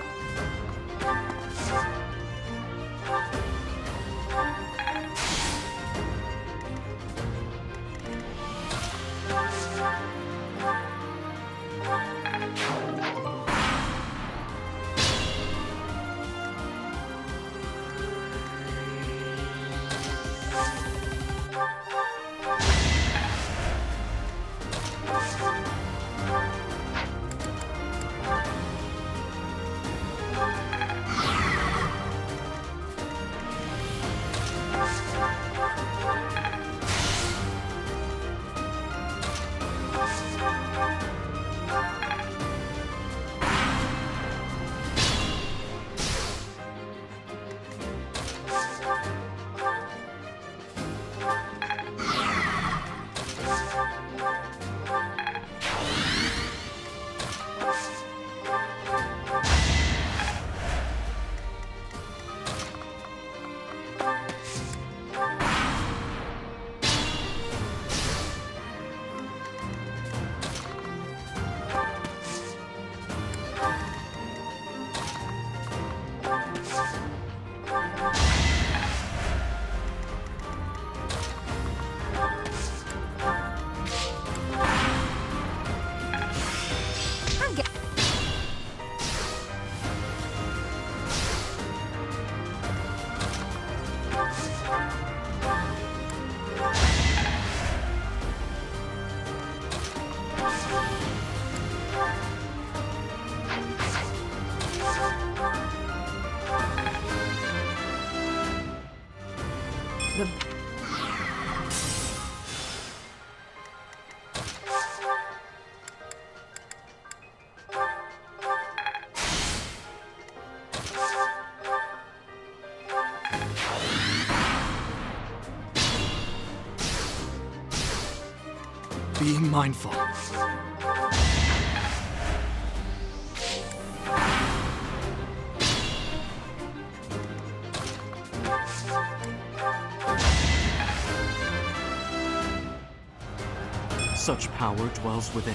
Be mindful. Such power dwells within.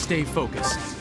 Stay focused.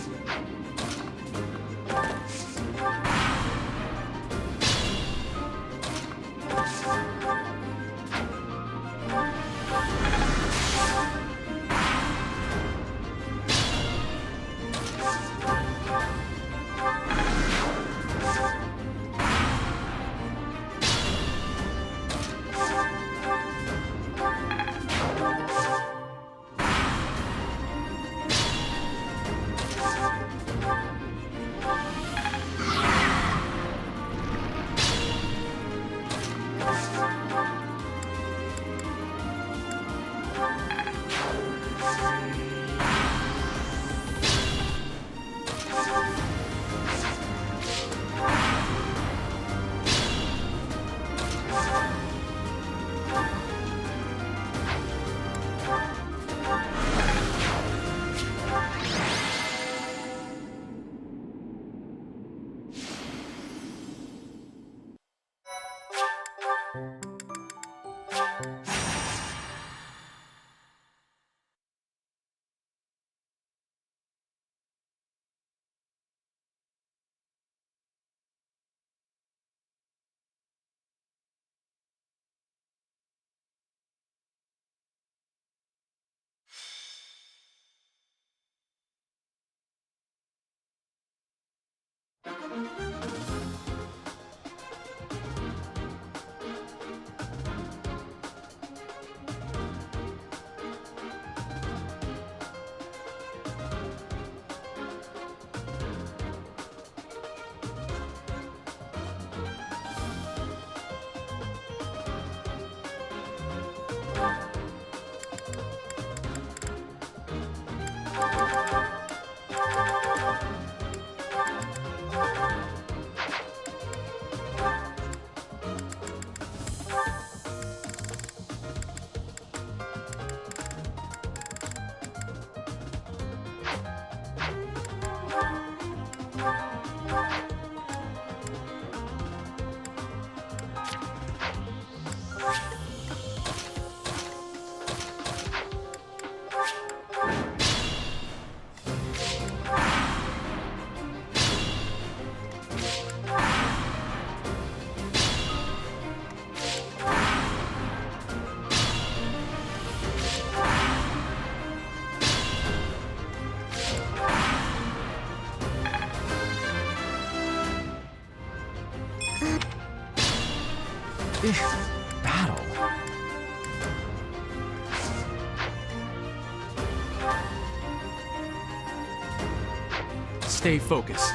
Battle. Stay focused.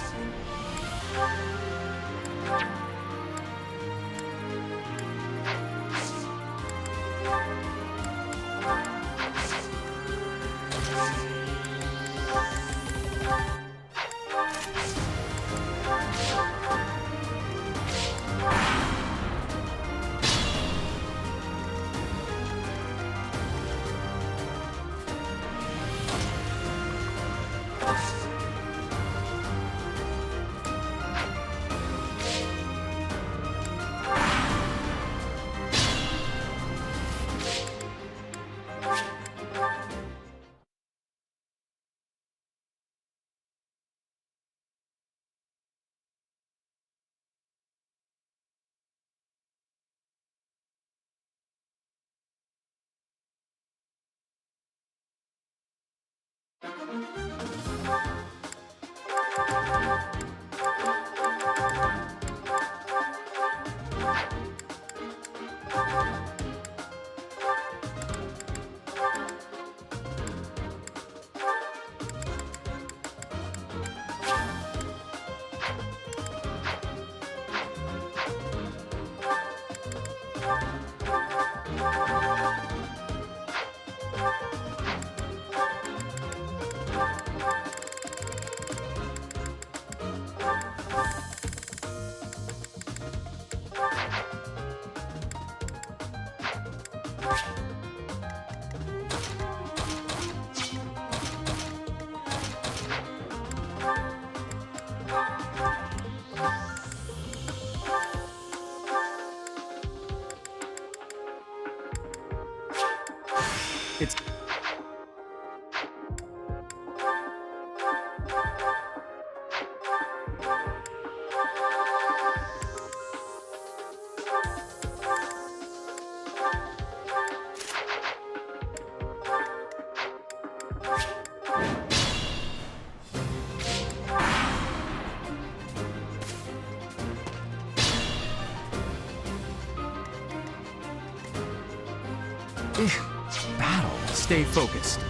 It's battle. Stay focused.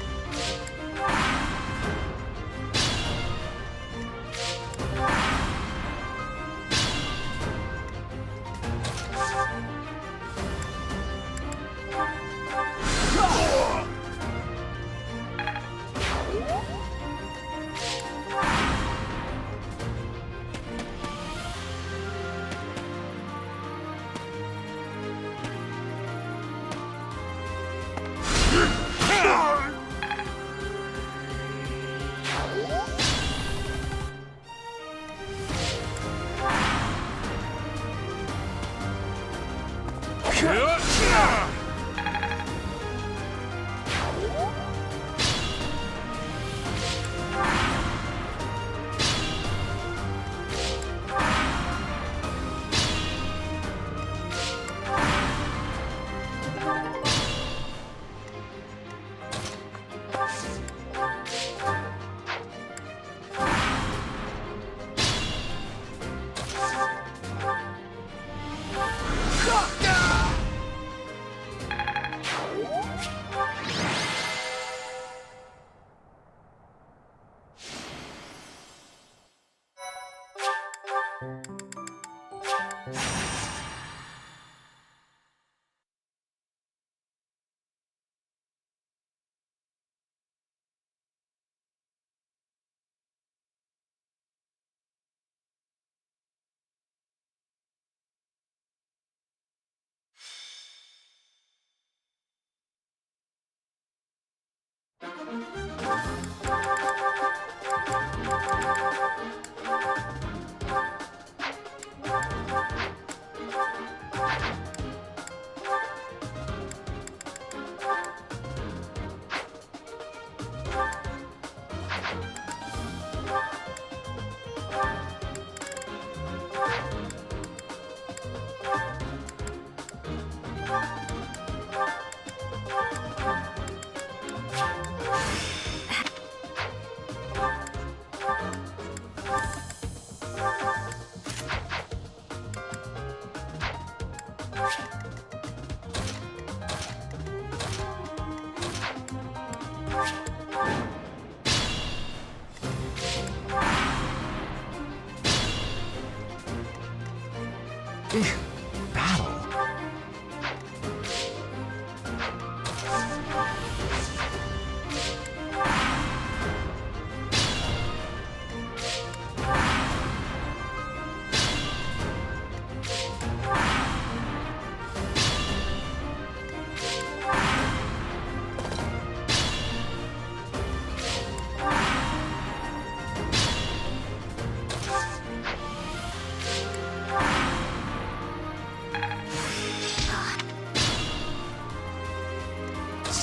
Battle?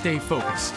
Stay focused.